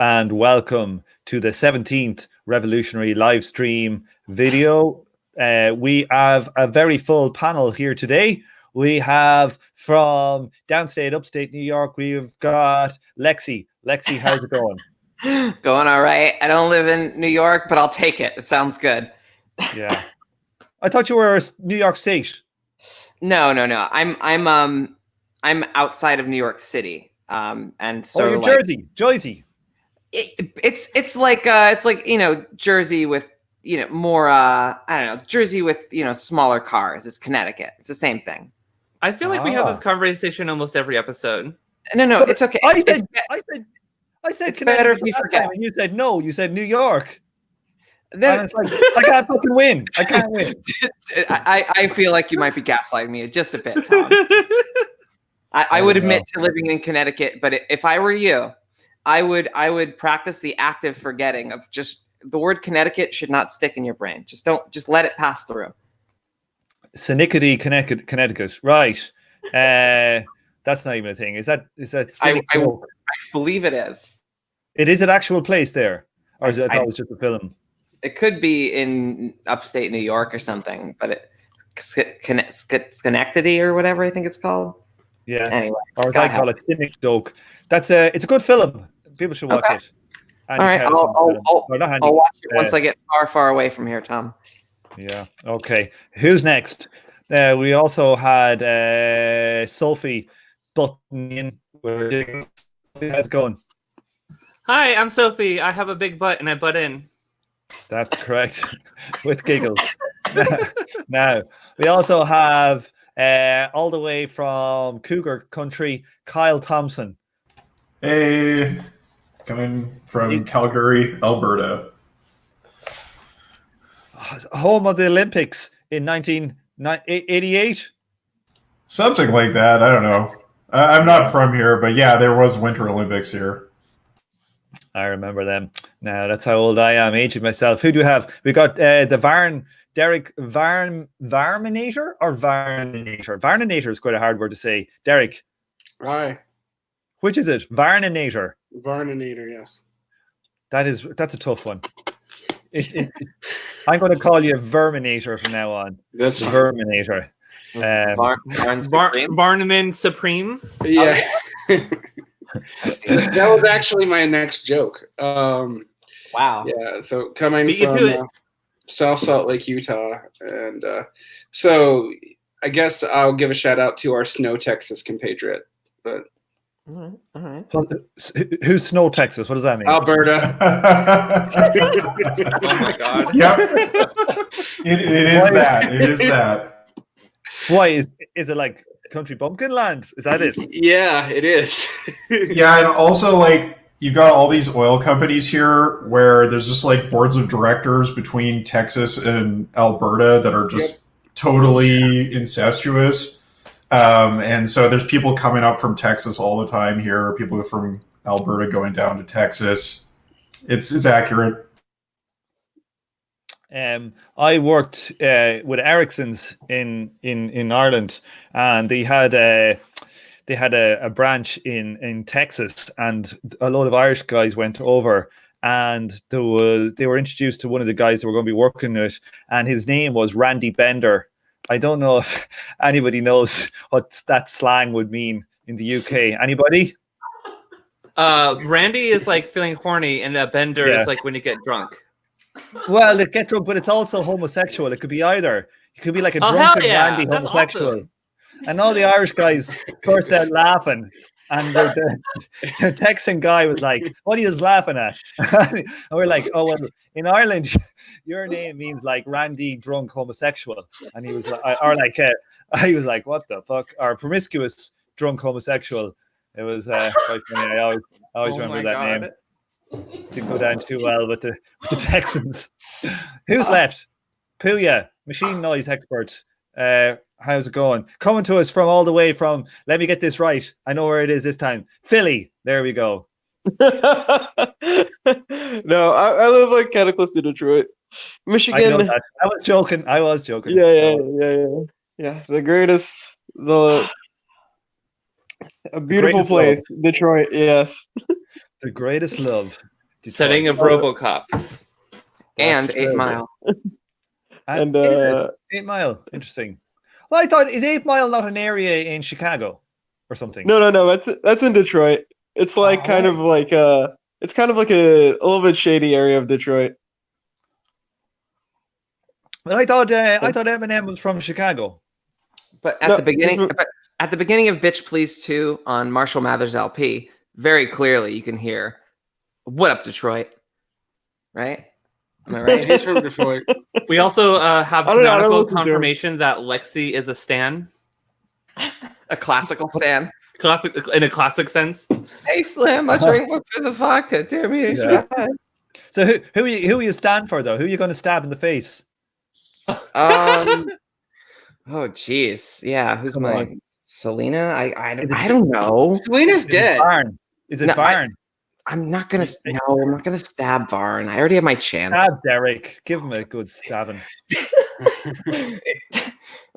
and welcome to the 17th Revolutionary live stream video. We have a very full panel here today. We have from downstate, upstate New York, we've got Lexi. Lexi, how's it going? Going all right. I don't live in New York, but I'll take it. It sounds good. Yeah. I thought you were New York State. No. I'm outside of New York City. And so you're like, Jersey. It's like Jersey with more I don't know, Jersey with smaller cars. It's Connecticut. It's the same thing. I feel like we have this conversation almost every episode. No, it's okay. I said it's better if you forget. And you said no. You said New York. Then it's like I can't fucking win. I can't win. I feel like you might be gaslighting me just a bit, Tom. I would admit to living in Connecticut, but if I were you, I would practice the active forgetting of just the word Connecticut should not stick in your brain. Just let it pass through. Synecdoche, Connecticut, right? That's not even a thing. Is that? I believe it is. It is an actual place there, or is it? I thought it was just a film. It could be in upstate New York or something, but Schenectady or whatever I think it's called. Yeah. Anyway, or as I call it, Synecdoche. It's a good film. People should watch it. All right, I'll watch it once I get far away from here, Tom. Yeah. Okay. Who's next? We also had Sophie button in. How's it going? Hi, I'm Sophie. I have a big butt and I butt in. That's correct. With giggles. Now, we also have all the way from Cougar Country, Kyle Thompson. Hey, coming from Calgary, Alberta. Home of the Olympics in 1988? Something like that. I don't know. I'm not from here, but yeah, there was Winter Olympics here. I remember them. Now, that's how old I am, aging myself. Who do we have? We got Derek Varminator or Varninator? Varninator is quite a hard word to say. Derek. Hi. Which is it? Varninator. Varninator, yes. That's a tough one. I'm going to call you Verminator from now on. That's Verminator. Varnaman Supreme. Yeah. That was actually my next joke. Wow. Yeah. So coming from South Salt Lake, Utah, and so I guess I'll give a shout out to our Snow, Texas compatriot. But all right. Who's Snow, Texas? What does that mean? Alberta. Oh my God. Yep. It is that. It is that. Why is it like country bumpkin land? Is that it? Yeah, it is. Yeah, and also like you've got all these oil companies here where there's just like boards of directors between Texas and Alberta that are just totally incestuous. And so there's people coming up from Texas all the time here, people from Alberta going down to Texas. It's accurate. I worked with Ericsson's in Ireland, and they had a branch in Texas, and a lot of Irish guys went over, and they were introduced to one of the guys that were going to be working with, and his name was Randy Bender. I don't know if anybody knows what that slang would mean in the UK. Anybody? Randy is like feeling horny, and a bender is like when you get drunk. Well, they get drunk, but it's also homosexual. It could be either. It could be like a drunken Randy homosexual. Awesome. And all the Irish guys burst out laughing. And the Texan guy was like, "What are you laughing at?" And we're like, "Oh, well, in Ireland, your name means like Randy drunk homosexual." And he was like, he was like, "What the fuck?" Or promiscuous drunk homosexual. It was quite funny. I always remember that name. Didn't go down too well with the Texans. Who's left? Puya, machine noise expert. How's it going? Coming to us from all the way from, let me get this right. I know where it is this time. Philly. There we go. No, I live like kind of close to Detroit. Michigan. I know that. I was joking. Yeah. The greatest, a beautiful place. Love. Detroit, yes. The greatest love. Detroit. Setting of RoboCop. And 8 Mile. And 8 Mile. Interesting. Well, I thought, is 8 Mile not an area in Chicago or something? No. That's in Detroit. It's like kind of like it's kind of like a little bit shady area of Detroit. But I thought Eminem was from Chicago. But at the beginning of Bitch Please 2 on Marshall Mathers LP, very clearly you can hear, "What up, Detroit?" Right? Am I right? He's from Detroit. We also have I don't know, I don't canonical listen to him. confirmation that Lexi is a stan. A classical stan. Classic in a classic sense. Hey Slim, I drink one for the vodka. Damn you. Yeah. So who are you stand for though? Who are you going to stab in the face? Oh jeez. Yeah, who's Come my on. Selena? I don't know. Selena's dead. Varn. Is it No, Varn? I'm not gonna stab Varn. I already have my chance. Stab Derek. Give him a good stabbing.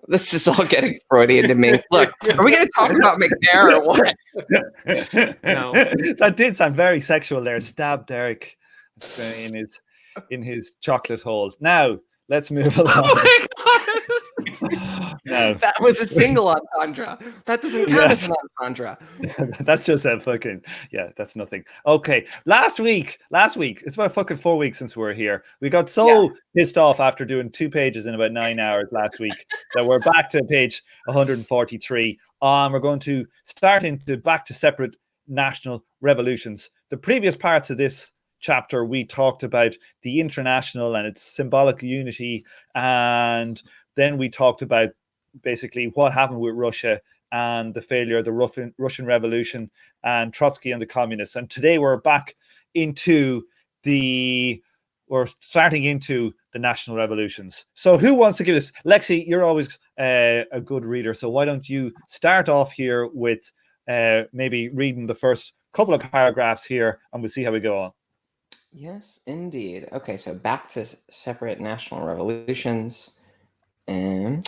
This is all getting Freudian to me. Look, are we gonna talk about MacNairs or what? No. That did sound very sexual there. Stab Derek in his chocolate hole. Now let's move along. Oh my god. No. That was a single entendre. That doesn't count as an entendre. That's just a fucking, that's nothing. Okay, last week, it's about fucking 4 weeks since we were here. We got so pissed off after doing 2 pages in about 9 hours last week that we're back to page 143. We're going to start back to separate national revolutions. The previous parts of this chapter, we talked about the international and its symbolic unity, and then we talked about basically what happened with Russia and the failure of the Russian Revolution and Trotsky and the communists. And today we're starting into the national revolutions. So who wants to give us? Lexi, you're always a good reader. So why don't you start off here with maybe reading the first couple of paragraphs here, and we'll see how we go on. Yes, indeed. Okay, so back to separate national revolutions. And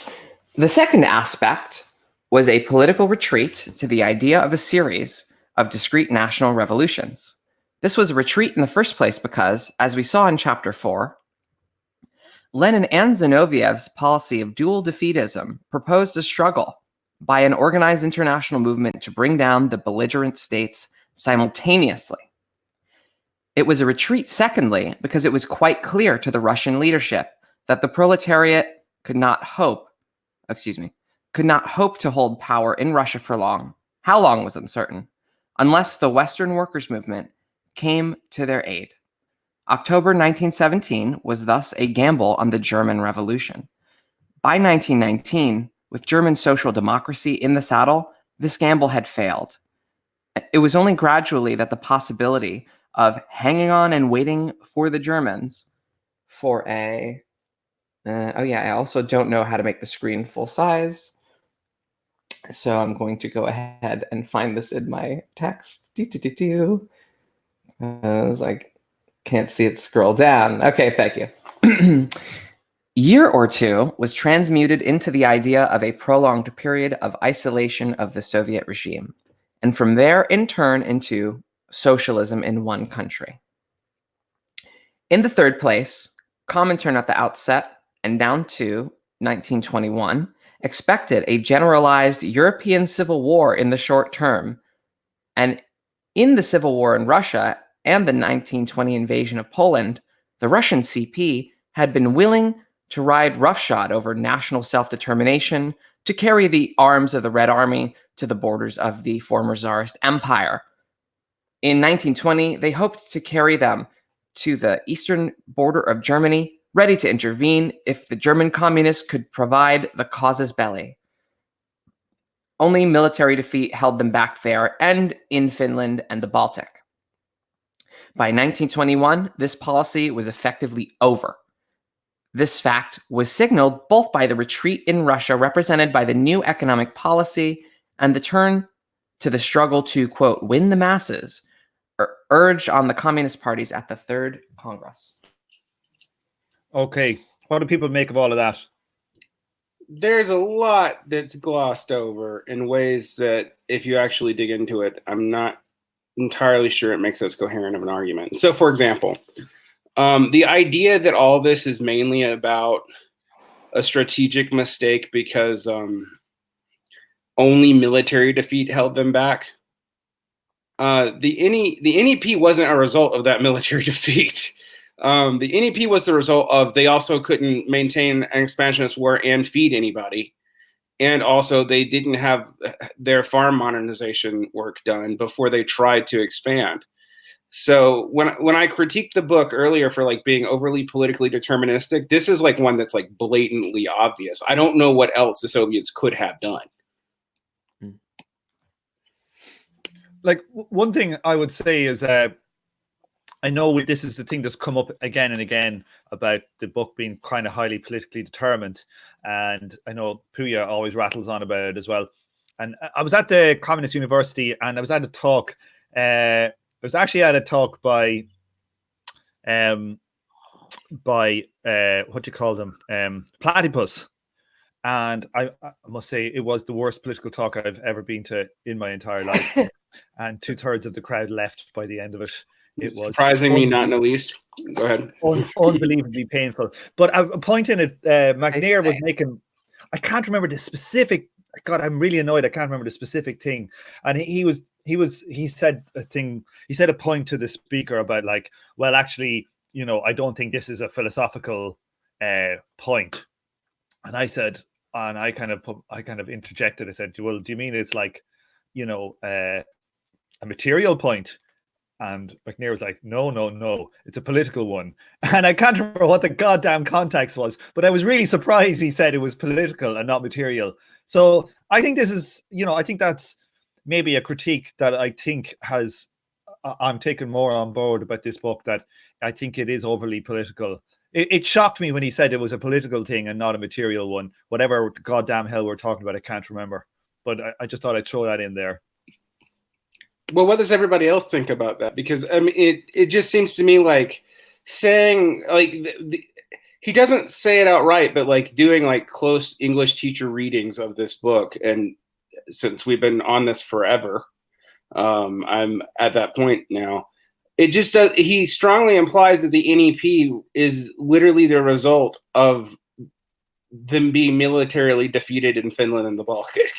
the second aspect was a political retreat to the idea of a series of discrete national revolutions. This was a retreat in the first place because, as we saw in chapter 4, Lenin and Zinoviev's policy of dual defeatism proposed a struggle by an organized international movement to bring down the belligerent states simultaneously. It was a retreat, secondly, because it was quite clear to the Russian leadership that the proletariat could not hope to hold power in Russia for long. How long was uncertain, unless the Western workers' movement came to their aid. October 1917 was thus a gamble on the German Revolution. By 1919, with German social democracy in the saddle, this gamble had failed. It was only gradually that the possibility of hanging on and waiting for the Germans for a... I also don't know how to make the screen full size. So I'm going to go ahead and find this in my text. I was like, can't see it scroll down. Okay, thank you. Year or two was transmuted into the idea of a prolonged period of isolation of the Soviet regime, and from there, in turn, into socialism in one country. In the third place, Comintern at the outset and down to 1921 expected a generalized European civil war in the short term. And in the civil war in Russia and the 1920 invasion of Poland, the Russian CP had been willing to ride roughshod over national self-determination to carry the arms of the Red Army to the borders of the former Tsarist Empire. In 1920, they hoped to carry them to the eastern border of Germany, ready to intervene if the German communists could provide the casus belli. Only military defeat held them back there and in Finland and the Baltic. By 1921, this policy was effectively over. This fact was signaled both by the retreat in Russia, represented by the new economic policy, and the turn to the struggle to, quote, win the masses, urged on the communist parties at the Third Congress. Okay, what do people make of all of that? There's a lot that's glossed over in ways that, if you actually dig into it, I'm not entirely sure it makes as coherent of an argument. So, for example, the idea that all this is mainly about a strategic mistake because only military defeat held them back. The NEP wasn't a result of that military defeat. The NEP was the result of they also couldn't maintain an expansionist war and feed anybody. And also they didn't have their farm modernization work done before they tried to expand. So when I critiqued the book earlier for like being overly politically deterministic, this is like one that's like blatantly obvious. I don't know what else the Soviets could have done. Like one thing I would say is I know this is the thing that's come up again and again about the book being kind of highly politically determined. And I know Puya always rattles on about it as well. And I was at the Communist University and I was at a talk. I was actually at a talk by what do you call them? Platypus. And I must say it was the worst political talk I've ever been to in my entire life. And 2/3 of the crowd left by the end of it. It was surprising me, not in the least. Go ahead. Unbelievably painful. But a point in it, MacNairs was making. I can't remember the specific. God, I'm really annoyed. I can't remember the specific thing. And he said a thing. He said a point to the speaker about like, well, actually, you know, I don't think this is a philosophical point. And I said, and I kind of interjected. I said, well, do you mean it's like, you know, a material point? And MacNairs was like, no, it's a political one. And I can't remember what the goddamn context was, but I was really surprised he said it was political and not material. So I think this is, you know, I think that's maybe a critique that I think I'm taking more on board about this book, that I think it is overly political. It shocked me when he said it was a political thing and not a material one. Whatever the goddamn hell we're talking about, I can't remember. But I just thought I'd throw that in there. Well, what does everybody else think about that? Because I mean, it just seems to me like saying like he doesn't say it outright, but like doing like close English teacher readings of this book. And since we've been on this forever, I'm at that point now. It just does. He strongly implies that the NEP is literally the result of them being militarily defeated in Finland and the Baltic.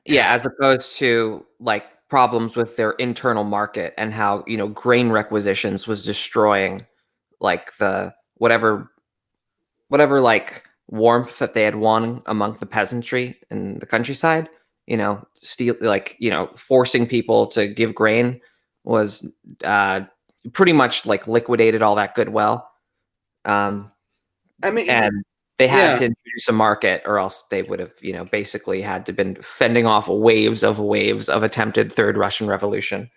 Yeah, as opposed to like problems with their internal market and how, you know, grain requisitions was destroying like the whatever like warmth that they had won among the peasantry in the countryside, you know, forcing people to give grain was pretty much like liquidated all that goodwill. And they had to introduce a market, or else they would have, you know, basically had to been fending off waves of attempted third Russian Revolution.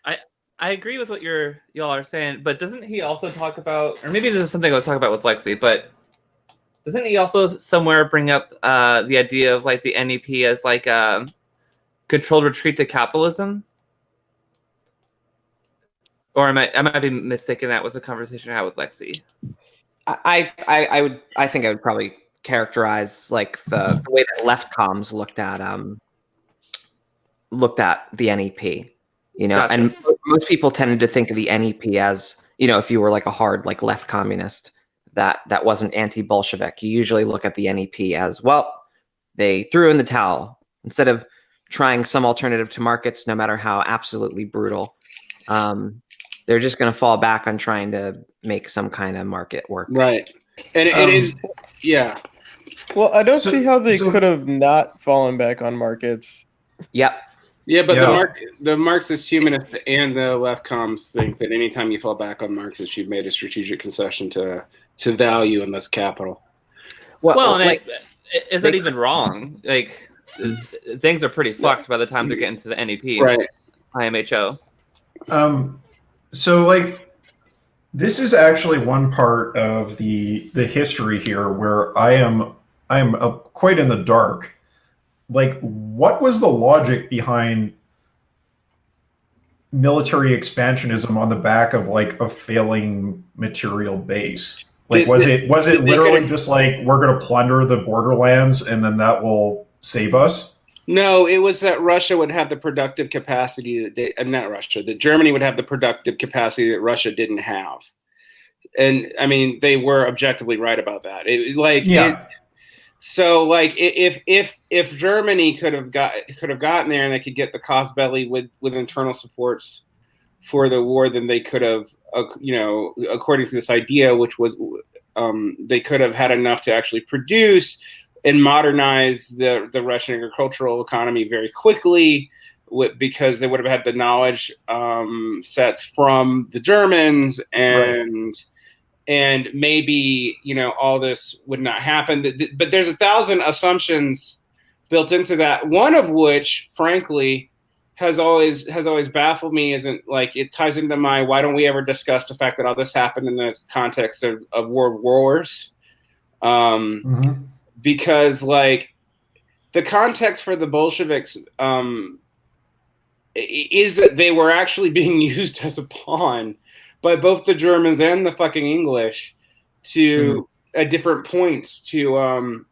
I agree with what y'all are saying, but doesn't he also talk about, or maybe this is something I'll talk about with Lexi, but doesn't he also somewhere bring up the idea of like the NEP as like a controlled retreat to capitalism? Or I might be mistaking that with the conversation I had with Lexi. I think I would probably characterize like the way that left comms looked at the NEP, you know, gotcha. And most people tended to think of the NEP as, you know, if you were like a hard like left communist that wasn't anti-Bolshevik, you usually look at the NEP as, well, they threw in the towel instead of trying some alternative to markets, no matter how absolutely brutal. They're just going to fall back on trying to make some kind of market work. Right. And it is, yeah. Well, I don't see how they could have not fallen back on markets. Yep. Yeah, but the Marxist humanists and the left comms think that anytime you fall back on Marxists, you've made a strategic concession to value and thus capital. Well, and like, is that even wrong? Like, things are pretty fucked by the time they're getting to the NEP. Right. IMHO. So, like, this is actually one part of the history here where I am quite in the dark. Like, what was the logic behind military expansionism on the back of like a failing material base? Like, was it literally just like, we're going to plunder the borderlands and then that will save us? No, it was that Russia would have the productive capacity that Germany would have the productive capacity that Russia didn't have. And I mean, they were objectively right about that. So like if Germany could have gotten there and they could get the cost belly with internal supports for the war, then they could have, according to this idea, which was they could have had enough to actually produce and modernize the Russian agricultural economy very quickly, because they would have had the knowledge sets from the Germans, and maybe all this would not happen. But there's 1,000 assumptions built into that. One of which, frankly, has always baffled me. Isn't like it ties into my why don't we ever discuss the fact that all this happened in the context of world wars? Because like the context for the Bolsheviks is that they were actually being used as a pawn by both the Germans and the fucking English at different points to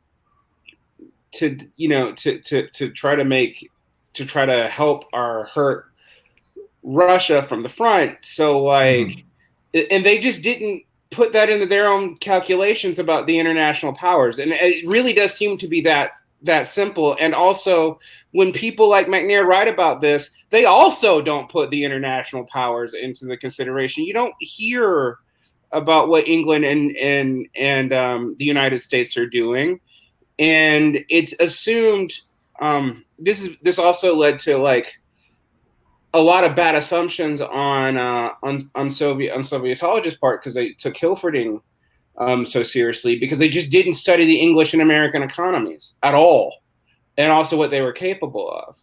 try to help or hurt Russia from the front. So like, and they just didn't put that into their own calculations about the international powers. And it really does seem to be that simple. And also when people like MacNairs write about this, they also don't put the international powers into the consideration. You don't hear about what England and the United States are doing. And it's assumed, this also led to like a lot of bad assumptions on Sovietologists' part, because they took Hilferding so seriously, because they just didn't study the English and American economies at all, and also what they were capable of.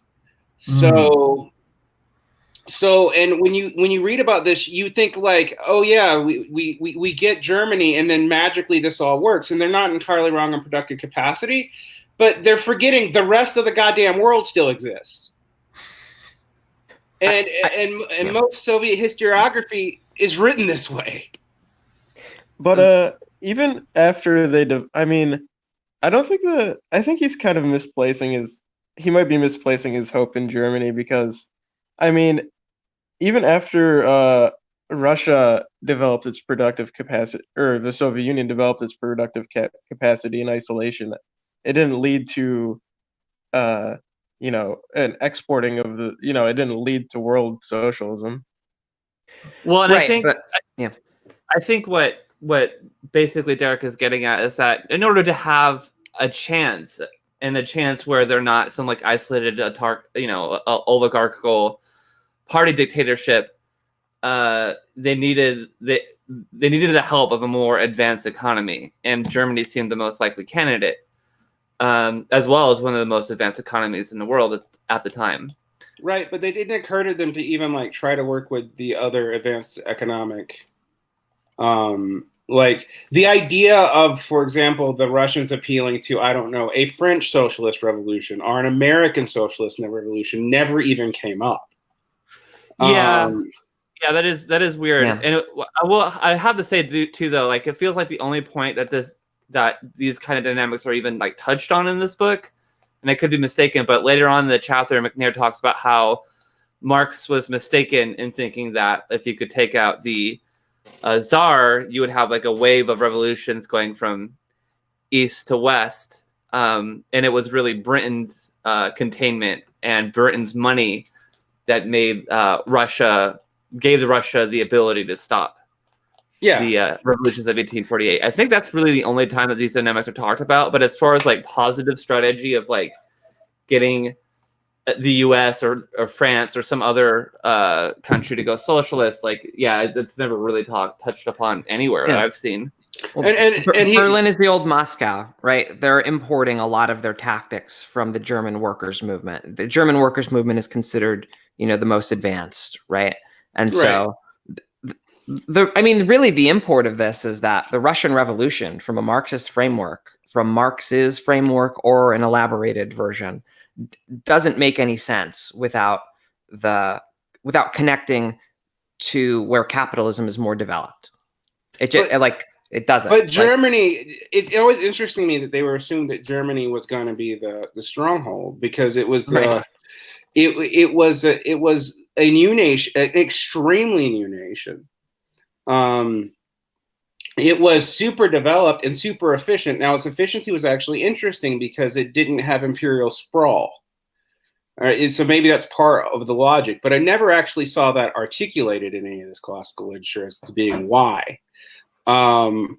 So and when you read about this, you think like, oh yeah, we get Germany, and then magically this all works, and they're not entirely wrong on productive capacity, but they're forgetting the rest of the goddamn world still exists. And most Soviet historiography is written this way. But even after I think he's kind of he might be misplacing his hope in Germany, because I mean, even after Russia developed its productive capacity, or the Soviet Union developed its productive capacity in isolation, it didn't lead to an exporting of it didn't lead to world socialism. Well, and I think what basically Derek is getting at is that in order to have a chance where they're not some like isolated oligarchical party dictatorship, they needed the help of a more advanced economy, and Germany seemed the most likely candidate. As well as one of the most advanced economies in the world at the time. Right, but they didn't occur to them to even like try to work with the other advanced economic, like the idea of, for example, the Russians appealing to, I don't know, a French socialist revolution or an American socialist revolution never even came up. Yeah, that is weird. Yeah. And I have to say too, though, like it feels like the only point that these kind of dynamics are even like touched on in this book, and I could be mistaken, but later on in the chapter, MacNairs talks about how Marx was mistaken in thinking that if you could take out the Tsar, you would have like a wave of revolutions going from east to west, and it was really Britain's containment and Britain's money that made gave Russia the ability to stop the revolutions of 1848. I think that's really the only time that these dynamics are talked about. But as far as like positive strategy of like getting the U.S. or France or some other country to go socialist, like that's never really touched upon anywhere that I've seen. Well, and Berlin is the old Moscow, right? They're importing a lot of their tactics from the German workers' movement. The German workers' movement is considered, the most advanced, right? And so, really the import of this is that the Russian Revolution, from a Marxist framework, from Marx's framework or an elaborated version, doesn't make any sense without connecting to where capitalism is more developed. It doesn't. But Germany, it's always interesting to me that they were assumed that Germany was going to be the stronghold because it was it was a new nation, an extremely new nation. It was super developed and super efficient. Now, its efficiency was actually interesting because it didn't have imperial sprawl. All right, so maybe that's part of the logic, but I never actually saw that articulated in any of this classical literature as to being why. And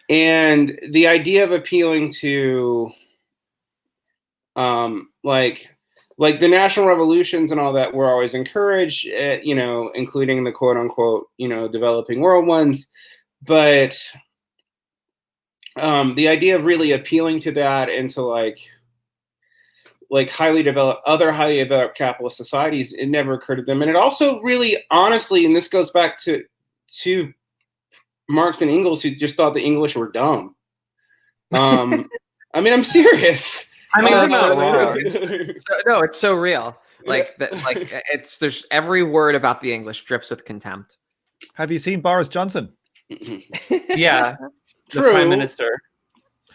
the idea of appealing to like the national revolutions and all that were always encouraged, including the quote unquote, developing world ones. But the idea of really appealing to that and to like highly developed capitalist societies, it never occurred to them. And it also really, honestly, and this goes back to Marx and Engels, who just thought the English were dumb. I mean, I'm serious. I mean, it's so wrong. It's so real. Like that. Like there's every word about the English drips with contempt. Have you seen Boris Johnson? Yeah, the Prime Minister.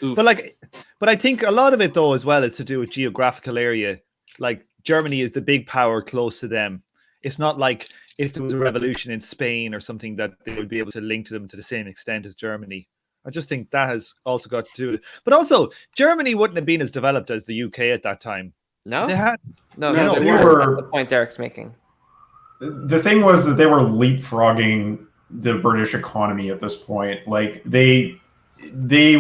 Oof. But I think a lot of it though as well is to do with geographical area. Like Germany is the big power close to them. It's not like if there was a revolution in Spain or something that they would be able to link to them to the same extent as Germany. I just think that has also got to do with it. But also, Germany wouldn't have been as developed as the UK at that time. No? They had. No, they were. That's the point Derek's making. The thing was that they were leapfrogging the British economy at this point. Like they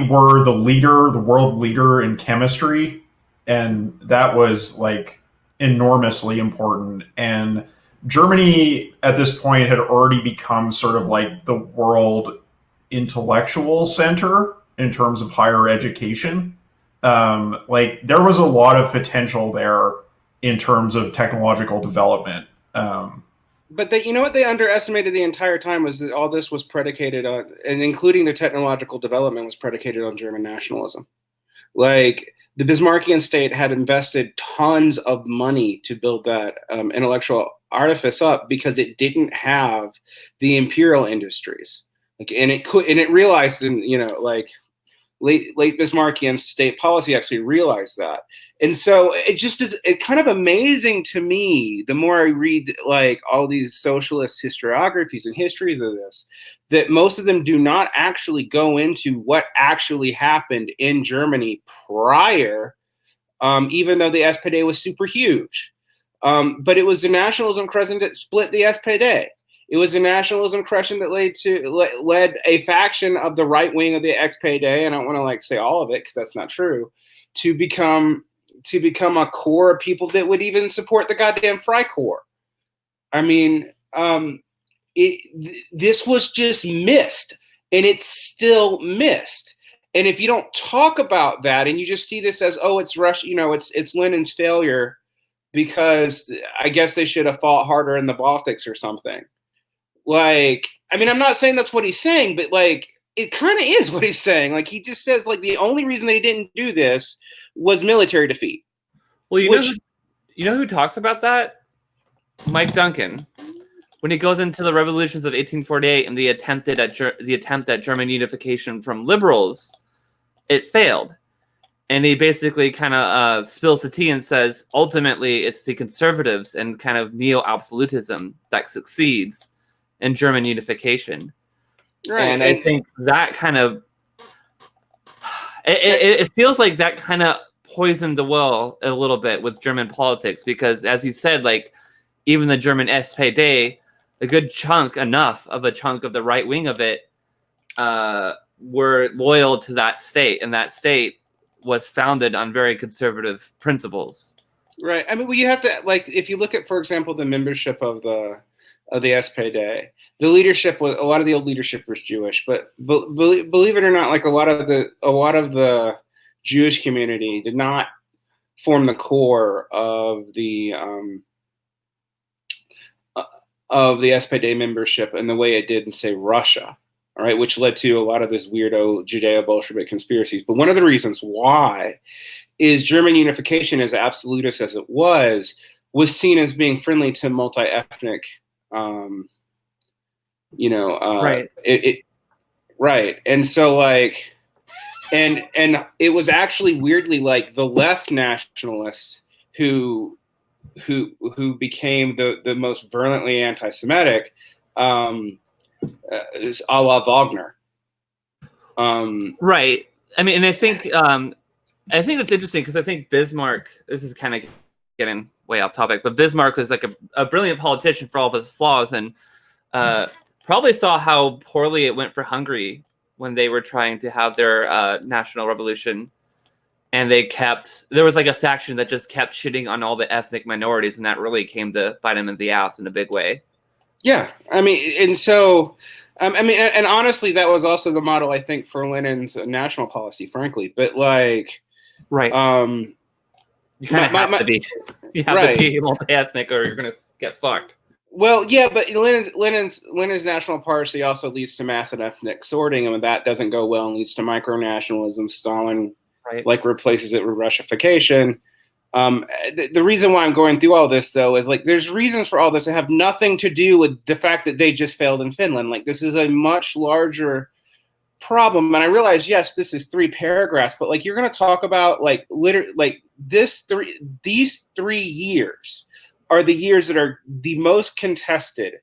were the world leader in chemistry, and that was like enormously important. And Germany at this point had already become sort of like the world intellectual center in terms of higher education. Like there was a lot of potential there in terms of technological development. But what they underestimated the entire time was that all this was predicated on, and including the technological development, was predicated on German nationalism. Like the Bismarckian state had invested tons of money to build that intellectual artifice up because it didn't have the imperial industries. Like, and it realized in late Bismarckian state policy actually realized that. And so it just is kind of amazing to me, the more I read like all these socialist historiographies and histories of this, that most of them do not actually go into what actually happened in Germany prior, even though the SPD was super huge. But it was the nationalism crescent that split the SPD. It was a nationalism crescent that led a faction of the right wing of the SPD. I don't want to say all of it because that's not true. To become a core of people that would even support the goddamn Freikorps. I mean, this was just missed, and it's still missed. And if you don't talk about that, and you just see this as, oh, it's Russia, it's Lenin's failure because I guess they should have fought harder in the Baltics or something. Like, I mean, I'm not saying that's what he's saying, but like, it kind of is what he's saying. Like, he just says like the only reason they didn't do this was military defeat. Well, you know who talks about that? Mike Duncan, when he goes into the revolutions of 1848 and the attempt at German unification from liberals, it failed. And he basically kind of spills the tea and says, ultimately, it's the conservatives and kind of neo-absolutism that succeeds in German unification. Right. And I think that kind of it feels like that kind of poisoned the well a little bit with German politics, because as you said, like even the German SPD, a good chunk of the right wing of it were loyal to that state, and that state was founded on very conservative principles. Right. I mean, well, you have to, like, if you look at, for example, the membership of the SPD, the leadership was, a lot of the old leadership was Jewish, but believe it or not, like a lot of the Jewish community did not form the core of the SPD membership in the way it did in, say, Russia. All right, which led to a lot of this weirdo Judeo-Bolshevik conspiracies. But one of the reasons why is German unification, as absolutist as it was seen as being friendly to multi-ethnic, right. Right. And so like, and it was actually weirdly like the left nationalists who became the most virulently anti-Semitic, is a la Wagner. Right. I mean, and I think it's interesting because I think Bismarck. This is kind of getting way off topic, but Bismarck was like a brilliant politician for all of his flaws, and probably saw how poorly it went for Hungary when they were trying to have their national revolution. And there was like a faction that just kept shitting on all the ethnic minorities, and that really came to bite them in the ass in a big way. Yeah, I mean, and so, and honestly, that was also the model, I think, for Lenin's national policy, frankly. But like, right, you kind of have to be, to be multi-ethnic, or you're gonna get fucked. Well, yeah, but Lenin's national policy also leads to massive ethnic sorting, and when that doesn't go well, and leads to micronationalism. Stalin like replaces it with Russification. The reason why I'm going through all this, though, is like there's reasons for all this that have nothing to do with the fact that they just failed in Finland. Like this is a much larger problem, and I realize, yes, this is 3 paragraphs, but like you're going to talk about like these 3 years are the years that are the most contested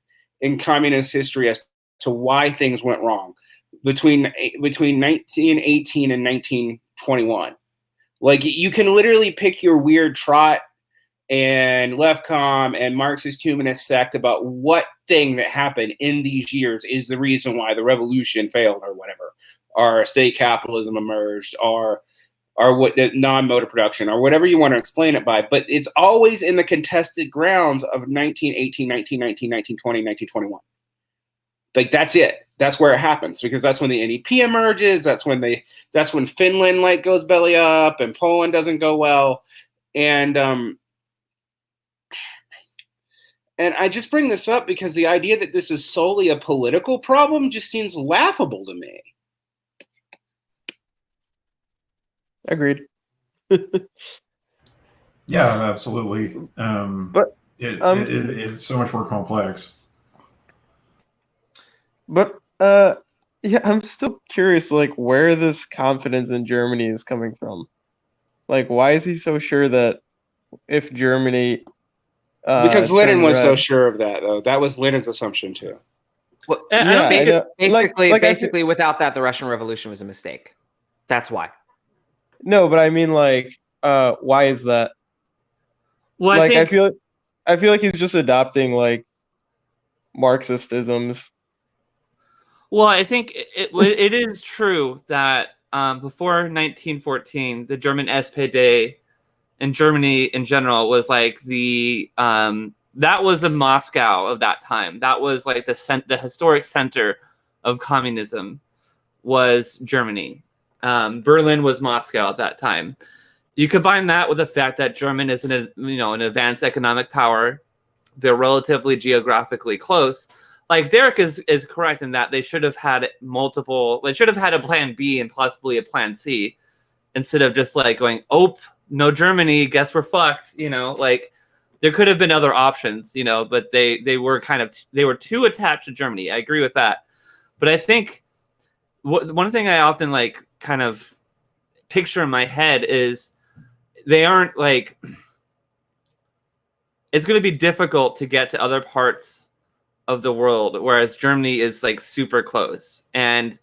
in communist history as to why things went wrong between 1918 and 1921. Like you can literally pick your weird trot and leftcom and Marxist humanist sect about what thing that happened in these years is the reason why the revolution failed or whatever, or state capitalism emerged, or what non-motor production, or whatever you want to explain it by. But it's always in the contested grounds of 1918, 1919, 1920, 1921. Like that's it. That's where it happens, because that's when the NEP emerges. That's when Finland like goes belly up and Poland doesn't go well. And I just bring this up because the idea that this is solely a political problem just seems laughable to me. Agreed. Yeah, absolutely. But it's so much more complex. But yeah, I'm still curious, like where this confidence in Germany is coming from. Like, why is he so sure that if Germany because Lenin was red, so sure of that, though. That was Lenin's assumption too. Well, basically, without that, the Russian Revolution was a mistake. That's why. No, but I mean, like, why is that? Well, like, I feel like he's just adopting like Marxist isms. Well, I think it is true that before 1914, the German SPD and Germany in general was like that was a Moscow of that time. That was like the historic center of communism was Germany. Berlin was Moscow at that time. You combine that with the fact that German is an advanced economic power. They're relatively geographically close. Like Derek is correct in that they should have had They should have had a plan B and possibly a plan C, instead of just like going, "Oh, no Germany, guess we're fucked." Like there could have been other options, but they were too attached to Germany. I agree with that, but I think one thing I often like kind of picture in my head is they aren't like. It's going to be difficult to get to other parts of the world, whereas Germany is like super close, and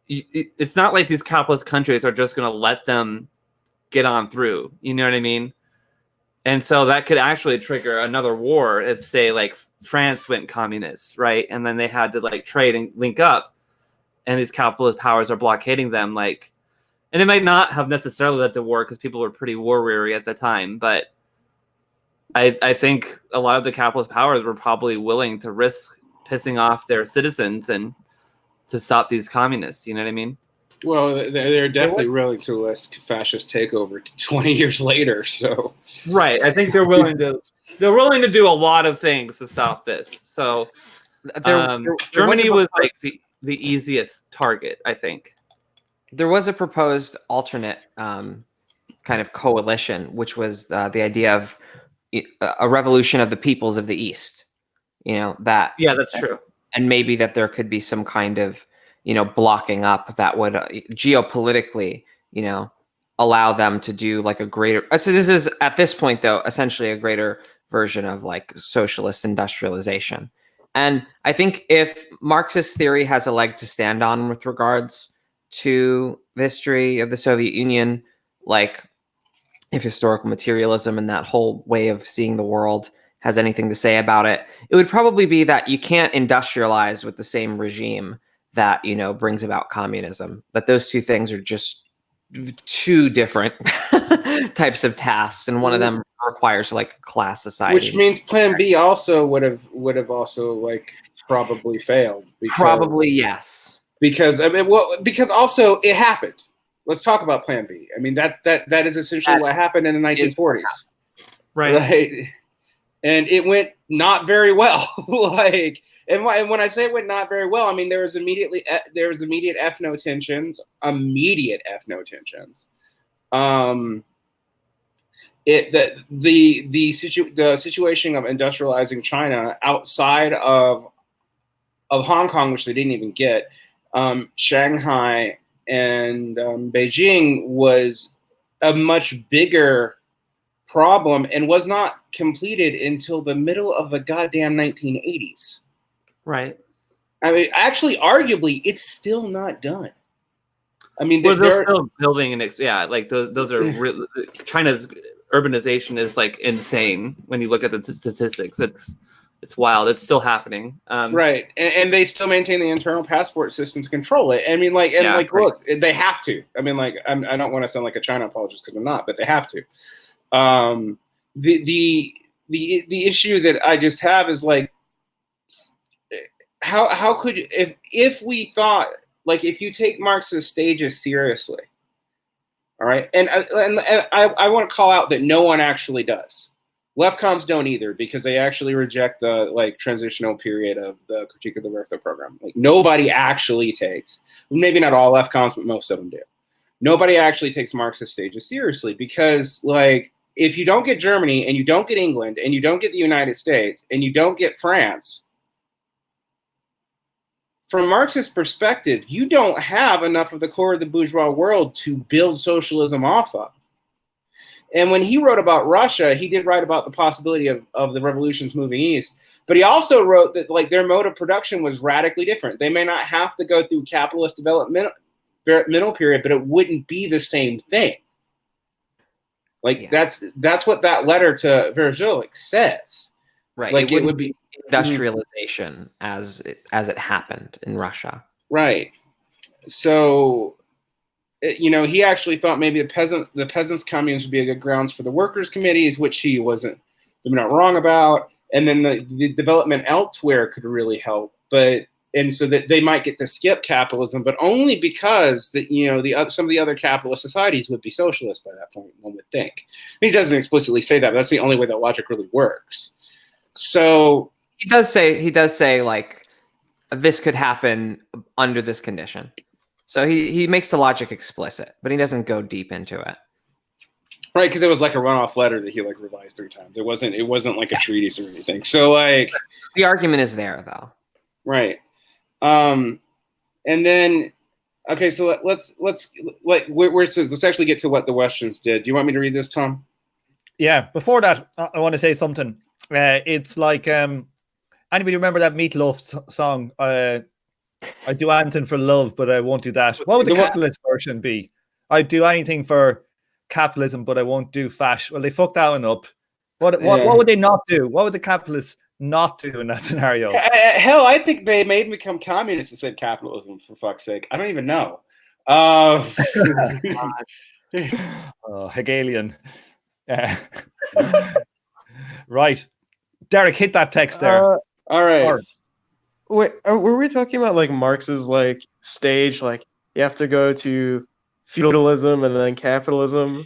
it's not like these capitalist countries are just going to let them get on through. You know what I mean? And so that could actually trigger another war if, say, like France went communist, right? And then they had to like trade and link up, and these capitalist powers are blockading them. Like, and it might not have necessarily led to war because people were pretty war weary at the time, but I think a lot of the capitalist powers were probably willing to risk pissing off their citizens and to stop these communists. You know what I mean? Well, they're definitely willing to risk fascist takeover 20 years later. So right, I think they're willing to do a lot of things to stop this. So Germany was like the easiest target, I think. There was a proposed alternate kind of coalition, which was the idea of a revolution of the peoples of the East. That. Yeah, that's true. And maybe that there could be some kind of blocking up that would geopolitically, allow them to do like a greater. So this is at this point though, essentially a greater version of like socialist industrialization. And I think if Marxist theory has a leg to stand on with regards to the history of the Soviet Union, like if historical materialism and that whole way of seeing the world has anything to say about it, it would probably be that you can't industrialize with the same regime that, brings about communism. That those two things are just two different types of tasks, and one of them requires like class society. Which means Plan B also would have also like probably failed. Probably yes. Because because also it happened. Let's talk about Plan B. I mean that is essentially what happened in the 1940s. Right. And it went not very well. And when I say it went not very well, I mean there was immediate ethno tensions. The situation of industrializing China outside of Hong Kong, which they didn't even get, Shanghai and Beijing was a much bigger problem and was not completed until the middle of the goddamn 1980s. Right. I mean, actually, arguably, it's still not done. I mean, they're still building like those are really, China's urbanization is like insane when you look at the statistics. It's wild. It's still happening. Right, and they still maintain the internal passport system to control it. I mean, look, they have to. I mean, I don't want to sound like a China apologist because I'm not, but they have to. The issue that I just have is like, how could if we thought like if you take Marxist stages seriously, all right, and I want to call out that no one actually does. Left comms don't either because they actually reject the like transitional period of the Critique of the Werther program. Like nobody actually takes, maybe not all left comms, but most of them do. Nobody actually takes Marxist stages seriously because like if you don't get Germany and you don't get England and you don't get the United States and you don't get France, from Marxist perspective, you don't have enough of the core of the bourgeois world to build socialism off of. And when he wrote about Russia, he did write about the possibility of the revolutions moving east. But he also wrote that like their mode of production was radically different. They may not have to go through capitalist development middle period, but it wouldn't be the same thing. Like that's what that letter to Virgilik says. Right. Like it would be industrialization as it happened in Russia. Right. So he actually thought maybe the peasants' communes would be a good grounds for the workers' committees, which he wasn't not wrong about. And then the development elsewhere could really help, and so that they might get to skip capitalism, but only because that some of the other capitalist societies would be socialist by that point. One would think. He doesn't explicitly say that, but that's the only way that logic really works. So he does say like this could happen under this condition. So he makes the logic explicit, but he doesn't go deep into it. Right, because it was like a runoff letter that he like revised 3 times. It wasn't like a treatise or anything. So like the argument is there though. Right. And then okay, so let's actually get to what the Westerns did. Do you want me to read this, Tom? Yeah. Before that, I want to say something. It's like anybody remember that Meat Loaf song? I do anything for love, but I won't do that. What would the capitalist version be? I'd do anything for capitalism, but I won't do fash. Well, they fucked that one up. What would they not do? What would the capitalists not do in that scenario? Hell, I think they made them become communists and said capitalism, for fuck's sake. I don't even know. Hegelian. Right. Derek, hit that text there. All right. Wait, were we talking about like Marx's like stage? Like you have to go to feudalism and then capitalism?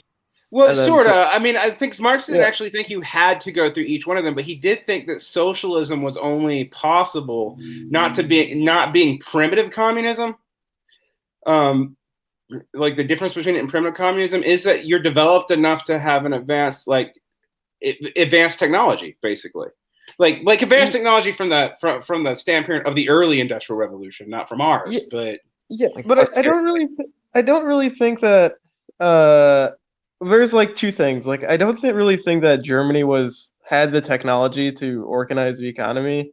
Well, sort of. I mean, I think Marx didn't actually think you had to go through each one of them, but he did think that socialism was only possible not being primitive communism. Like the difference between it and primitive communism is that you're developed enough to have an advanced technology, basically. Like advanced technology from the standpoint of the early Industrial Revolution, not from ours. Yeah. But Yeah, Like, but I don't really think that there's like two things. Like I don't really think that Germany had the technology to organize the economy,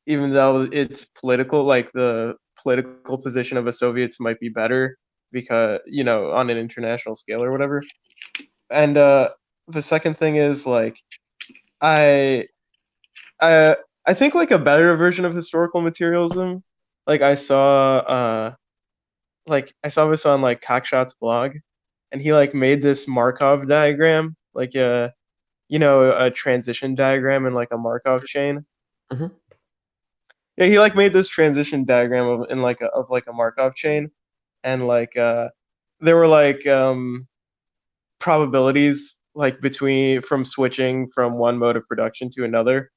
even though it's political, like the political position of the Soviets might be better because, on an international scale or whatever. And the second thing is like I I think like a better version of historical materialism. Like I saw this on like Cockshot's blog, and he like made this Markov diagram, like a transition diagram in like a Markov chain. Mhm. Yeah, he like made this transition diagram of like a Markov chain, and like there were like probabilities like from switching from one mode of production to another.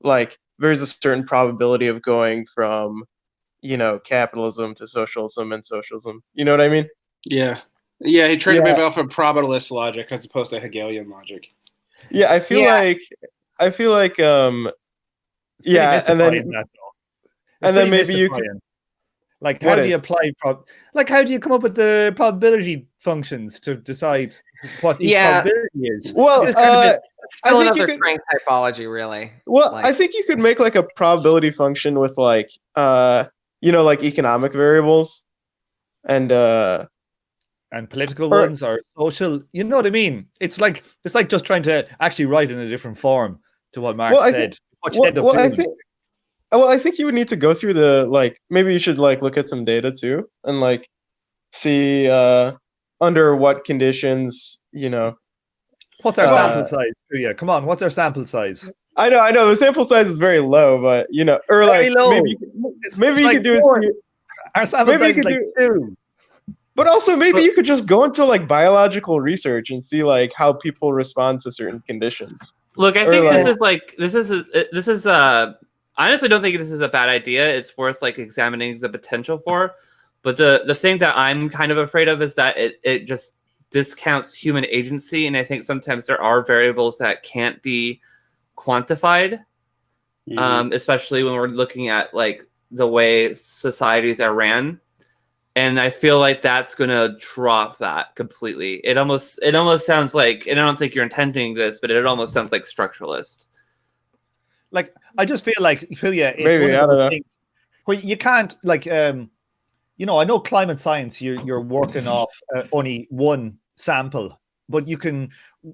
Like there's a certain probability of going from capitalism to socialism and socialism. You know what I mean? Yeah. Yeah, he tried to make it off of probabilist logic as opposed to Hegelian logic. Yeah, I feel like yeah, and then maybe you could, like how do you apply like how do you come up with the probability functions to decide what each probability is? Well, it's still another crank typology, really. Well, I think you could make like a probability function with like like economic variables and political ones or social. You know what I mean? It's like just trying to actually write in a different form to what Marx said. I think you would need to go through maybe you should like look at some data too and like see under what conditions, What's our sample size? Yeah, come on, what's our sample size? I know the sample size is very low, but or very like low. maybe you could do it. Our sample size is like 2. But also maybe you could just go into like biological research and see like how people respond to certain conditions. Look, I think this is I honestly don't think this is a bad idea. It's worth like examining the potential for. But the thing that I'm kind of afraid of is that it just discounts human agency, and I think sometimes there are variables that can't be quantified, especially when we're looking at like the way societies are ran. And I feel like that's gonna drop that completely. It almost sounds like, and I don't think you're intending this, but it almost sounds like structuralist. Like I just feel like maybe I don't know. Where you can't like I know climate science. You're working off only one sample, but you can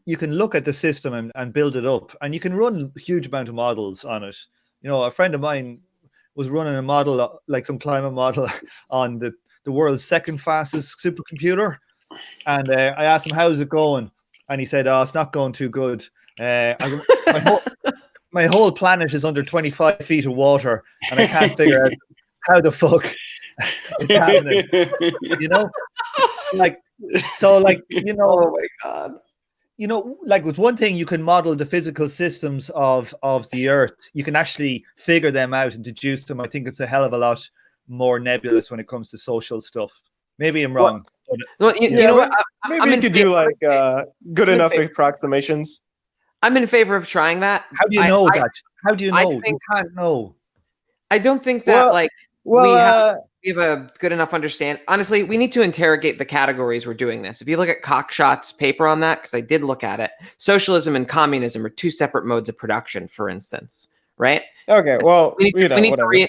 look at the system and build it up, and you can run a huge amount of models on it. A friend of mine was running a model, like some climate model, on the world's second fastest supercomputer, and I asked him how's it going, and he said, "Oh, it's not going too good. My whole planet is under 25 feet of water, and I can't figure out how the fuck it's happening." Like so, like oh my god. Like with one thing, you can model the physical systems of the Earth. You can actually figure them out and deduce them. I think it's a hell of a lot more nebulous when it comes to social stuff. Maybe I'm wrong. Well, you know what? Maybe you could do like good enough approximations. I'm in favor of trying that. How do you know that? How do you know? You can't know. I don't think that we have a good enough understanding. Honestly, we need to interrogate the categories we're doing this. If you look at Cockshot's paper on that, because I did look at it, socialism and communism are two separate modes of production, for instance, right? Okay, well, we need to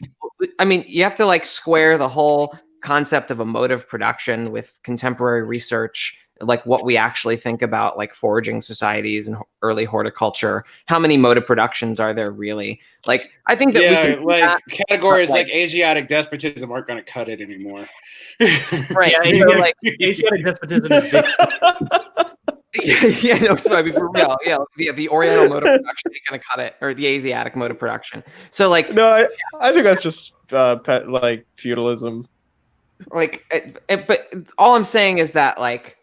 you have to like square the whole concept of a mode of production with contemporary research, like what we actually think about like foraging societies and early horticulture. How many mode of productions are there really? Like, I think that we can like categories like Asiatic despotism aren't going to cut it anymore. Right. Asiatic despotism is big. For real. Yeah, the Oriental mode of production ain't gonna cut it, or the Asiatic mode of production. So like, no, I think that's just like feudalism. Like, but all I'm saying is that like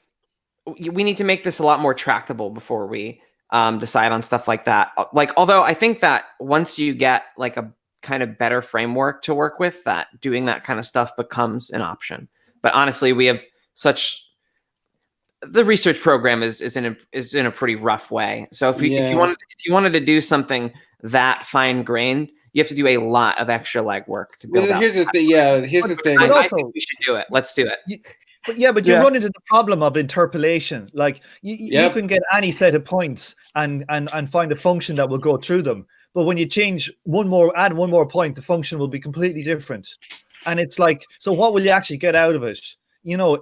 we need to make this a lot more tractable before we decide on stuff like that. Like, although I think that once you get like a kind of better framework to work with, that doing that kind of stuff becomes an option. But honestly, we have the research program is in a pretty rough way. So if you wanted to do something that fine grained, you have to do a lot of extra legwork to build out. Here's the thing. Yeah, here's the thing. I think we should do it. Let's do it. But you run into the problem of interpolation. Like you can get any set of points and find a function that will go through them. But when you add one more point, the function will be completely different. And it's like, so what will you actually get out of it? You know,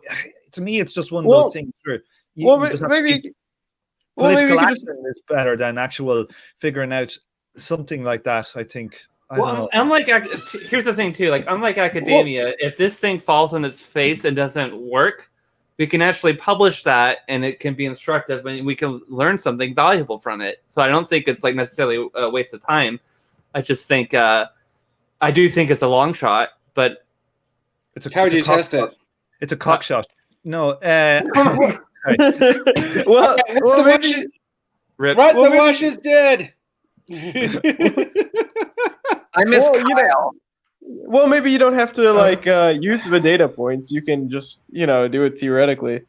to me, it's just one of those things where maybe political action is better than actual figuring out something like that, I think. Here's the thing too, like unlike academia, if this thing falls on its face and doesn't work, we can actually publish that and it can be instructive and we can learn something valuable from it. So I don't think it's like necessarily a waste of time. I just think I do think it's a long shot, but how would you test it? It's a cock shot. No, well, maybe the Rush is dead. I miss Kyle. Well, maybe you don't have to use the data points. You can just do it theoretically.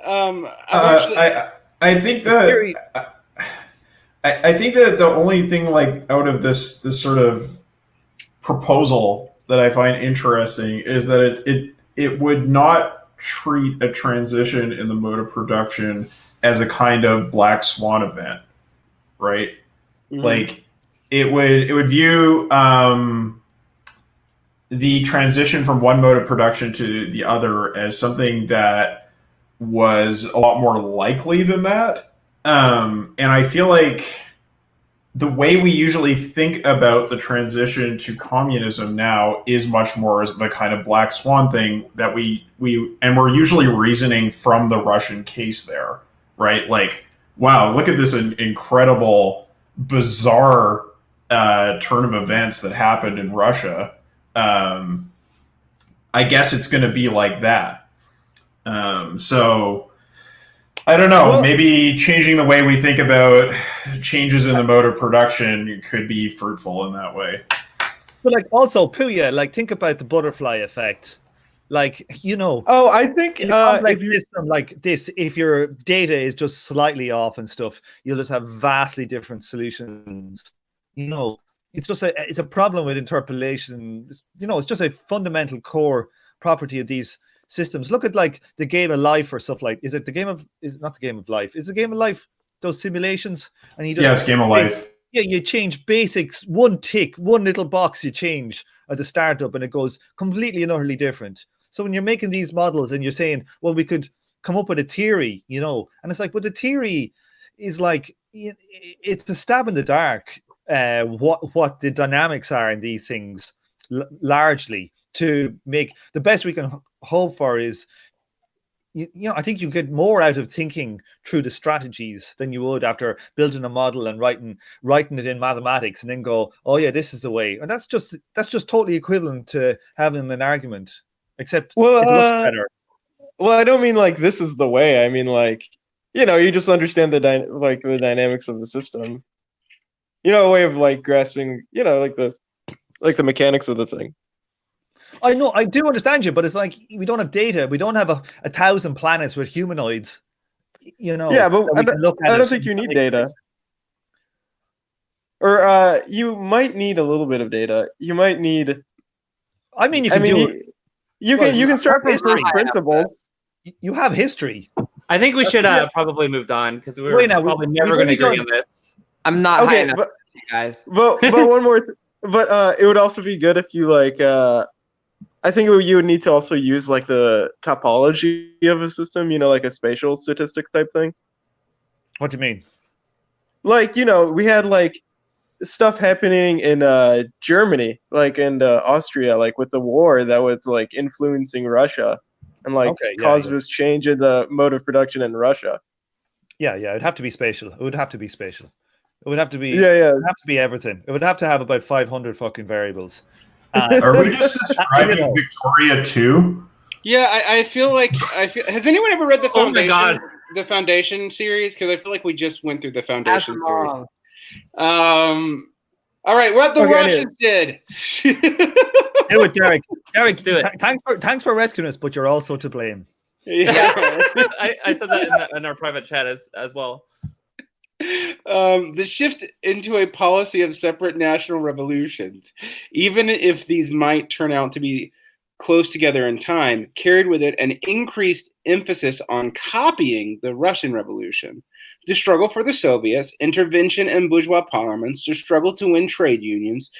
I think that I think that the only thing out of this sort of proposal that I find interesting is that it would not treat a transition in the mode of production as a kind of black swan event, right? Mm-hmm. Like it would view the transition from one mode of production to the other as something that was a lot more likely than that. And I feel like the way we usually think about the transition to communism now is much more as the kind of black swan thing that we're usually reasoning from the Russian case there, right? Like, wow, look at this incredible, bizarre turn of events that happened in Russia. I guess it's going to be like that. So I don't know. Well, maybe changing the way we think about changes in the mode of production could be fruitful in that way. But also, Puya, think about the butterfly effect. Oh, I think system like this, if your data is just slightly off and stuff, you'll just have vastly different solutions. It's just it's a problem with interpolation. It's just a fundamental core property of these systems. Look at the Game of Life or stuff like. Is not the Game of Life? Is the Game of Life those simulations? And it's Game of Life. Yeah, you change basics, one tick, one little box you change at the startup, and it goes completely and utterly different. So when you're making these models and you're saying, well, we could come up with a theory, and it's like, but the theory is it's a stab in the dark. What the dynamics are in these things largely to make the best we can hope for is, I think you get more out of thinking through the strategies than you would after building a model and writing it in mathematics and then go, oh yeah, this is the way. And that's just totally equivalent to having an argument, except it looks better. Well, I don't mean this is the way. I mean you just understand the dynamics of the system. A way of grasping, the mechanics of the thing. I know, I do understand you, but it's we don't have data. We don't have a 1,000 planets with humanoids. Yeah, but I don't think you need data. Or you might need a little bit of data. You might need. I mean, you can start from first principles. You have history. I think we should probably move on because we're probably never going to agree on this. I'm not high enough, guys. But one more. But it would also be good if you I think you would need to also use the topology of a system. A spatial statistics type thing. What do you mean? We had stuff happening in Germany, in Austria, with the war that was influencing Russia and caused this change in the mode of production in Russia. Yeah, it'd have to be spatial. It would have to be spatial. It would have to be. Yeah. It would have to be everything. It would have to have about 500 fucking variables. Are we just describing Victoria too? Yeah, I feel has anyone ever read the Foundation? Oh my God. The Foundation series? Because I feel like we just went through the Foundation series. All right, what the Russians did. Do it, Derek. Derek, do it. Thanks for rescuing us, but you're also to blame. Yeah. I said that in our private chat as well. The shift into a policy of separate national revolutions, even if these might turn out to be close together in time, carried with it an increased emphasis on copying the Russian Revolution. The struggle for the Soviets, intervention in bourgeois parliaments, the struggle to win trade unions,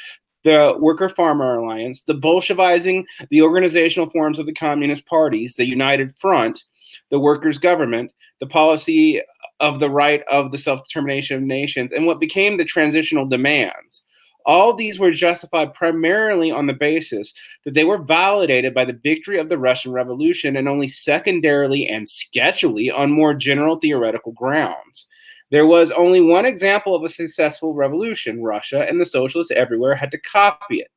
the Worker-Farmer Alliance, the Bolshevizing, the organizational forms of the communist parties, the United Front, the workers' government, the policy of the right of the self-determination of nations, and what became the transitional demands. All these were justified primarily on the basis that they were validated by the victory of the Russian Revolution and only secondarily and sketchily on more general theoretical grounds. There was only one example of a successful revolution. Russia and the socialists everywhere had to copy it.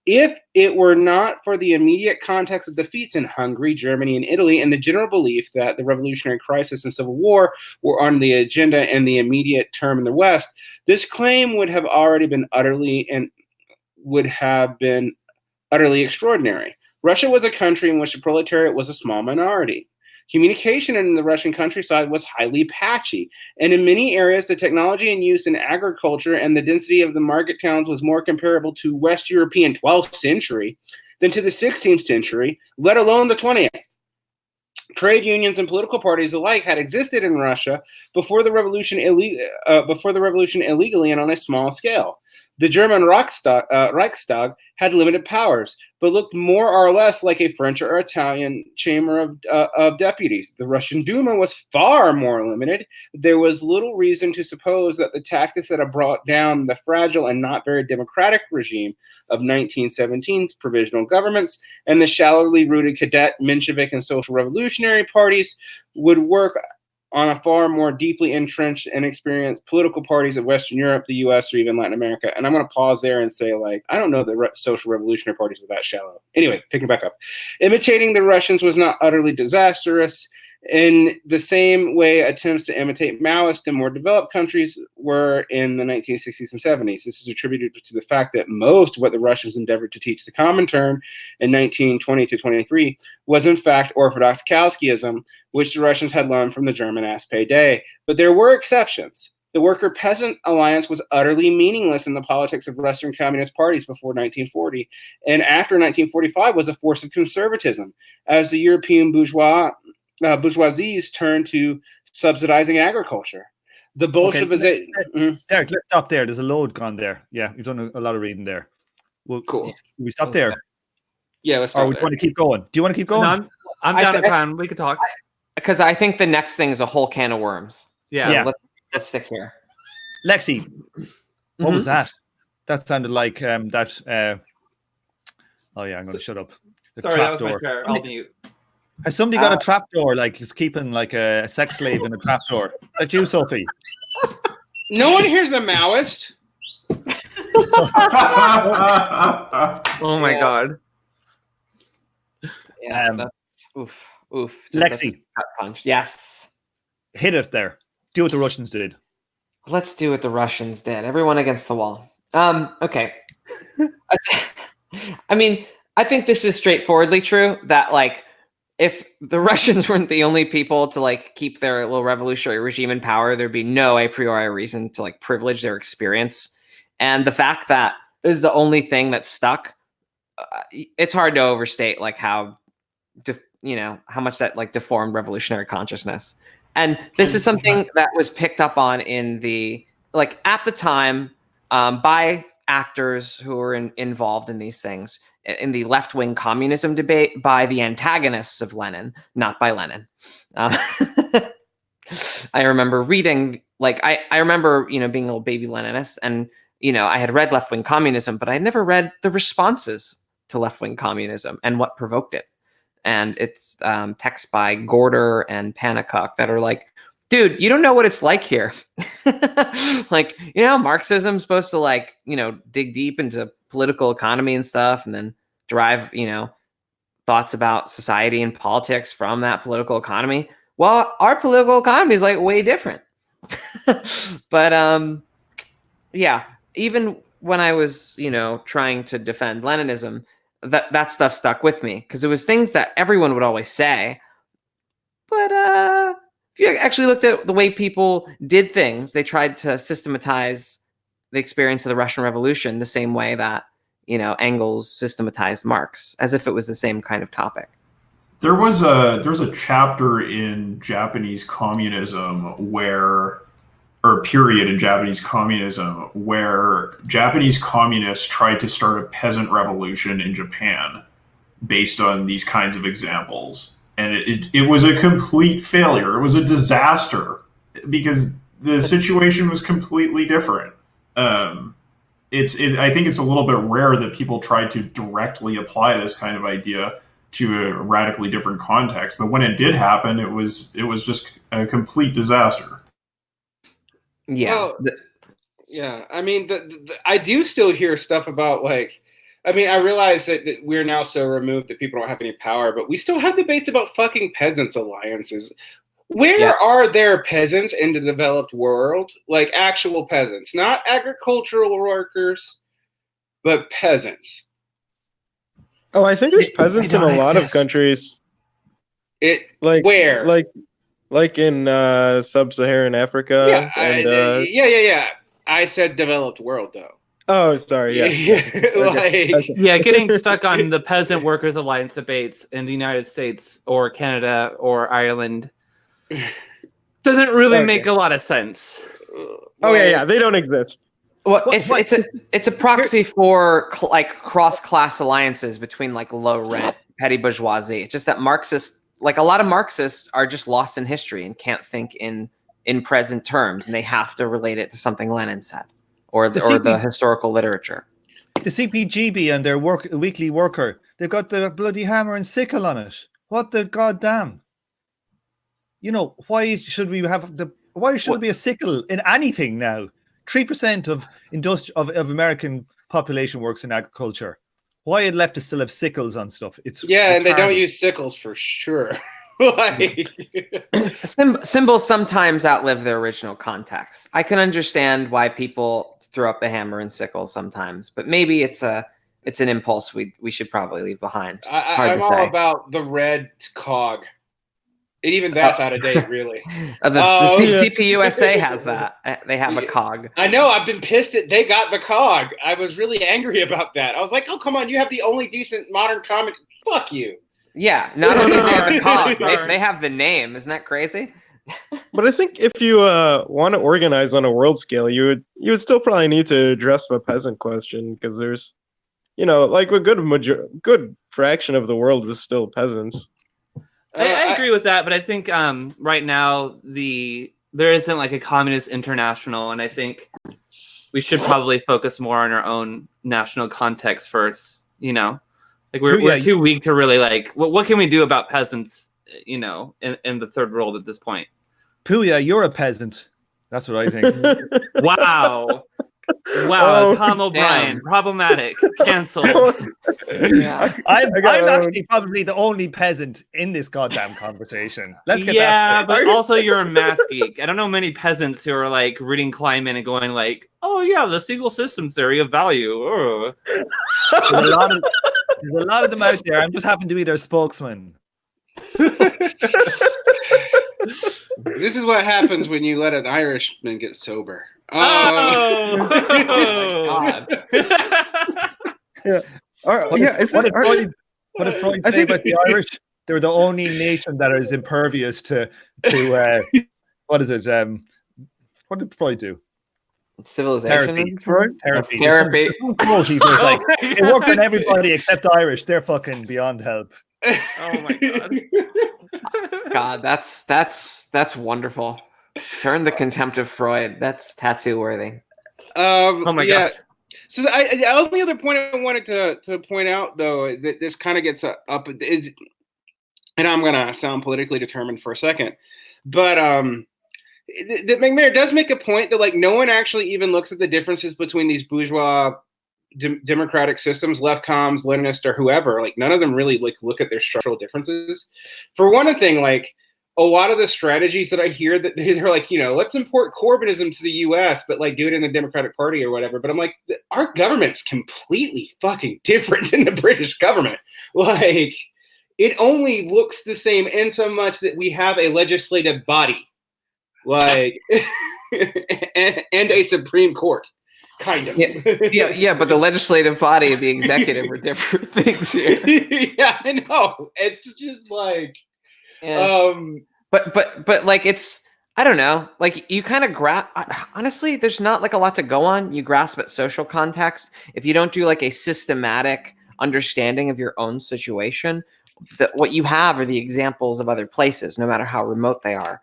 If it were not for the immediate context of defeats in Hungary, Germany, and Italy, and the general belief that the revolutionary crisis and civil war were on the agenda in the immediate term in the West, this claim would have been utterly extraordinary. Russia was a country in which the proletariat was a small minority. Communication in the Russian countryside was highly patchy, and in many areas, the technology in use in agriculture and the density of the market towns was more comparable to West European 12th century than to the 16th century, let alone the 20th. Trade unions and political parties alike had existed in Russia before the revolution illegally and on a small scale. The German Reichstag had limited powers, but looked more or less like a French or Italian chamber of deputies. The Russian Duma was far more limited. There was little reason to suppose that the tactics that had brought down the fragile and not very democratic regime of 1917's provisional governments and the shallowly rooted cadet, Menshevik, and social revolutionary parties would work on a far more deeply entrenched and experienced political parties of Western Europe, the US, or even Latin America. And I'm going to pause there and say, I don't know that social revolutionary parties were that shallow. Anyway, picking back up. Imitating the Russians was not utterly disastrous. In the same way, attempts to imitate Maoists in more developed countries were in the 1960s and 70s. This is attributed to the fact that most of what the Russians endeavored to teach the Comintern in 1920 to 23 was in fact Orthodox Kautskyism, which the Russians had learned from the German SPD. But there were exceptions. The Worker-Peasant Alliance was utterly meaningless in the politics of Western communist parties before 1940, and after 1945 was a force of conservatism, as the European bourgeoisies turned to subsidizing agriculture. The Bolshevization. Okay, Derek, let's stop there. There's a load gone there. Yeah, you've done a lot of reading there. Well, cool. We stop there. Yeah, let's stop. Or we want to keep going. Do you want to keep going? No, I'm down to time. We could talk. Because I think the next thing is a whole can of worms. Yeah. So let's stick here. Lexi, what was that? That sounded like that. Oh yeah, I'm going to shut up. Sorry, that was my chair. I'll mute. Has somebody got a trapdoor? Like he's keeping like a sex slave in a trapdoor? Is that you, Sophie? No one here's a Maoist. Oh my god. Yeah, that's oof. Lexi, punch. Yes. Hit it there. Do what the Russians did. Let's do what the Russians did. Everyone against the wall. Okay. I mean, I think this is straightforwardly true that if the Russians weren't the only people to keep their little revolutionary regime in power, there'd be no a priori reason to privilege their experience. And the fact that this is the only thing that stuck, it's hard to overstate how much that deformed revolutionary consciousness. And this is something that was picked up on in the at the time by actors who were involved in these things. In the left-wing communism debate by the antagonists of Lenin, not by Lenin. I remember reading, I remember, being a little baby Leninist, and, I had read left-wing communism, but I had never read the responses to left-wing communism and what provoked it. And it's texts by Gorder and Panikuk that are dude, you don't know what it's like here. Marxism's supposed to dig deep into political economy and stuff and then derive, thoughts about society and politics from that political economy. Well, our political economy is way different. But yeah, even when I was, trying to defend Leninism, that stuff stuck with me because it was things that everyone would always say, but if you actually looked at the way people did things, they tried to systematize the experience of the Russian Revolution the same way that, Engels systematized Marx, as if it was the same kind of topic. There was a chapter in Japanese communism or a period in Japanese communism where Japanese communists tried to start a peasant revolution in Japan based on these kinds of examples. And it was a complete failure. It was a disaster because the situation was completely different. I think it's a little bit rare that people try to directly apply this kind of idea to a radically different context. But when it did happen, it was just a complete disaster. Yeah. Well, yeah. I mean, I do still hear stuff about I realize that we're now so removed that people don't have any power, but we still have debates about fucking peasants' alliances. Where are there peasants in the developed world? Like actual peasants, not agricultural workers, but peasants. Oh, I think there's peasants in a lot of countries. Where? Like in sub-Saharan Africa. Yeah. I said developed world though. Oh, sorry. Yeah. Getting stuck on the Peasant Workers Alliance debates in the United States or Canada or Ireland doesn't really make a lot of sense. They don't exist. Well, it's a proxy for cross-class alliances between low rent petty bourgeoisie. It's just that Marxists, a lot of Marxists, are just lost in history and can't think in present terms, and they have to relate it to something Lenin said or the historical literature. The CPGB and their weekly worker, they've got the bloody hammer and sickle on it. What the goddamn? Why should we have why should there be a sickle in anything now? 3% of American population works in agriculture. Why had leftists still have sickles on stuff? And they don't use sickles for sure. Symbols sometimes outlive their original context. I can understand why people throw up the hammer and sickle sometimes, but maybe it's an impulse we should probably leave behind. I'm all about the red cog. And even that's out of date, really. The CPUSA has that. They have a cog. I know. I've been pissed that they got the cog. I was really angry about that. I was like, oh, come on. You have the only decent modern comedy. Fuck you. Yeah. Not only do they have the cog, they have the name. Isn't that crazy? But I think if you want to organize on a world scale, you would still probably need to address the peasant question, because there's, a good fraction of the world is still peasants. I agree with that, but I think right now there isn't a communist international, and I think we should probably focus more on our own national context first. We're too weak to really what can we do about peasants? In the third world at this point. Puya, you're a peasant. That's what I think. Wow. Tom O'Brien, problematic, cancelled. I'm actually probably the only peasant in this goddamn conversation. Let's get that. But also you're a math geek. I don't know many peasants who are reading Kleinman and going oh yeah, the single system theory of value. There's a lot of them out there. I'm just happen to be their spokesman. This is what happens when you let an Irishman get sober. Oh my God. What did Freud say about the Irish? They're the only nation that is impervious to what is it? What did Freud do? Civilization. Therapy. Therapy. It worked on everybody except Irish. They're fucking beyond help. Oh my God. God, that's wonderful. Turn the contempt of Freud. That's tattoo worthy. Oh my God. So the only other point I wanted to point out, though, that this kind of gets up is, and I'm gonna sound politically determined for a second, but that MacNairs does make a point that no one actually even looks at the differences between these bourgeois democratic systems, left comms, Leninist, or whoever. None of them really look at their structural differences. For one thing, a lot of the strategies that I hear that they're let's import Corbynism to the U.S., but do it in the Democratic Party or whatever. But I'm our government's completely fucking different than the British government. It it only looks the same in so much that we have a legislative body, like, and a Supreme Court, kind of. Yeah, but the legislative body and the executive are different things here. Yeah, I know. It's just like, but like I don't know, like you kind of honestly, there's not like a lot to go on. You grasp at social context. If you don't do like a systematic understanding of your own situation, that what you have are the examples of other places, no matter how remote they are.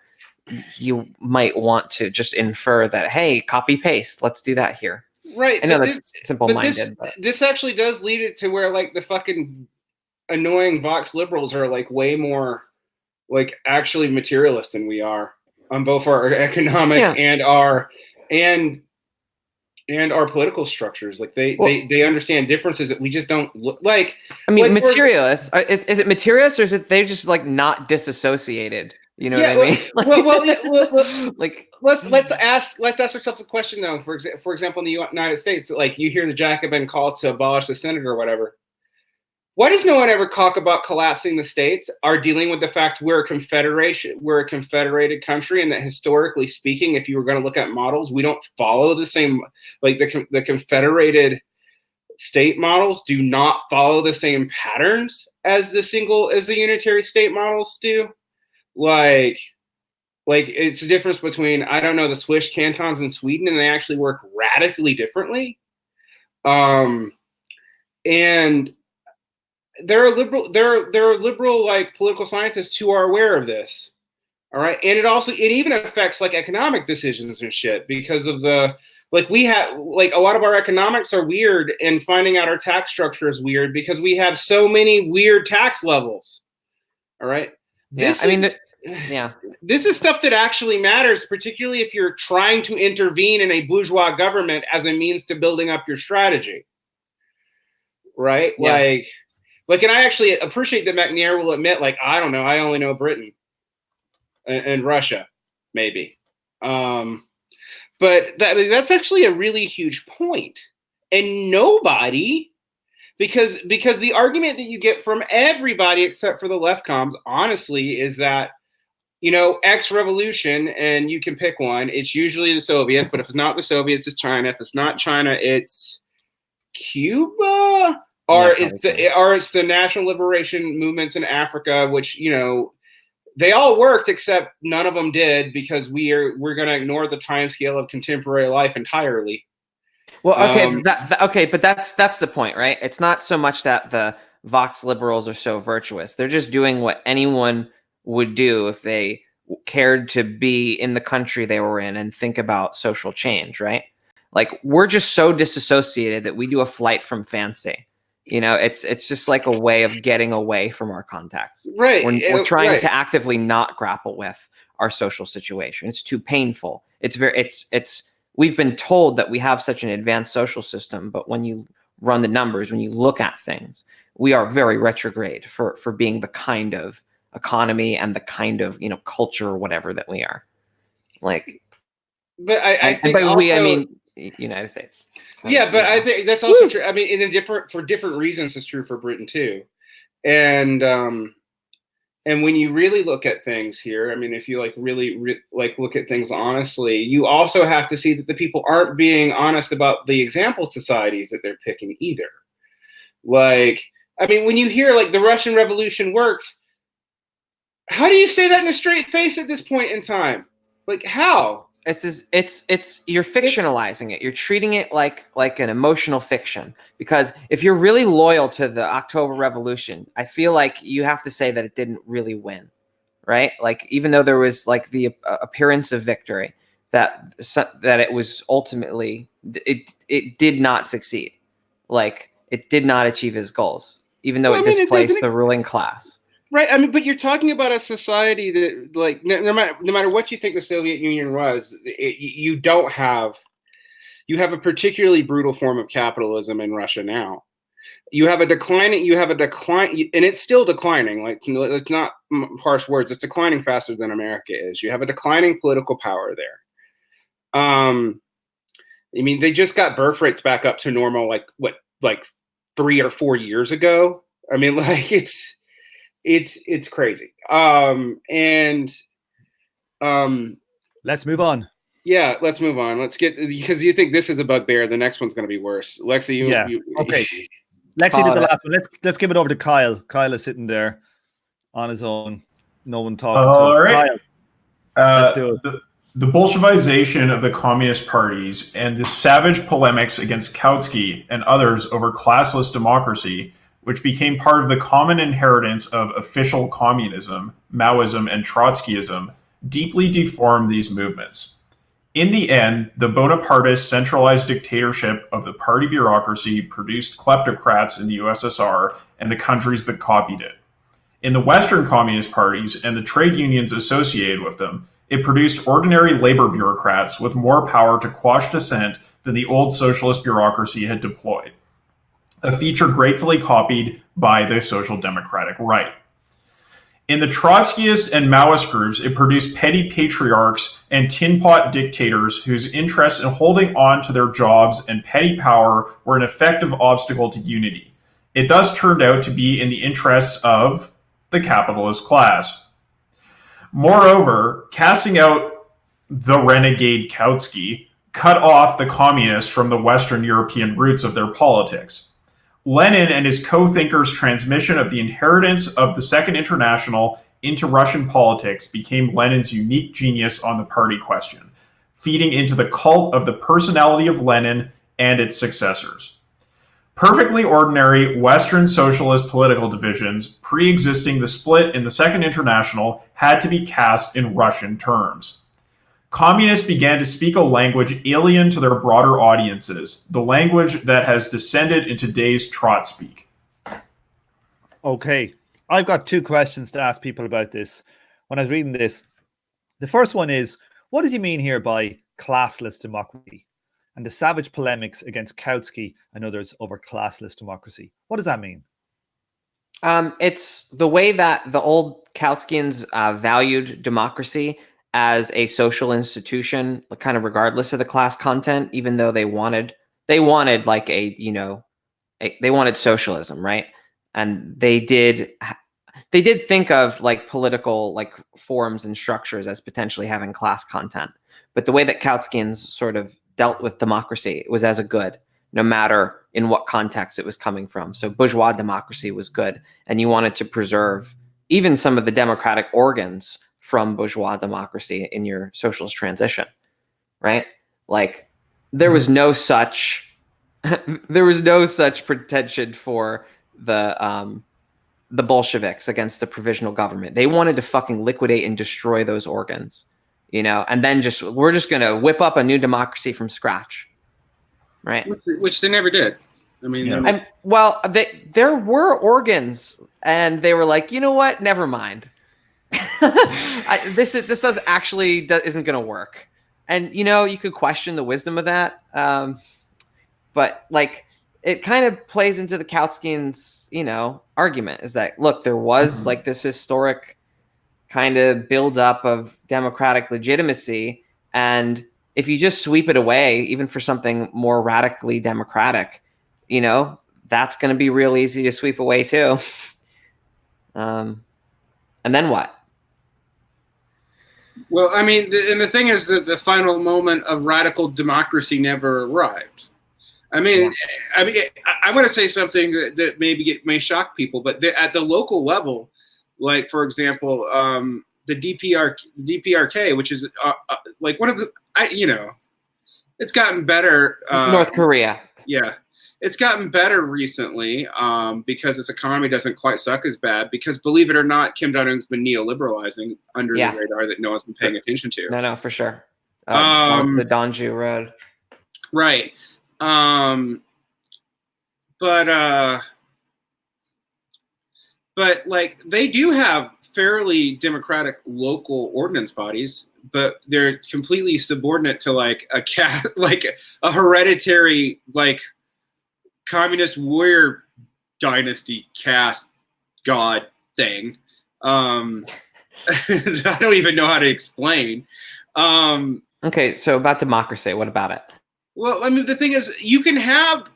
You might want to just infer that, hey, copy paste, let's do that here. Right. I know that's simple-minded. This actually does lead it to where like the fucking annoying Vox liberals are like way more like actually materialist than we are on both our economic and our political structures. Like they understand differences that we just don't look like. I mean, like, materialists. Is it materialist, or is it they just like not disassociated? You know what I mean? Like let's ask ourselves a question though. For example, in the United States, like you hear the Jacobin calls to abolish the Senate or whatever. Why does no one ever talk about collapsing the states or dealing with the fact we're a confederated country, and that historically speaking, if you were going to look at models, we don't follow the same, like the confederated state models do not follow the same patterns as the unitary state models do. Like it's a difference between, I don't know, the Swiss cantons in Sweden, and they actually work radically differently. And there are liberal like political scientists who are aware of this. All right. And it even affects like economic decisions and shit, because of we have like a lot of our economics are weird, and finding out our tax structure is weird because we have so many weird tax levels. All right. This is stuff that actually matters, particularly if you're trying to intervene in a bourgeois government as a means to building up your strategy. Right. Yeah. Like, and I actually appreciate that MacNairs will admit, like, I don't know, I only know Britain and Russia, maybe. But that's actually a really huge point. And nobody, because the argument that you get from everybody except for the left comms, honestly, is that, you know, X revolution, and you can pick one. It's usually the Soviets, but if it's not the Soviets, it's China. If it's not China, it's Cuba. Or it's the national liberation movements in Africa, which, you know, they all worked except none of them did, because we're going to ignore the time scale of contemporary life entirely. Well, okay, but that's the point, right? It's not so much that the Vox liberals are so virtuous. They're just doing what anyone would do if they cared to be in the country they were in and think about social change, right? Like, we're just so disassociated that we do a flight from fancy. You know, it's just like a way of getting away from our context. Right. We're trying to actively not grapple with our social situation. It's too painful. We've been told that we have such an advanced social system, but when you run the numbers, when you look at things, we are very retrograde for being the kind of economy and the kind of, you know, culture or whatever that we are. Like, but I think by we, I mean United States. Yeah, but I think that's also true. I mean, for different reasons, it's true for Britain too. And when you really look at things here, I mean, if you like really look at things honestly, you also have to see that the people aren't being honest about the example societies that they're picking either. Like, I mean, when you hear like the Russian Revolution worked, how do you say that in a straight face at this point in time? Like, how? It's you're fictionalizing it. You're treating it like an emotional fiction, because if you're really loyal to the October Revolution, I feel like you have to say that it didn't really win, right? Like, even though there was like the appearance of victory, that it was ultimately it did not succeed. Like, it did not achieve its goals, even though it displaced the ruling class. Right. I mean, but you're talking about a society that, like, no matter what you think the Soviet Union was, you have a particularly brutal form of capitalism in Russia now. You have a decline, and it's still declining. Like, let's not parse words. It's declining faster than America is. You have a declining political power there. I mean, they just got birth rates back up to normal, like 3 or 4 years ago. I mean, like, it's crazy. Let's move on. Yeah, let's move on. Let's get, because you think this is a bugbear. The next one's going to be worse. Lexi, okay. Lexi did the last one. Let's give it over to Kyle. Kyle is sitting there on his own. No one talking to him. All right. Kyle, let's do it. The Bolshevization of the communist parties and the savage polemics against Kautsky and others over classless democracy, which became part of the common inheritance of official communism, Maoism, and Trotskyism, deeply deformed these movements. In the end, the Bonapartist centralized dictatorship of the party bureaucracy produced kleptocrats in the USSR and the countries that copied it. In the Western communist parties and the trade unions associated with them, it produced ordinary labor bureaucrats with more power to quash dissent than the old socialist bureaucracy had deployed, a feature gratefully copied by the social democratic right. In the Trotskyist and Maoist groups, it produced petty patriarchs and tin pot dictators whose interests in holding on to their jobs and petty power were an effective obstacle to unity. It thus turned out to be in the interests of the capitalist class. Moreover, casting out the renegade Kautsky cut off the communists from the Western European roots of their politics. Lenin and his co-thinkers' transmission of the inheritance of the Second International into Russian politics became Lenin's unique genius on the party question, feeding into the cult of the personality of Lenin and its successors. Perfectly ordinary Western socialist political divisions pre-existing the split in the Second International had to be cast in Russian terms. Communists began to speak a language alien to their broader audiences, the language that has descended into today's trot speak. Okay, I've got two questions to ask people about this. When I was reading this, the first one is, what does he mean here by classless democracy? And the savage polemics against Kautsky and others over classless democracy. What does that mean? It's the way that the old Kautskians valued democracy as a social institution, kind of regardless of the class content, even though they wanted like they wanted socialism, right? And they did think of like political like forms and structures as potentially having class content. But the way that Kautskians sort of dealt with democracy, it was as a good, no matter in what context it was coming from. So bourgeois democracy was good, and you wanted to preserve even some of the democratic organs from bourgeois democracy in your socialist transition, right? Like there was no such pretension for the Bolsheviks against the provisional government. They wanted to fucking liquidate and destroy those organs, and then we're just going to whip up a new democracy from scratch, right? Which they never did. I mean, there were organs, and they were like, you know what? Never mind. This isn't going to work. And you could question the wisdom of that, but like it kind of plays into the Kautskians, argument is that look, there was like this historic kind of buildup of democratic legitimacy, and if you just sweep it away, even for something more radically democratic, that's going to be real easy to sweep away too. And then what? Well, I mean, and the thing is that the final moment of radical democracy never arrived. I mean, I want to say something that may shock people, but at the local level, like for example, the DPRK, which is like one of the, it's gotten better. North Korea. Yeah. It's gotten better recently because its economy doesn't quite suck as bad because, believe it or not, Kim Jong-un's been neoliberalizing under the radar that no one's been paying attention to. No, for sure. The Donju Road. Right. But like they do have fairly democratic local ordinance bodies, but they're completely subordinate to like a hereditary like communist warrior dynasty caste god thing. I don't even know how to explain. Okay, so about democracy, what about it? Well, I mean, the thing is, you can have.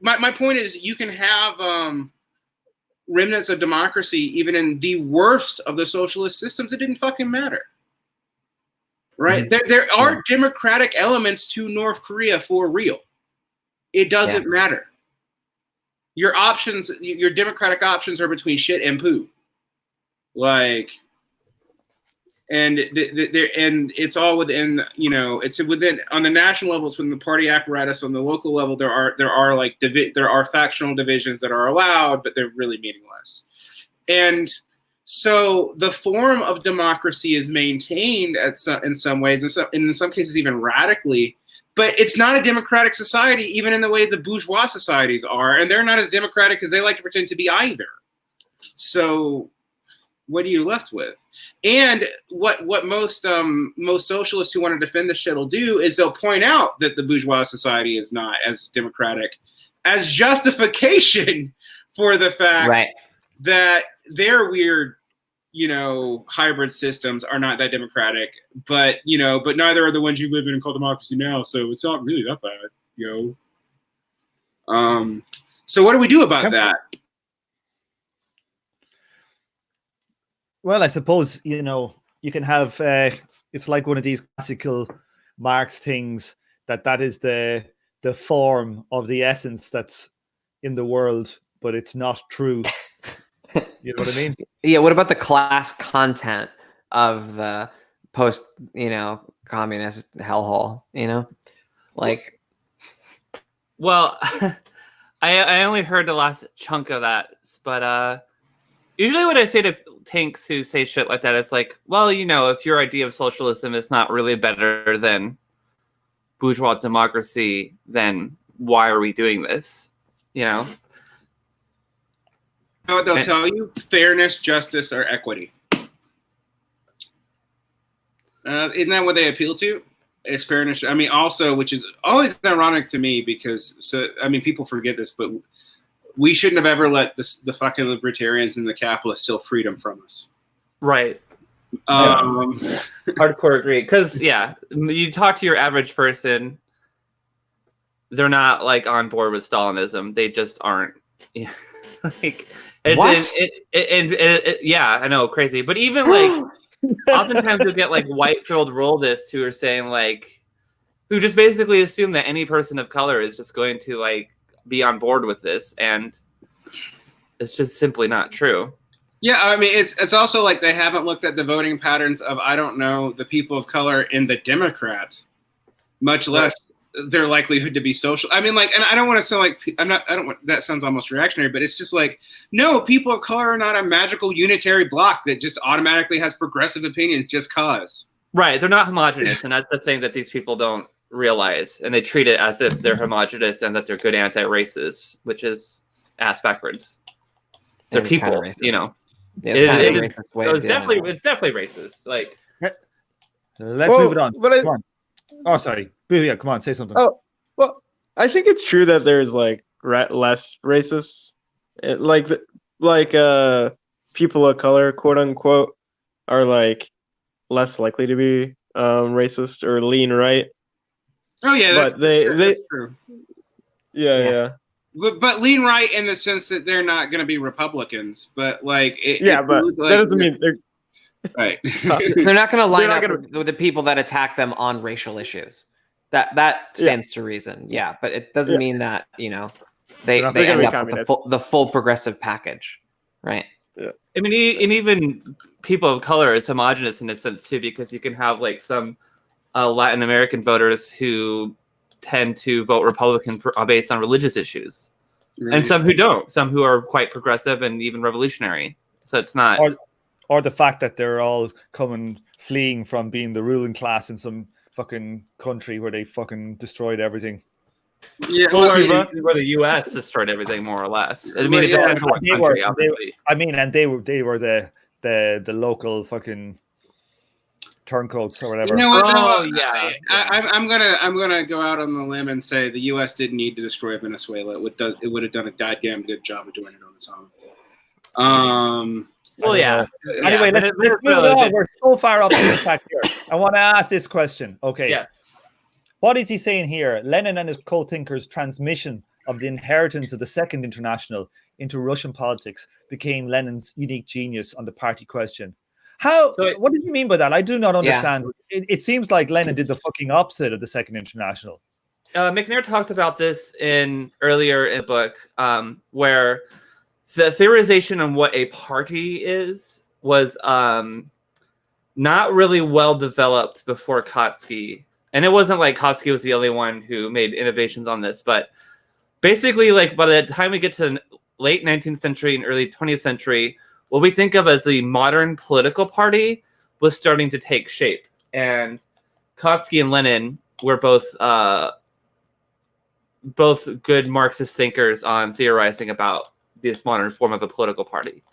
My point is, you can have remnants of democracy, even in the worst of the socialist systems, it didn't fucking matter. Right? Mm-hmm. There are democratic elements to North Korea for real. It doesn't matter. Your options, your democratic options are between shit and poo. Like, and it's all within, it's within, on the national level, it's within the party apparatus. On the local level, there are factional divisions that are allowed, but they're really meaningless. And so the form of democracy is maintained in some ways, and in some cases even radically, but it's not a democratic society, even in the way the bourgeois societies are, and they're not as democratic as they like to pretend to be either. So what are you left with? And what most socialists who want to defend this shit will do is they'll point out that the bourgeois society is not as democratic as justification for the fact that their weird, hybrid systems are not that democratic, but neither are the ones you live in and call democracy now. So it's not really that bad, So what do we do about that? Well, I suppose, you can have, it's like one of these classical Marx things that is the form of the essence that's in the world, but it's not true. You know what I mean? Yeah. What about the class content of the post, communist hellhole, like, well, I only heard the last chunk of that, but, usually what I say to tanks who say shit like that is like, well, if your idea of socialism is not really better than bourgeois democracy, then why are we doing this? You know what they'll tell you? Fairness, justice, or equity. Isn't that what they appeal to? It's fairness. I mean, also, which is always ironic to me because, people forget this, but we shouldn't have ever let the fucking libertarians and the capitalists steal freedom from us. Right. Hardcore agree. Because, you talk to your average person, they're not, like, on board with Stalinism. They just aren't. Like, what? Yeah, I know, crazy. But even, like, oftentimes you'll get, like, white-filled royalists who are saying, like, who just basically assume that any person of color is just going to, like, be on board with this, and it's just simply not true. Yeah, I mean, it's also like they haven't looked at the voting patterns of, I don't know, the people of color in the Democrats, much less their likelihood to be social. I mean, like, and I don't want to sound like that sounds almost reactionary, but it's just like, no, people of color are not a magical unitary block that just automatically has progressive opinions just cause. Right, they're not homogenous, and that's the thing that these people don't realize, and they treat it as if they're homogenous and that they're good anti-racists, which is ass backwards. They're people, kind of it's definitely racist. Like, let's move it on. Come on. Oh, sorry. Yeah, come on, say something. Oh, well, I think it's true that there's like less racists, people of color, quote unquote, are like less likely to be racist or lean right. Oh yeah, that's true. Yeah. But lean right in the sense that they're not going to be Republicans, but like but that doesn't mean they're right. They're not going to line up with the people that attack them on racial issues. That stands to reason. Yeah, but it doesn't mean that they end up with the full progressive package, right? Yeah. I mean, and even people of color is homogenous in a sense too, because you can have like some Latin American voters who tend to vote Republican based on religious issues, and some who don't. Some who are quite progressive and even revolutionary. So it's not, or the fact that they're all fleeing from being the ruling class in some fucking country where they fucking destroyed everything. Yeah, where the U.S. destroyed everything more or less. I mean, it depends on what country, obviously. They were the local fucking turncoats or whatever. You know what? I'm gonna go out on the limb and say the U.S. didn't need to destroy Venezuela. It would have done a goddamn good job of doing it on its own. Well, yeah. Anyway, let's move on. We're so far up the track here. I want to ask this question. Okay. Yes. What is he saying here? Lenin and his co-thinkers' transmission of the inheritance of the Second International into Russian politics became Lenin's unique genius on the party question. What did you mean by that? I do not understand. Yeah. It seems like Lenin did the fucking opposite of the Second International. MacNairs talks about this earlier in the book, where the theorization on what a party was not really well developed before Kautsky. And it wasn't like Kautsky was the only one who made innovations on this, but basically, like by the time we get to the late 19th century and early 20th century, what we think of as the modern political party was starting to take shape. And Kautsky and Lenin were both good Marxist thinkers on theorizing about this modern form of a political party.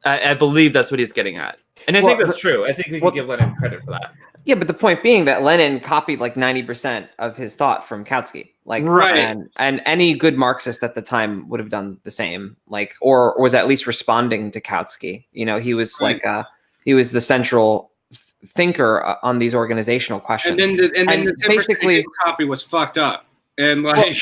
I believe that's what he's getting at. And I think that's true. I think we can give Lenin credit for that. Yeah, but the point being that Lenin copied like 90% of his thought from Kautsky. Like, right. And any good Marxist at the time would have done the same, like, or was at least responding to Kautsky. You know, he was like, he was the central thinker on these organizational questions. And then the basically copy was fucked up. And like,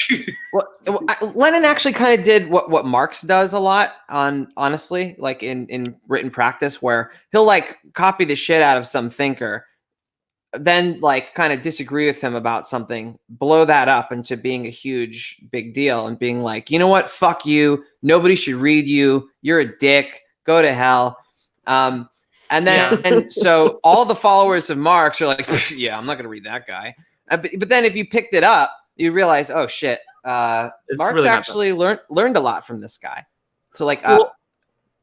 Lenin actually kind of did what Marx does a lot honestly, like in written practice, where he'll like copy the shit out of some thinker, then like kind of disagree with him about something, blow that up into being a huge big deal and being like, you know what, fuck you, nobody should read you, you're a dick, go to hell. And then and so all the followers of Marx are like, yeah, I'm not gonna read that guy. But then if you picked it up, you realize, oh shit, Marx really actually learned a lot from this guy. So like,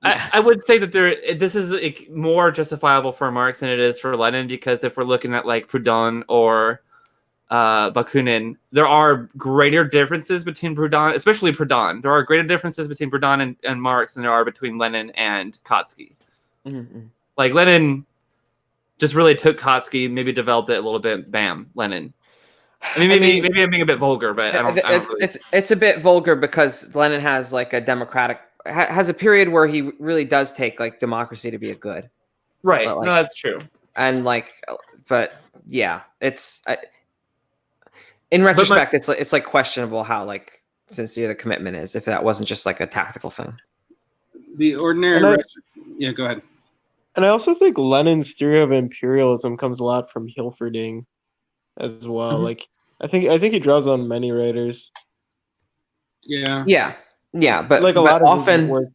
I would say that this is like more justifiable for Marx than it is for Lenin, because if we're looking at like Proudhon or Bakunin, there are greater differences between Proudhon, especially Proudhon. There are greater differences between Proudhon and Marx than there are between Lenin and Kautsky. Mm-hmm. Like Lenin just really took Kautsky, maybe developed it a little bit. Bam, Lenin. I mean, maybe I'm being a bit vulgar, but it's a bit vulgar because Lenin has like has a period where he really does take like democracy to be a good. Right. Like, no, that's true. And like, but yeah, it's in retrospect, it's like questionable how like sincere the commitment is if that wasn't just like a tactical thing. The ordinary. Yeah, go ahead. And I also think Lenin's theory of imperialism comes a lot from Hilferding as well. Mm-hmm. Like I think he draws on many writers. Yeah, but like a lot of work.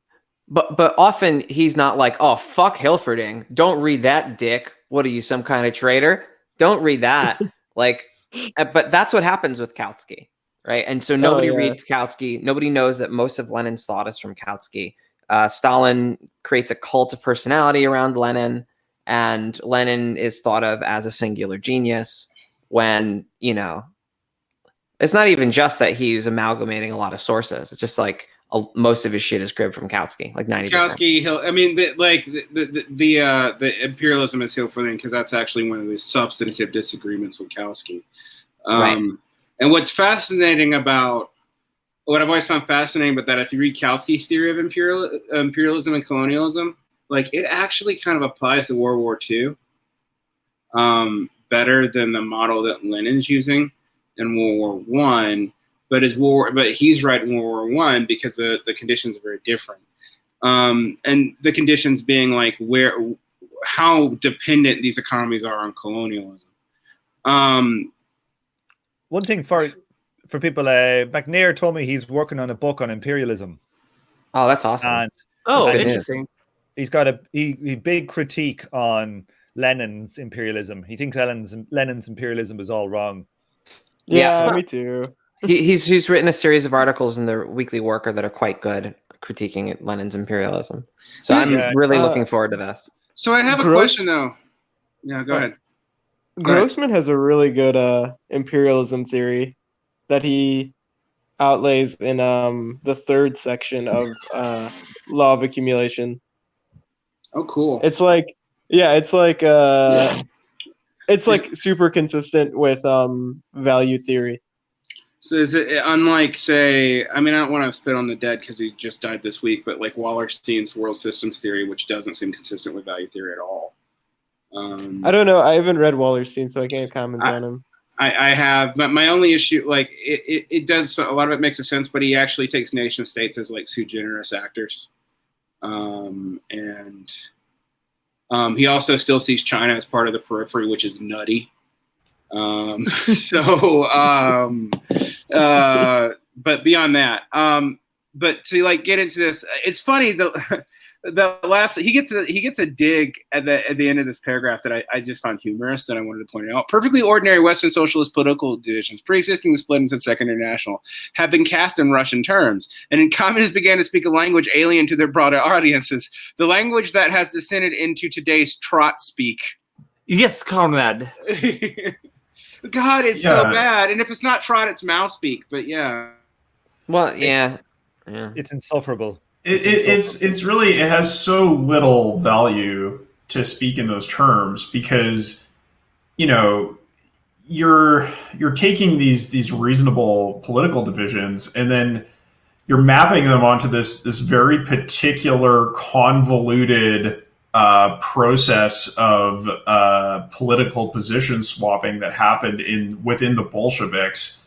But often he's not like, oh fuck Hilferding, don't read that dick. What are you, some kind of traitor? Don't read that. Like, but that's what happens with Kautsky, right? And so nobody reads Kautsky. Nobody knows that most of Lenin's thought is from Kautsky. Stalin creates a cult of personality around Lenin, and Lenin is thought of as a singular genius when, you know, it's not even just that he's amalgamating a lot of sources. It's just like most of his shit is cribbed from Kautsky, like 90%. Kautsky, I mean, the imperialism is Hilferding because that's actually one of the substantive disagreements with Kautsky. Right. And what's fascinating about what I've always found fascinating about that, if you read Kautsky's theory of imperialism and colonialism, like it actually kind of applies to World War II better than the model that Lenin's using in World War I. But he's right in World War I because the conditions are very different, and the conditions being like how dependent these economies are on colonialism. One thing for people, MacNair told me he's working on a book on imperialism. Oh, that's awesome! And interesting. He's got a big critique on Lenin's imperialism. He thinks Lenin's imperialism is all wrong. Yeah, me too. He's written a series of articles in the Weekly Worker that are quite good critiquing Lenin's imperialism. So I'm really looking forward to this. So I have a question though. Yeah, go ahead. Grossman has a really good imperialism theory that he outlays in the third section of Law of Accumulation. Oh, cool. It's like super consistent with value theory. So is it unlike, say, I mean, I don't want to spit on the dead because he just died this week, but like Wallerstein's world systems theory, which doesn't seem consistent with value theory at all. I don't know. I haven't read Wallerstein, so I can't comment on him. I have my only issue, like it does a lot of it makes a sense, but he actually takes nation states as like sui generis actors, and he also still sees China as part of the periphery, which is nutty. But beyond that, but to like get into this, it's funny the last he gets a dig at the end of this paragraph that I just found humorous that I wanted to point out. Perfectly ordinary Western socialist political divisions, pre-existing the split into Second International, have been cast in Russian terms, and communists began to speak a language alien to their broader audiences, the language that has descended into today's trot speak. Yes, comrade. God, it's so bad, and if it's not trot, it's mouse speak. But yeah, well, yeah, it's insufferable. It's really, it has so little value to speak in those terms because, you know, you're taking these reasonable political divisions and then you're mapping them onto this very particular convoluted process of political position swapping that happened within the Bolsheviks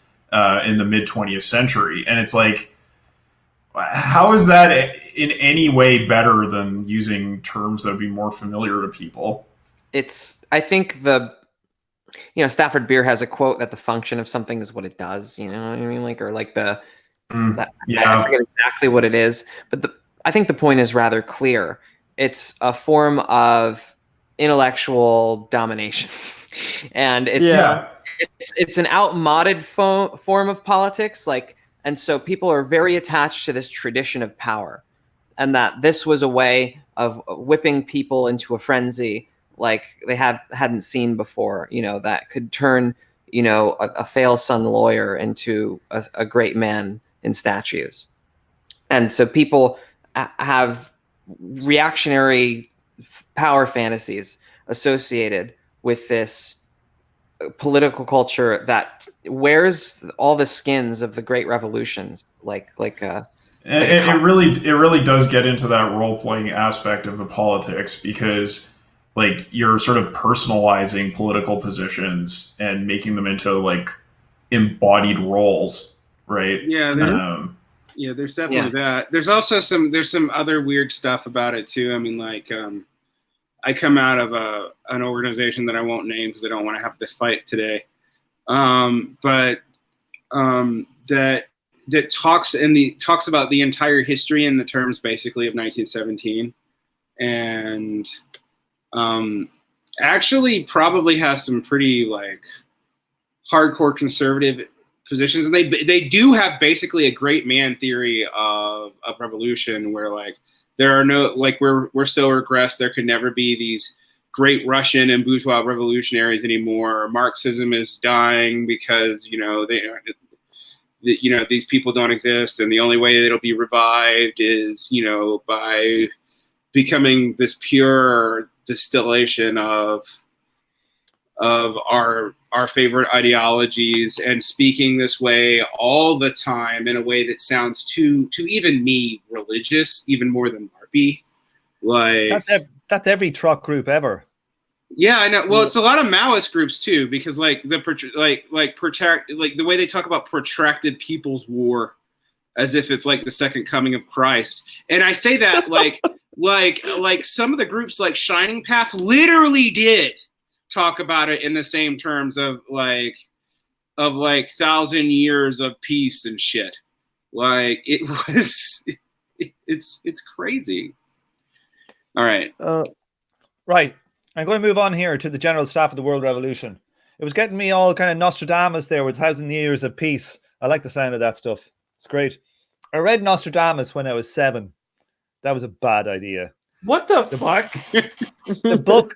in the mid 20th century, and it's like, how is that in any way better than using terms that would be more familiar to people? I think Stafford Beer has a quote that the function of something is what it does. You know what I mean? Like, or like I forget exactly what it is, but I think the point is rather clear. It's a form of intellectual domination, and it's an outmoded form of politics. Like, and so people are very attached to this tradition of power, and that this was a way of whipping people into a frenzy like they hadn't seen before. You know, that could turn a fail-son lawyer into a great man in statues, and so people have reactionary power fantasies associated with this political culture that wears all the skins of the great revolutions, it really does get into that role-playing aspect of the politics, because like you're sort of personalizing political positions and making them into like embodied roles, right? Yeah, there's definitely that. There's also some other weird stuff about it too. I mean, like, I come out of an organization that I won't name because I don't want to have this fight today. But that talks about the entire history in the terms basically of 1917, and actually probably has some pretty like hardcore conservative positions, and they do have basically a great man theory of revolution, where like there are no, like we're so regressed, there could never be these great Russian and bourgeois revolutionaries anymore. Marxism is dying because these people don't exist, and the only way it'll be revived is by becoming this pure distillation of our favorite ideologies and speaking this way all the time in a way that sounds to even me religious, even more than LARPy. Like that's every truck group ever. Yeah, I know. Well, it's a lot of Maoist groups too, because like the way they talk about protracted people's war, as if it's like the second coming of Christ. And I say that like some of the groups like Shining Path literally did talk about it in the same terms of 1,000 years of peace and shit. Like it's crazy. All right. Right. I'm going to move on here to the General Staff of the World Revolution. It was getting me all kind of Nostradamus there with 1,000 years of peace. I like the sound of that stuff. It's great. I read Nostradamus when I was 7. That was a bad idea. What the fuck? The book...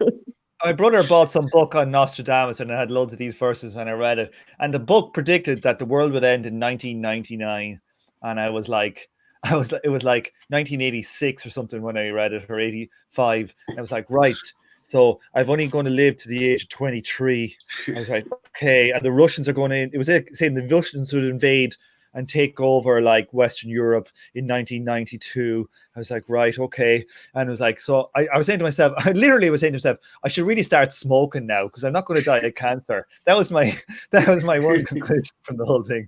My brother bought some book on Nostradamus, and it had loads of these verses, and I read it. And the book predicted that the world would end in 1999. And it was like 1986 or something when I read it, or 85. And I was like, right. So I've only going to live to the age of 23. I was like, okay. And the Russians are going in. It was saying the Russians would invade and take over like Western Europe in 1992. I was like, right, okay. And it was like, so I was saying to myself, I literally was saying to myself, I should really start smoking now because I'm not going to die of cancer. That was my one conclusion from the whole thing.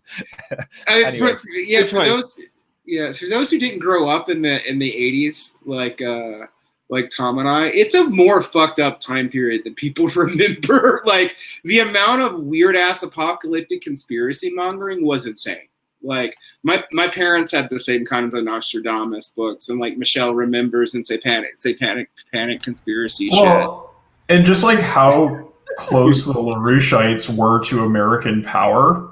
Anyway. For those who didn't grow up in the 80s, like Tom and I, it's a more fucked up time period than people remember. Like the amount of weird ass apocalyptic conspiracy mongering was insane. Like my parents had the same kinds of Nostradamus books, and like Michelle remembers and satanic conspiracy shit. And just like how close the LaRoucheites were to American power,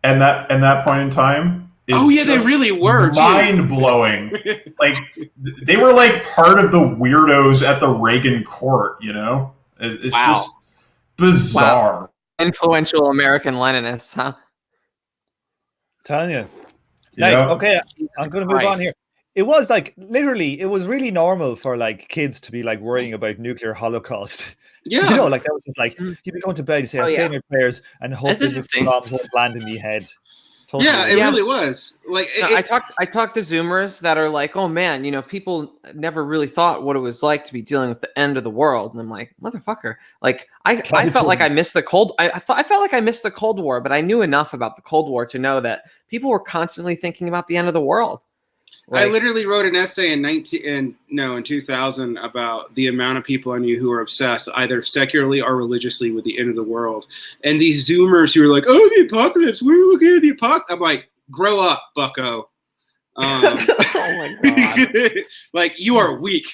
and that point in time. They really were mind blowing. Like they were like part of the weirdos at the Reagan court. You know, it's just bizarre. Wow. Influential American Leninists, huh? Telling you. Yeah. Like, okay, I'm going to move on here. It was like literally, it was really normal for like kids to be like worrying about nuclear holocaust. Yeah, you know, like that was just like you'd be going to bed, you say, say your prayers, and hope that the bombs won't land in your head. Totally. Yeah, it really was. Like I talked to Zoomers that are like, oh man, you know, people never really thought what it was like to be dealing with the end of the world, and I'm like, motherfucker, like I felt like I missed the Cold. I felt like I missed the Cold War, but I knew enough about the Cold War to know that people were constantly thinking about the end of the world. Like, I literally wrote an essay in 2000 about the amount of people I knew who were obsessed either secularly or religiously with the end of the world. And these Zoomers who were like, "Oh, the apocalypse! We were looking at the apocalypse." I'm like, "Grow up, bucko!" Oh my god! Like you are weak.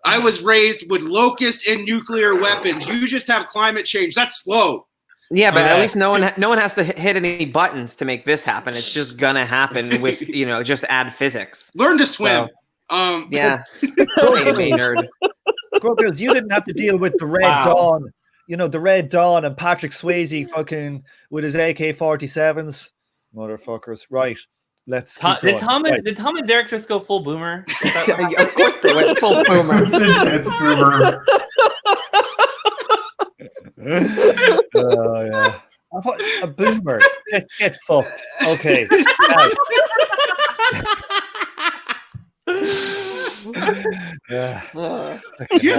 I was raised with locusts and nuclear weapons. You just have climate change. That's slow. Yeah, but at least no one has to hit any buttons to make this happen. It's just gonna happen with just add physics. Learn to swim. So, yeah, nerd. Girls, you didn't have to deal with the Red Dawn. You know, the Red Dawn and Patrick Swayze fucking with his AK-47s, motherfuckers. Right. Let's. Did Tom and Derek just go full boomer? Of course they went full boomer. It's intense boomer. Oh yeah, a boomer. Get fucked. Okay.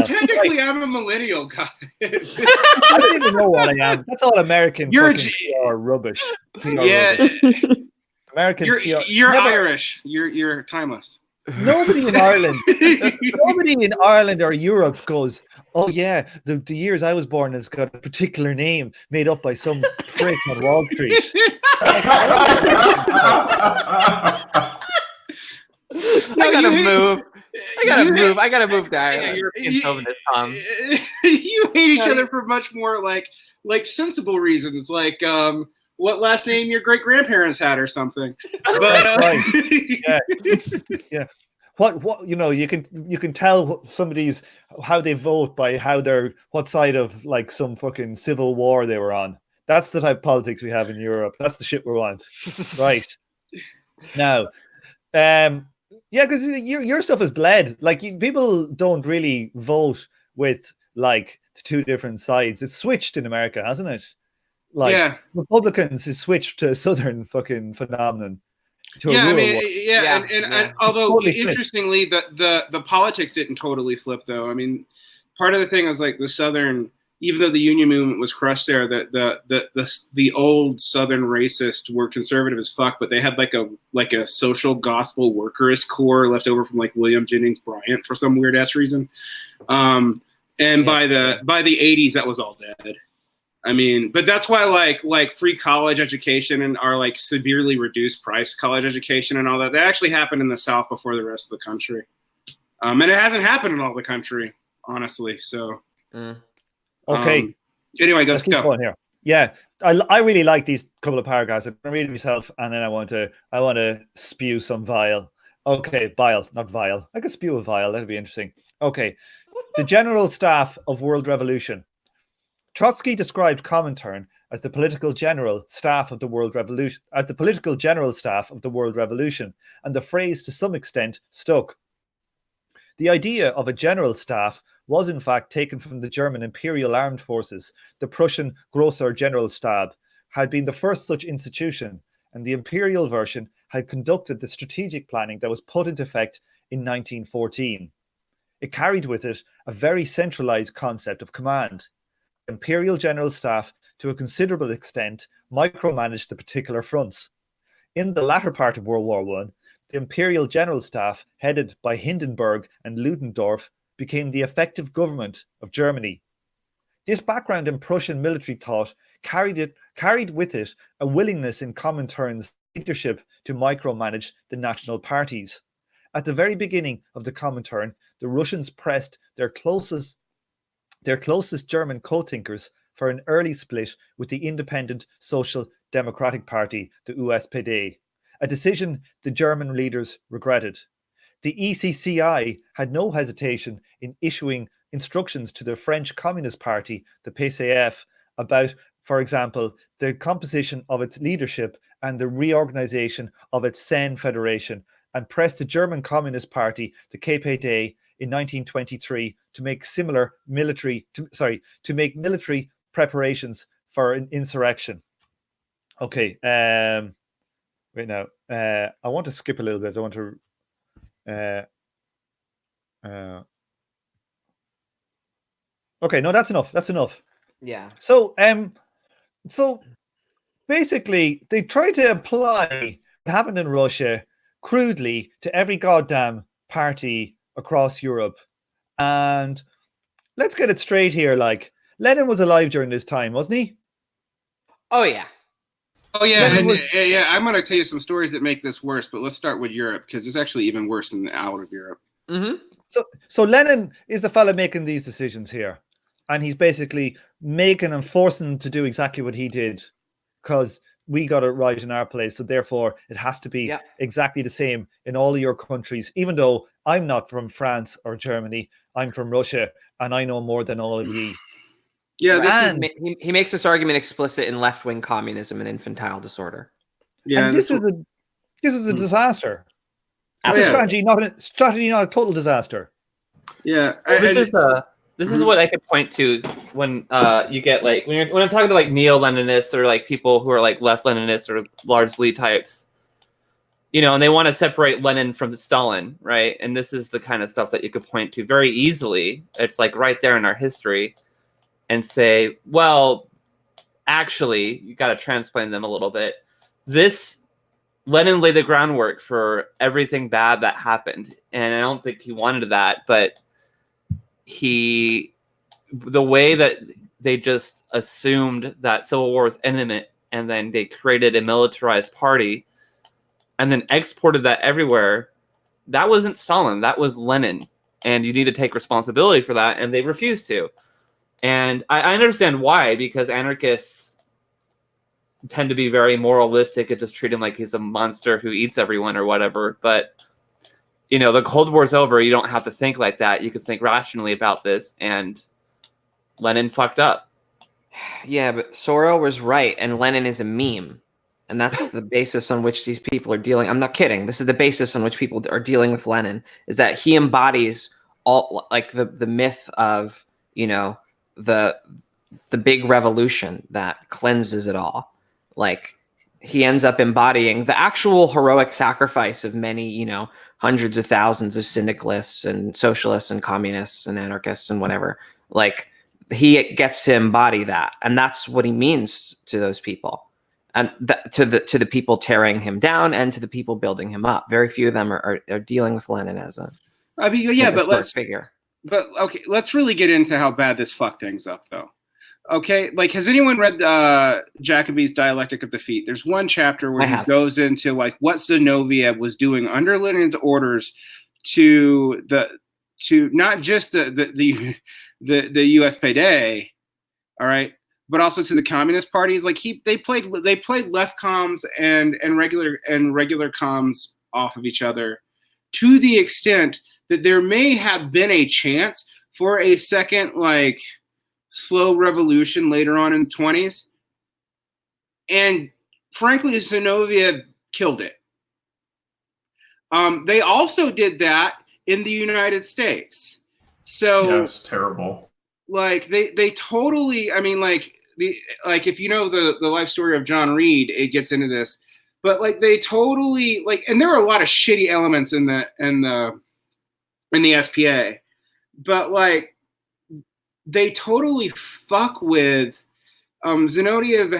Technically, I'm a millennial guy. I don't even know what I am. That's all American. You're PR rubbish. American. You're Irish. You're timeless. Nobody in Ireland or Europe goes, oh yeah, the years I was born has got a particular name made up by some prick on Wall Street. I gotta move to Ireland. European chauvinist, Tom. You hate each other for much more like sensible reasons, like what last name your great grandparents had or something. But right. Yeah. What you can tell somebody's how they vote by what side of like some fucking civil war they were on. That's the type of politics we have in Europe. That's the shit we want. Right. Now, because your stuff is bled. Like people don't really vote with like the two different sides. It's switched in America, hasn't it? Like Republicans is switched to Southern fucking phenomenon. And although totally interestingly, the politics didn't totally flip though. I mean, part of the thing was like the Southern, even though the Union movement was crushed there, the old Southern racists were conservative as fuck, but they had like a social gospel workerist core left over from like William Jennings Bryan for some weird ass reason. By the 80s, that was all dead. I mean, but that's why like free college education and our like severely reduced price college education and all that actually happened in the South before the rest of the country. And it hasn't happened in all the country, honestly. So, okay. Anyway, let's go on here. Yeah, I really like these couple of paragraphs. I'm gonna read it myself, and then I want to spew some vile. Okay, bile, not vile. I could spew a vile. That'd be interesting. Okay, the General Staff of World Revolution. Trotsky described Comintern as the political general staff of the World Revolution, and the phrase to some extent stuck. The idea of a general staff was in fact taken from the German Imperial Armed Forces. The Prussian Grosser Generalstab had been the first such institution, and the imperial version had conducted the strategic planning that was put into effect in 1914. It carried with it a very centralized concept of command. The Imperial General Staff, to a considerable extent, micromanaged the particular fronts. In the latter part of World War I, the Imperial General Staff, headed by Hindenburg and Ludendorff, became the effective government of Germany. This background in Prussian military thought carried with it a willingness in Comintern's leadership to micromanage the national parties. At the very beginning of the Comintern, the Russians pressed their closest German co-thinkers for an early split with the independent Social Democratic Party, the USPD, a decision the German leaders regretted. The ECCI had no hesitation in issuing instructions to the French Communist Party, the PCF, about, for example, the composition of its leadership and the reorganization of its Seine Federation, and pressed the German Communist Party, the KPD, in 1923 to make military preparations for an insurrection. Okay, wait now. I want to skip a little bit. I want to. Okay, no, that's enough. That's enough. Yeah. So basically, they tried to apply what happened in Russia crudely to every goddamn party across Europe. And let's get it straight here. Like, Lenin was alive during this time, wasn't he? Oh, yeah. Oh, yeah. Yeah, I'm going to tell you some stories that make this worse, but let's start with Europe, because it's actually even worse than out of Europe. Mm-hmm. So Lenin is the fella making these decisions here. And he's basically making and forcing them to do exactly what he did, because we got it right in our place. So therefore, it has to be exactly the same in all of your countries, even though I'm not from France or Germany. I'm from Russia, and I know more than all of you. Yeah, he makes this argument explicit in left-wing communism and infantile disorder. Yeah, and this is a disaster. It's a strategy, not a total disaster. Yeah, this is what I could point to when you get like when I'm talking to like neo-Leninists or like people who are like left Leninists or largely types, you know, and they want to separate Lenin from Stalin, right? And this is the kind of stuff that you could point to very easily. It's like right there in our history, and say, well, actually, you got to transplant them a little bit. This Lenin laid the groundwork for everything bad that happened, and I don't think he wanted that, but the way that they just assumed that civil war was imminent, and then they created a militarized party and then exported that everywhere, that wasn't Stalin, that was Lenin, and you need to take responsibility for that, and they refused to. And I understand why, because anarchists tend to be very moralistic and just treat him like he's a monster who eats everyone or whatever. But, you know, the Cold War's over. You don't have to think like that. You can think rationally about this. And Lenin fucked up. Yeah, but Sorel was right. And Lenin is a meme. And that's the basis on which these people are dealing. I'm not kidding. This is the basis on which people are dealing with Lenin, is that he embodies all like the myth of, you know, the big revolution that cleanses it all. Like, he ends up embodying the actual heroic sacrifice of many, you know, hundreds of thousands of syndicalists and socialists and communists and anarchists and whatever. Like, he gets to embody that, and that's what he means to those people, and to the people tearing him down and to the people building him up. Very few of them are dealing with Lenin as a figure. But okay, let's really get into how bad this fucked things up, though. Okay, like, has anyone read Jacobi's Dialectic of Defeat? There's one chapter where he goes into like what Zinoviev was doing under Lenin's orders to not just the USPD, all right, but also to the communist parties. Like they played left comms and regular comms off of each other to the extent that there may have been a chance for a second, like, slow revolution later on in the 20s. And frankly, Zinoviev killed it. They also did that in the United States. So yeah, it's terrible. Like they totally, I mean, like if you know the life story of John Reed, it gets into this. but like they totally like, and there are a lot of shitty elements in the SPA, but like they totally fuck with Zinoviev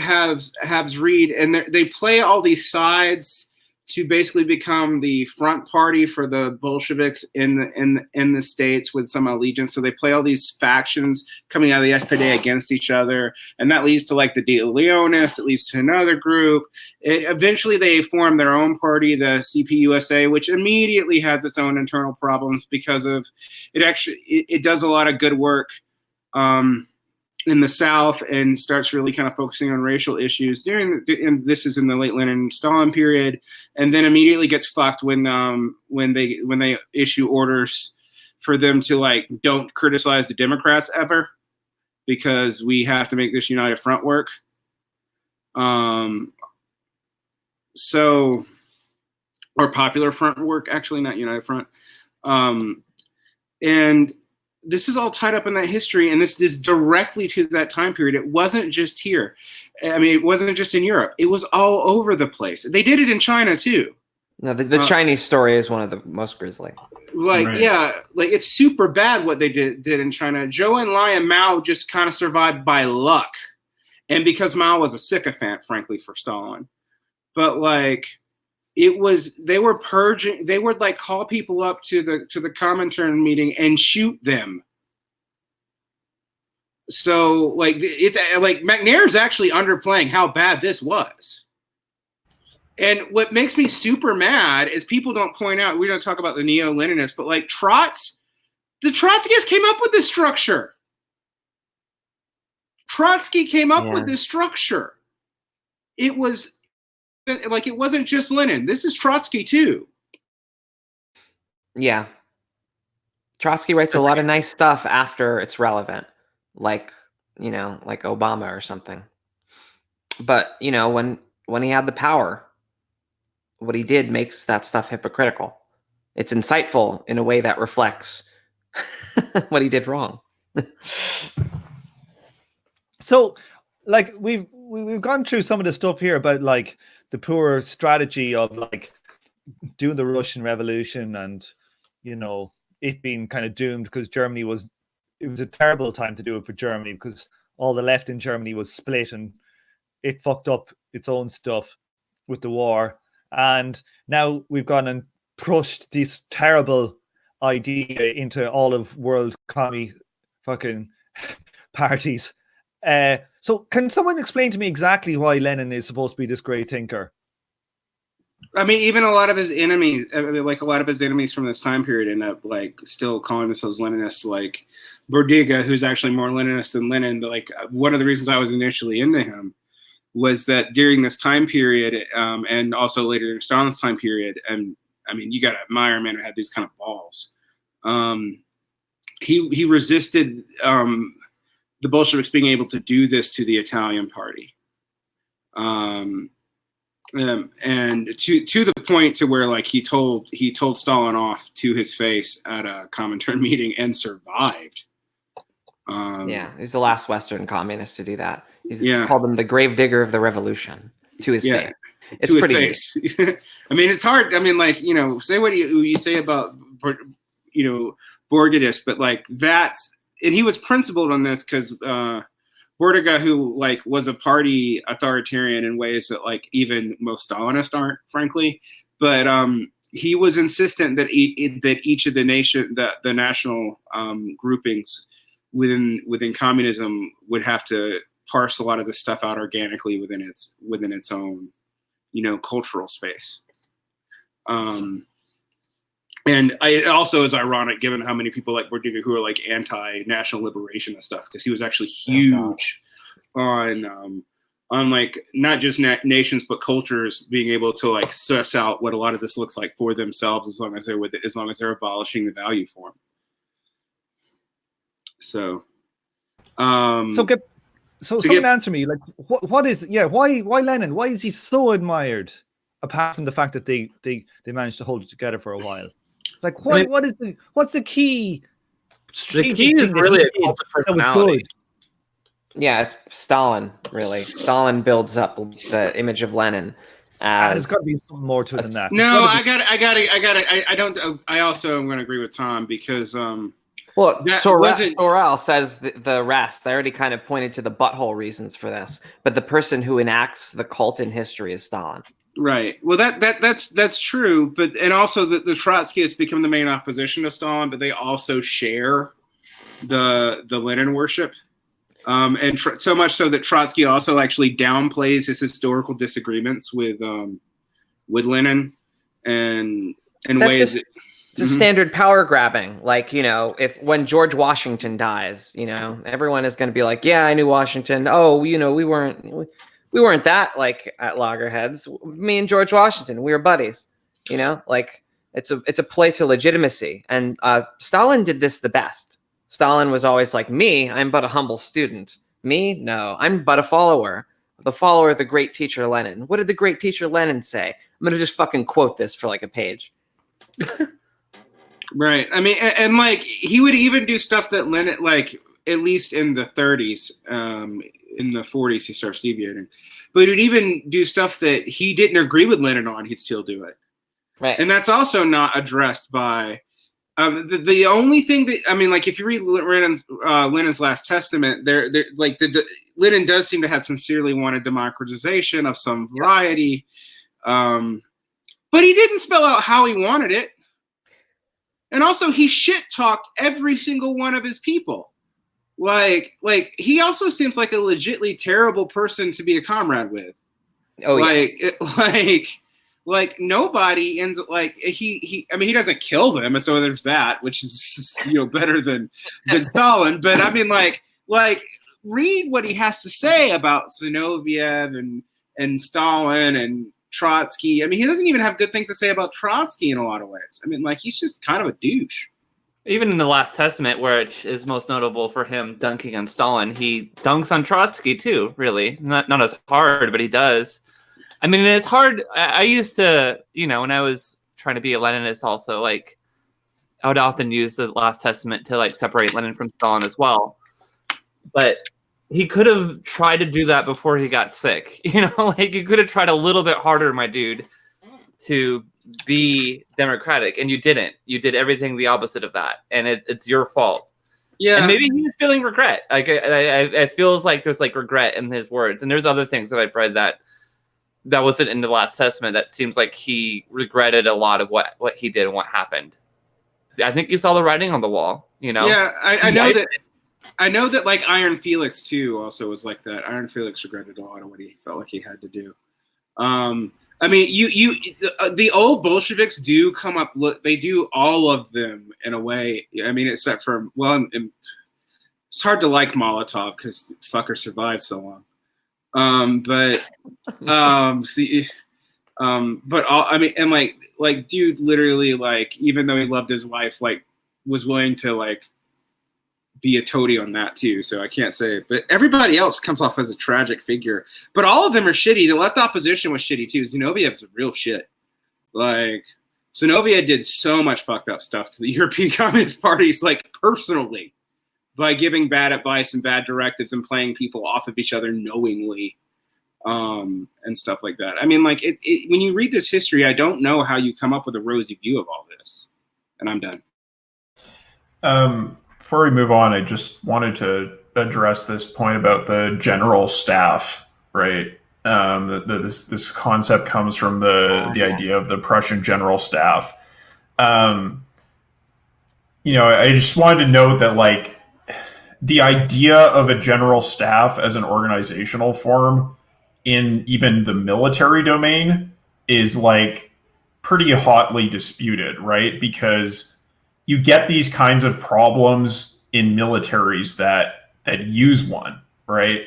has Reed, and they play all these sides to basically become the front party for the Bolsheviks in the States with some allegiance. So they play all these factions coming out of the SPD against each other, and that leads to like the De Leonists. It leads to another group. Eventually, they form their own party, the CPUSA, which immediately has its own internal problems because of it. Actually, it does a lot of good work in the South and starts really kind of focusing on racial issues and this is in the late Lenin Stalin period, and then immediately gets fucked when they issue orders for them to like don't criticize the Democrats ever because we have to make this united front work. So, or Popular Front work, actually, not United Front. And this is all tied up in that history, and this is directly to that time period. It wasn't just here. I mean, it wasn't just in Europe. It was all over the place. They did it in China, too. No, the Chinese story is one of the most grisly. Like, Right. yeah, like it's super bad what they did in China. Zhou Enlai and Mao just kind of survived by luck, and because Mao was a sycophant, frankly, for Stalin. But like, they were purging. They would like call people up to the Comintern meeting and shoot them. So like, it's like MacNairs actually underplaying how bad this was. And what makes me super mad is people don't point out, we don't talk about the neo-Leninists, but like the Trotskyists came up with this structure. Trotsky came up with this structure. It was like, it wasn't just Lenin. This is Trotsky too. Yeah. Trotsky writes a lot of nice stuff after it's relevant, like, you know, like Obama or something. But, you know, when he had the power, what he did makes that stuff hypocritical. It's insightful in a way that reflects what he did wrong. So, like, we've gone through some of the stuff here about like the poor strategy of like doing the Russian Revolution, and you know, it being kind of doomed because it was a terrible time to do it for Germany because all the left in Germany was split and it fucked up its own stuff with the war. And now we've gone and pushed this terrible idea into all of world commie fucking parties. So can someone explain to me exactly why Lenin is supposed to be this great thinker? I mean, even a lot of his enemies, like a lot of his enemies from this time period, end up like still calling themselves Leninists, like Bordiga, who's actually more Leninist than Lenin. But like, one of the reasons I was initially into him was that during this time period, and also later in Stalin's time period, and I mean, you got to admire a man who had these kind of balls. He resisted the Bolsheviks being able to do this to the Italian party. And to the point to where like he told Stalin off to his face at a Comintern meeting and survived. Yeah, he's the last Western communist to do that. He's called him the gravedigger of the revolution to his face. It's to pretty his face. I mean, it's hard. I mean, like, you know, say what you say about, you know, Bordiga, but like that's, and he was principled on this because Bordiga, who like was a party authoritarian in ways that like even most Stalinists aren't, frankly, but he was insistent that each of the national groupings within communism would have to parse a lot of this stuff out organically within its own, you know, cultural space. And it also is ironic given how many people like Bordiga who are like anti-national liberation and stuff, because he was actually huge on like not just nations but cultures being able to like suss out what a lot of this looks like for themselves as long as they're abolishing the value form. So, someone answer me, like, what is why Lenin? Why is he so admired? Apart from the fact that they managed to hold it together for a while, like what's the key? The key is really a cult of personality. Yeah, it's Stalin, really. Stalin builds up the image of Lenin There's got to be something more to it than that. No, I also am going to agree with Tom because Sorel says the rest. I already kind of pointed to the butthole reasons for this, but the person who enacts the cult in history is Stalin. Right. Well, that's true, but and also the Trotskyists become the main opposition to Stalin, but they also share the Lenin worship, and so much so that Trotsky also actually downplays his historical disagreements with Lenin and ways. It's a standard power grabbing. Like, when George Washington dies, everyone is going to be like, yeah, I knew Washington. Oh, we weren't that like at loggerheads. Me and George Washington, we were buddies, like it's a play to legitimacy. And Stalin did this the best. Stalin was always like, me, I'm but a humble student. Me? No, I'm but a follower. The follower of the great teacher Lenin. What did the great teacher Lenin say? I'm going to just fucking quote this for like a page. Right. I mean, and like he would even do stuff that Lenin, like at least in the 30s, in the 40s, he starts deviating. But he would even do stuff that he didn't agree with Lenin on. He'd still do it. Right. And that's also not addressed by the only thing that, I mean, like if you read Lenin's Last Testament, Lenin does seem to have sincerely wanted democratization of some variety. But he didn't spell out how he wanted it. And also, he shit-talked every single one of his people. Like he also seems like a legitly terrible person to be a comrade with. Oh, like nobody ends up like he. I mean, he doesn't kill them, so there's that, which is better than Stalin. But I mean, like read what he has to say about Zinoviev and Stalin and Trotsky. I mean, he doesn't even have good things to say about Trotsky in a lot of ways. I mean, like he's just kind of a douche. Even in the Last Testament, where it is most notable for him dunking on Stalin, he dunks on Trotsky too. Really, not as hard, but he does. I mean, it's hard. I used to, when I was trying to be a Leninist, also like I would often use the Last Testament to like separate Lenin from Stalin as well. But he could have tried to do that before he got sick. Like you could have tried a little bit harder, my dude, to be democratic, and you didn't. You did everything the opposite of that, and it's your fault. Yeah, and maybe he was feeling regret. Like it feels like there's like regret in his words, and there's other things that I've read that wasn't in the Last Testament that seems like he regretted a lot of what he did and what happened. I think you saw the writing on the wall. Yeah, I know that. I know that like Iron Felix too also was like that. Iron Felix regretted a lot of what he felt like he had to do. I mean, the old Bolsheviks do come up. They do all of them in a way. I mean, except for it's hard to like Molotov because fucker survived so long. But I mean, and like dude, literally like even though he loved his wife, like was willing to like be a toady on that too, so I can't say it. But everybody else comes off as a tragic figure. But all of them are shitty. The left opposition was shitty too. Zinoviev a real shit. Like Zinoviev did so much fucked up stuff to the European Communist parties, like personally, by giving bad advice and bad directives and playing people off of each other knowingly, and stuff like that. I mean, like when you read this history, I don't know how you come up with a rosy view of all this. And I'm done. Before we move on, I just wanted to address this point about the general staff, right? This concept comes from the idea of the Prussian general staff. I just wanted to note that like the idea of a general staff as an organizational form in even the military domain is like pretty hotly disputed, right? Because you get these kinds of problems in militaries that use one, right?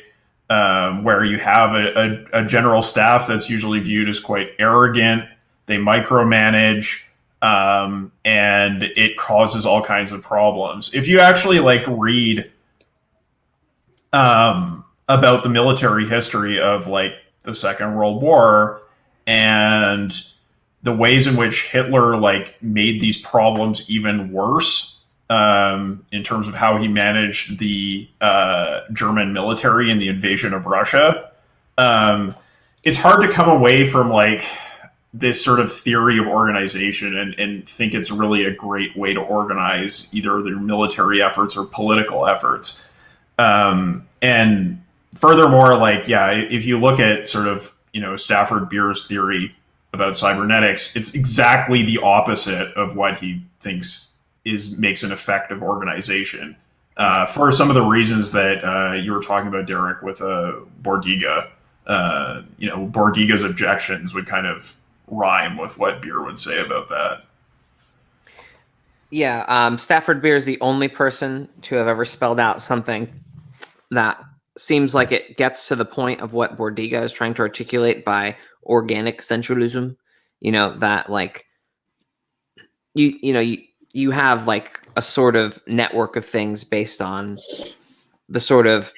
Where you have a general staff that's usually viewed as quite arrogant, they micromanage, and it causes all kinds of problems. If you actually like read about the military history of like the Second World War and the ways in which Hitler like made these problems even worse, in terms of how he managed the German military in the invasion of Russia, it's hard to come away from like this sort of theory of organization and think it's really a great way to organize either their military efforts or political efforts. And furthermore, like, yeah, if you look at sort of, Stafford Beer's theory about cybernetics, it's exactly the opposite of what he thinks makes an effective organization. For some of the reasons that you were talking about, Derek, with Bordiga. Bordiga's objections would kind of rhyme with what Beer would say about that. Yeah, Stafford Beer is the only person to have ever spelled out something that seems like it gets to the point of what Bordiga is trying to articulate by organic centralism. That like you have like a sort of network of things based on the sort of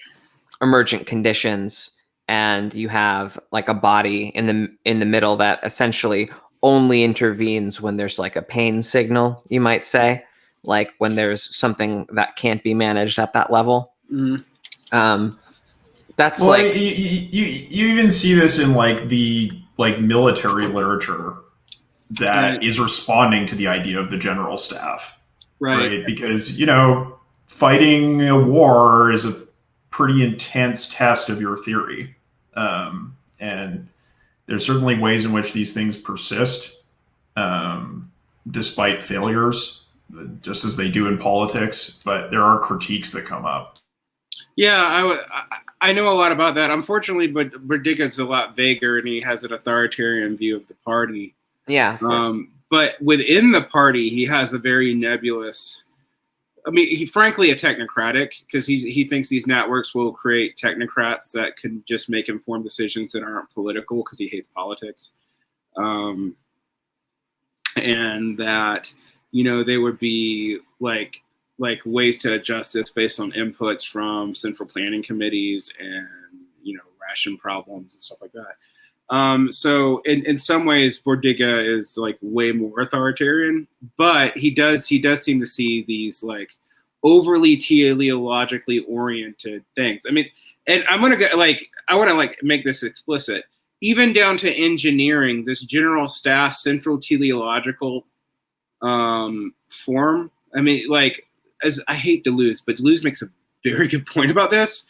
emergent conditions, and you have like a body in the middle that essentially only intervenes when there's like a pain signal, you might say, like when there's something that can't be managed at that level. That's like you even see this in like the military literature that is responding to the idea of the general staff, right? Because fighting a war is a pretty intense test of your theory, and there's certainly ways in which these things persist despite failures, just as they do in politics. But there are critiques that come up. Yeah, I know a lot about that. Unfortunately, but Bordiga's a lot vaguer, and he has an authoritarian view of the party. Yeah. But within the party, he has a very nebulous. I mean, he frankly a technocratic, because he thinks these networks will create technocrats that can just make informed decisions that aren't political, because he hates politics, and that they would be like ways to adjust this based on inputs from central planning committees and ration problems and stuff like that. So in some ways, Bordiga is like way more authoritarian, but he does seem to see these like overly teleologically oriented things. I mean, and I want to make this explicit, even down to engineering this general staff central teleological form. I mean, like, as I hate Deleuze, but Deleuze makes a very good point about this.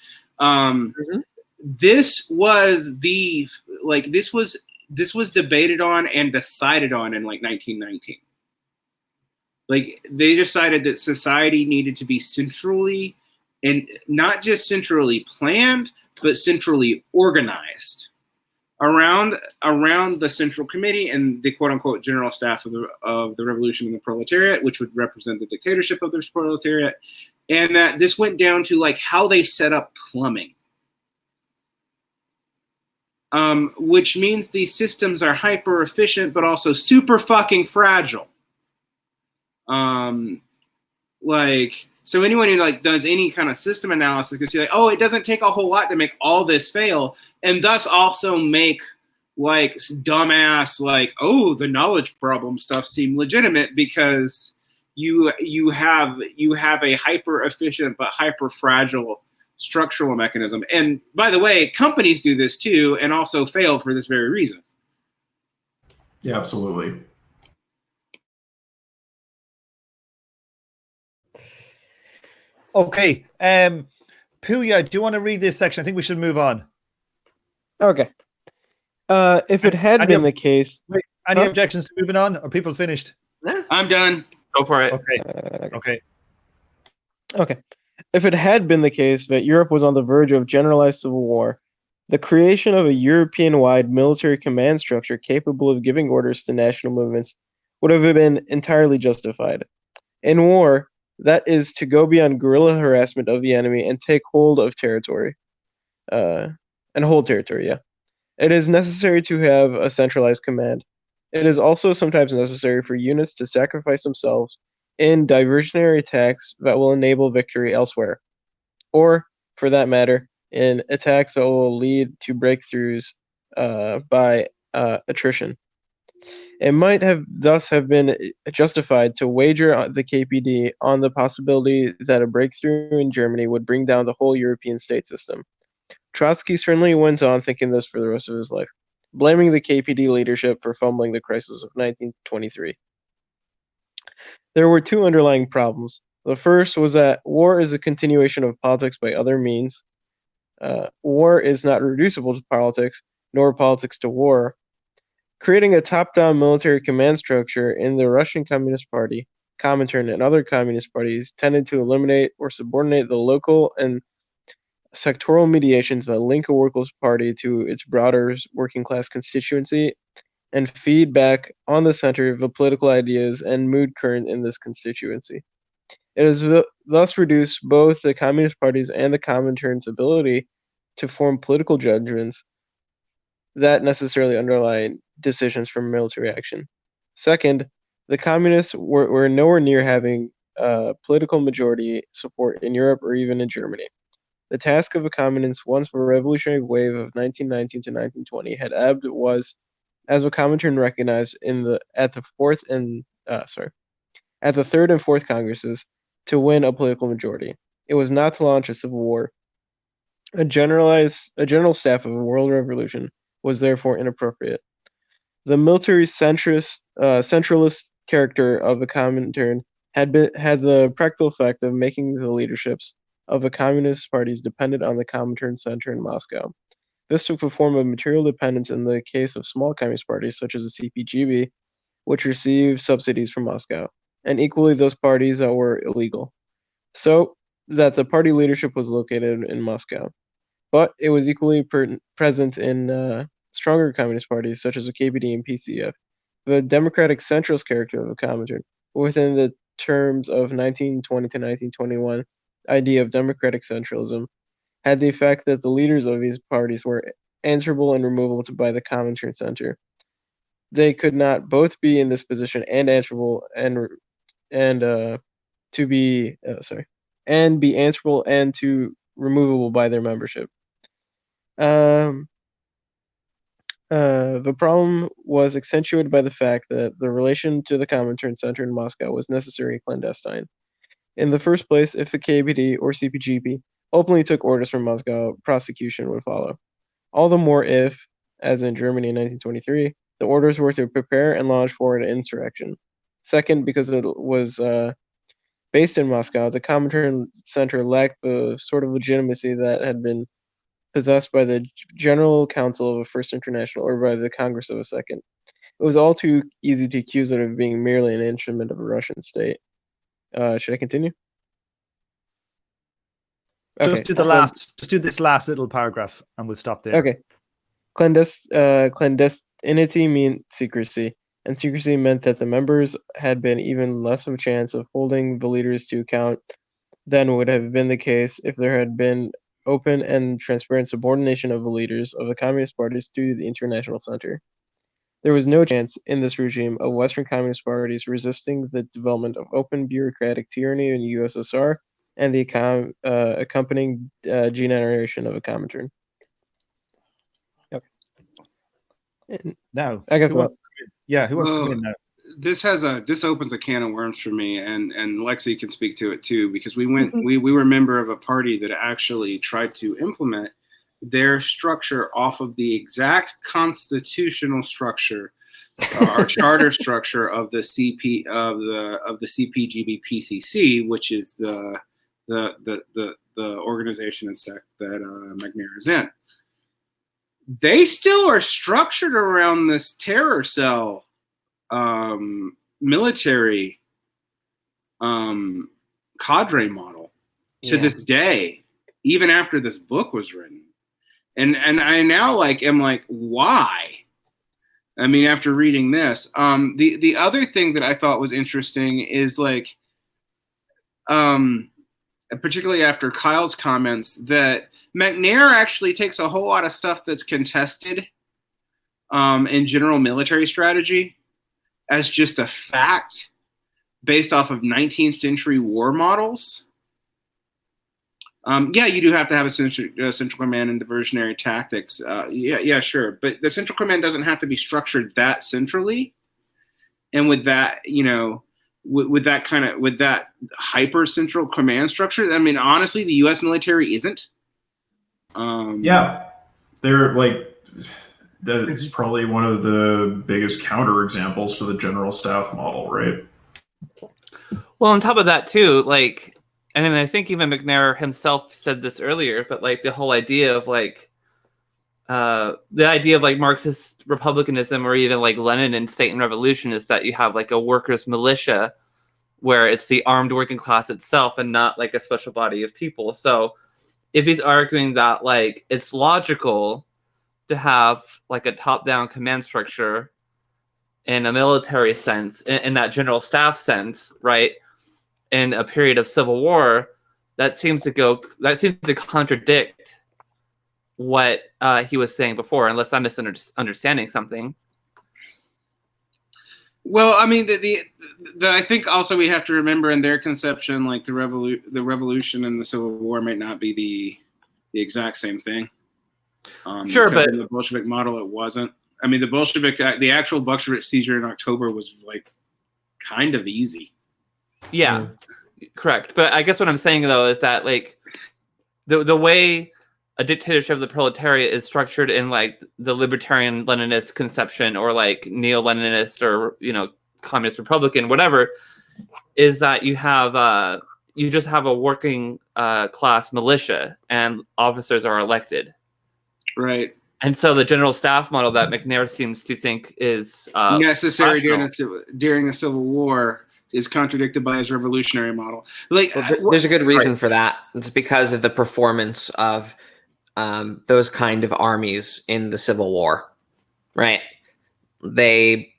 This was this was debated on and decided on in like 1919. Like, they decided that society needed to be centrally, and not just centrally planned, but centrally organized around the Central Committee and the quote unquote general staff of the revolution and the proletariat, which would represent the dictatorship of the proletariat. And that this went down to like how they set up plumbing. Which means these systems are hyper efficient, but also super fucking fragile. So anyone who like does any kind of system analysis can see like, oh, it doesn't take a whole lot to make all this fail, and thus also make like dumbass like, oh, the knowledge problem stuff seem legitimate, because you have a hyper efficient but hyper fragile structural mechanism. And by the way, companies do this too, and also fail for this very reason. Yeah, absolutely. Okay. Puya, do you want to read this section? I think we should move on. Okay. If it had been the case... Wait, any objections to moving on? Are people finished? I'm done. Go for it. Okay. If it had been the case that Europe was on the verge of generalized civil war, the creation of a European-wide military command structure capable of giving orders to national movements would have been entirely justified. In war, that is to go beyond guerrilla harassment of the enemy and take hold of territory. And hold territory, yeah. It is necessary to have a centralized command. It is also sometimes necessary for units to sacrifice themselves in diversionary attacks that will enable victory elsewhere. Or, for that matter, in attacks that will lead to breakthroughs by attrition. It might thus have been justified to wager the KPD on the possibility that a breakthrough in Germany would bring down the whole European state system. Trotsky certainly went on thinking this for the rest of his life. blaming the KPD leadership for fumbling the crisis of 1923. There were two underlying problems. The first was that war is a continuation of politics by other means. War is not reducible to politics, nor politics to war. Creating a top-down military command structure in the Russian Communist Party, Comintern, and other communist parties tended to eliminate or subordinate the local and sectoral mediations that link a workers' party to its broader working-class constituency and feed back on the center the political ideas and mood current in this constituency. It has thus reduced both the Communist parties and the Comintern's ability to form political judgments that necessarily underlie decisions from military action. Second, the Communists were nowhere near having political majority support in Europe or even in Germany. The task of the Communists once the revolutionary wave of 1919 to 1920 had ebbed was, as the Comintern recognized at the third and fourth Congresses, to win a political majority. It was not to launch a civil war. A general staff of a world revolution was therefore inappropriate. The military centralist character of the Comintern had the practical effect of making the leaderships of the communist parties dependent on the Comintern center in Moscow. This took the form of material dependence in the case of small communist parties such as the CPGB, which received subsidies from Moscow, and equally those parties that were illegal, so that the party leadership was located in Moscow. But it was equally present in stronger communist parties such as the KPD and PCF. The democratic centralist character of the Comintern, within the terms of 1920 to 1921 idea of democratic centralism, had the effect that the leaders of these parties were answerable and removable by the Comintern center. They could not both be in this position and answerable and be answerable and to removable by their membership. The problem was accentuated by the fact that the relation to the Comintern center in Moscow was necessarily clandestine. In the first place, if the KPD or CPGB openly took orders from Moscow, prosecution would follow. All the more if, as in Germany in 1923, the orders were to prepare and launch forward an insurrection. Second, because it was based in Moscow, the Comintern Center lacked the sort of legitimacy that had been possessed by the General Council of a First International or by the Congress of a Second. It was all too easy to accuse it of being merely an instrument of a Russian state. Should I continue? Okay. Just do this last little paragraph and we'll stop there. Okay. Clandestinity meant secrecy, and secrecy meant that the members had been even less of a chance of holding the leaders to account than would have been the case if there had been open and transparent subordination of the leaders of the communist parties to the International Center. There was no chance in this regime of Western communist parties resisting the development of open bureaucratic tyranny in the USSR and the accompanying degeneration of a Comintern. Okay. Now, I guess who wants to come in now? This opens a can of worms for me, and Lexi can speak to it too, because we were a member of a party that actually tried to implement their structure off of the exact constitutional structure or charter structure of the CPGB PCC, which is the organization and sect that MacNairs is in. They still are structured around this terror cell military cadre model to this day, even after this book was written. And I now am like, why? I mean, after reading this, the other thing that I thought was interesting is particularly after Kyle's comments, that MacNair actually takes a whole lot of stuff that's contested in general military strategy as just a fact based off of 19th century war models. Yeah, you do have to have a central command and diversionary tactics. Yeah, sure. But the central command doesn't have to be structured that centrally. And with that, with that hyper central command structure, I mean, honestly, the U.S. military isn't. Yeah, they're that's probably one of the biggest counterexamples to the general staff model, right? Well, on top of that too, like, and then I think even MacNair himself said this earlier, but like the whole idea of like the idea of like Marxist republicanism or even like Lenin and State and Revolution is that you have like a workers' militia where it's the armed working class itself and not like a special body of people. So if he's arguing that like it's logical to have like a top-down command structure in a military sense, in that general staff sense, right, in a period of civil war, that seems to contradict what he was saying before, unless I'm misunderstanding something. Well, I mean, I think also we have to remember in their conception, like the revolution and the Civil War might not be the exact same thing. Sure, but in the Bolshevik model, it wasn't. I mean, the actual Bolshevik seizure in October was like kind of easy. Yeah, correct. But I guess what I'm saying though is that like the way a dictatorship of the proletariat is structured in like the libertarian Leninist conception or like neo-Leninist or communist republican, whatever, is that you have you just have a working class militia and officers are elected. Right. And so the general staff model that MacNair seems to think is necessary during the Civil War is contradicted by his revolutionary model. Like, there's a good reason for that. It's because of the performance of those kind of armies in the Civil War, right? They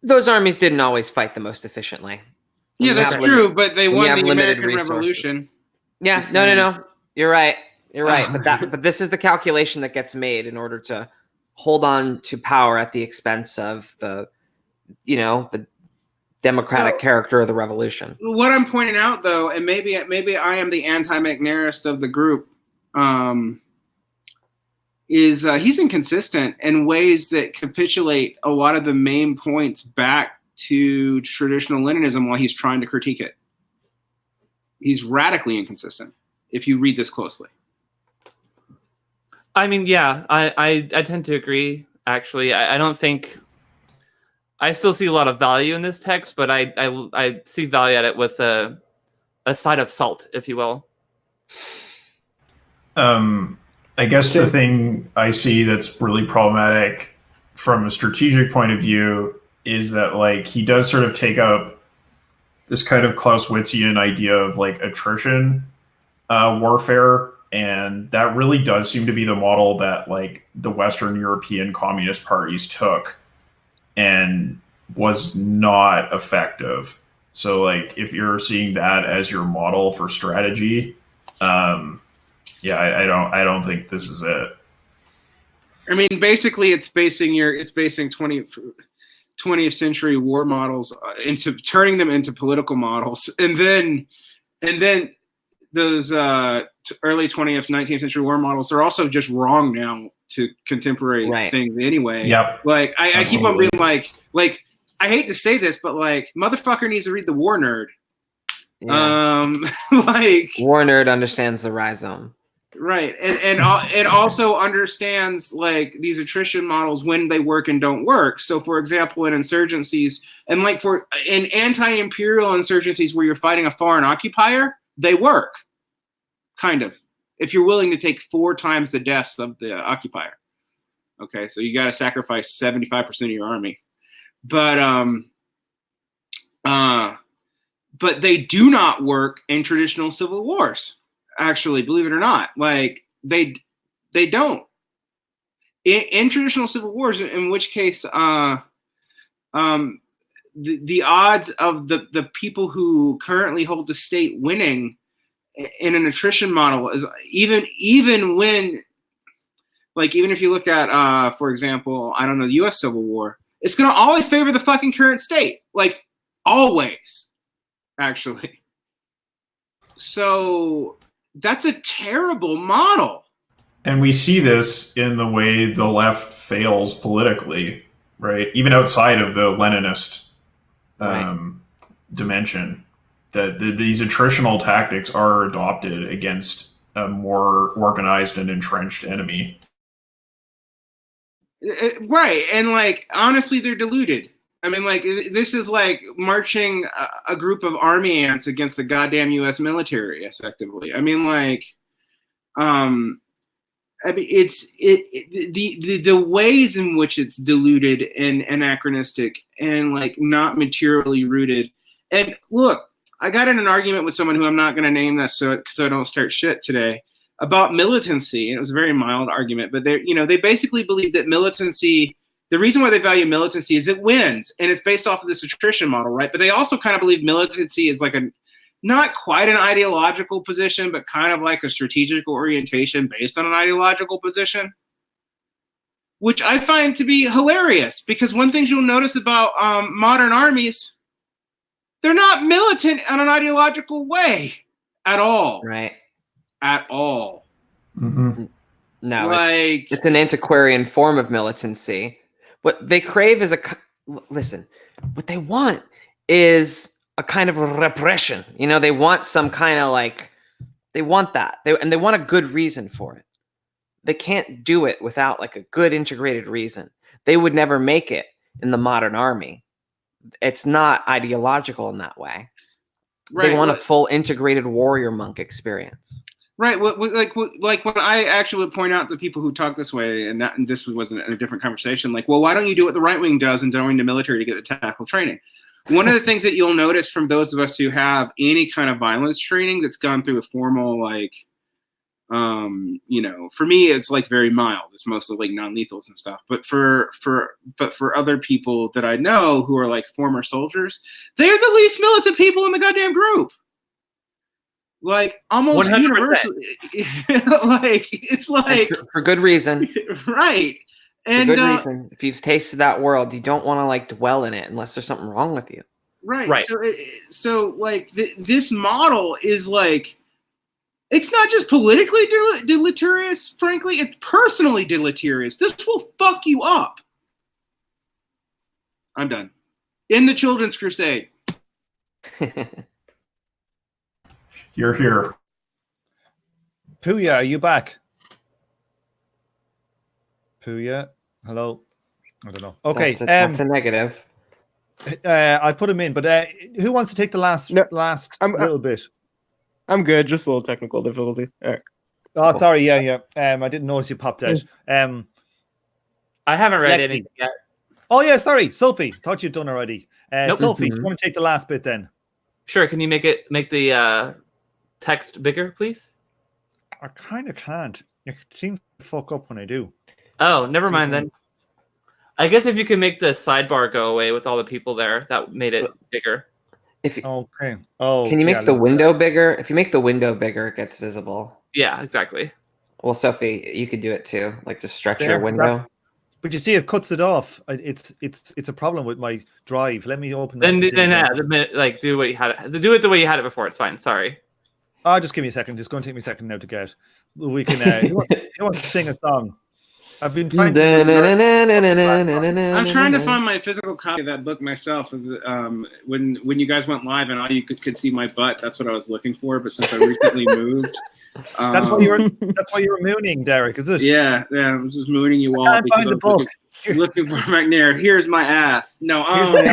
those armies didn't always fight the most efficiently. Yeah, that's true, but they won the American Revolution. Yeah, no. You're right. But this is the calculation that gets made in order to hold on to power at the expense of the democratic character of the revolution. What I'm pointing out, though, and maybe I am the anti-MacNairist of the group, is he's inconsistent in ways that capitulate a lot of the main points back to traditional Leninism while he's trying to critique it. He's radically inconsistent if you read this closely. I mean, yeah, I tend to agree, actually. I don't think... I still see a lot of value in this text, but I see value at it with a side of salt, if you will. I guess the thing I see that's really problematic from a strategic point of view is that like he does sort of take up this kind of Clausewitzian idea of like attrition warfare, and that really does seem to be the model that like the Western European communist parties took and was not effective. So like if you're seeing that as your model for strategy, I don't think this is it. I mean, basically it's basing 20th century war models into turning them into political models, and then those early 20th, 19th century war models are also just wrong now to contemporary things anyway. Yep. Like I keep on being like I hate to say this, but like motherfucker needs to read the War Nerd. Yeah. Like War Nerd understands the rhizome. Right. And it also understands like these attrition models when they work and don't work. So for example, in insurgencies and like in anti-imperial insurgencies where you're fighting a foreign occupier, they work. Kind of. If you're willing to take 4 times the deaths of the occupier. Okay, so you got to sacrifice 75% of your army. But they do not work in traditional civil wars. Actually, believe it or not, like they don't. In traditional civil wars, in which case, the odds of the people who currently hold the state winning in an attrition model is even when, like, even if you look at, for example, I don't know, the U.S. Civil War, it's going to always favor the fucking current state, like always, actually. So that's a terrible model. And we see this in the way the left fails politically, right? Even outside of the Leninist dimension, that these attritional tactics are adopted against a more organized and entrenched enemy. Right, and like honestly, they're deluded. I mean, like this is like marching a group of army ants against the goddamn U.S. military, effectively. I mean, like, it's the ways in which it's deluded and anachronistic and like not materially rooted. And look, I got in an argument with someone who I'm not going to name that so I don't start shit today about militancy. And it was a very mild argument, but they basically believe that militancy. The reason why they value militancy is it wins, and it's based off of this attrition model, right? But they also kind of believe militancy is like not quite an ideological position, but kind of like a strategic orientation based on an ideological position, which I find to be hilarious because one thing you'll notice about modern armies, they're not militant in an ideological way at all. Right. At all. Mm-hmm. No, like, it's an antiquarian form of militancy. What they crave is listen, what they want is a kind of repression. They want some kind of like, they want that. And they want a good reason for it. They can't do it without like a good integrated reason. They would never make it in the modern army. It's not ideological in that way. Right, they want a full integrated warrior monk experience. Right. Like when I actually would point out to people who talk this way, and this wasn't a different conversation, like, well, why don't you do what the right wing does and join the military to get the tactical training? One of the things that you'll notice from those of us who have any kind of violence training that's gone through a formal, like, for me, it's like very mild. It's mostly like non-lethals and stuff. But for other people that I know who are like former soldiers, they're the least militant people in the goddamn group. Like almost 100%. Universally, like it's like for good reason, right? And for good reason. If you've tasted that world, you don't want to like dwell in it unless there's something wrong with you. Right. So like this model is like, it's not just politically deleterious. Frankly, it's personally deleterious. This will fuck you up. I'm done. In the Children's Crusade. You're here. Puya, are you back? Puya, hello. I don't know. Okay, that's a negative. I put him in, but who wants to take the last little bit? I'm good. Just a little technical difficulty. All right. Oh, cool. Sorry. Yeah. I didn't notice you popped out. I haven't read anything yet. Oh yeah, sorry, Sophie. Thought you'd done already. Nope. Sophie, do you want to take the last bit then? Sure. Can you make the text bigger, please? I kind of can't. It seems to fuck up when I do. Oh, never mind then. I guess if you can make the sidebar go away with all the people there, that made it bigger. Okay. Oh, can you make the window bigger? If you make the window bigger, it gets visible. Yeah, exactly. Well, Sophie, you could do it too. Like just stretch your window. But you see, it cuts it off. It's a problem with my drive. Let me open. Then like do what you had. Do it the way you had it before. It's fine. Sorry. Just give me a second. It's going to take me a second now to get. We can. Who wants to sing a song? I've been trying to. I'm trying to find my physical copy of that book myself. When you guys went live and all you could see my butt, that's what I was looking for. But since I recently moved, that's why you were mooning, Derek. Is it? Yeah. I'm just mooning you all because I'm looking for MacNairs. Here's my ass. No. I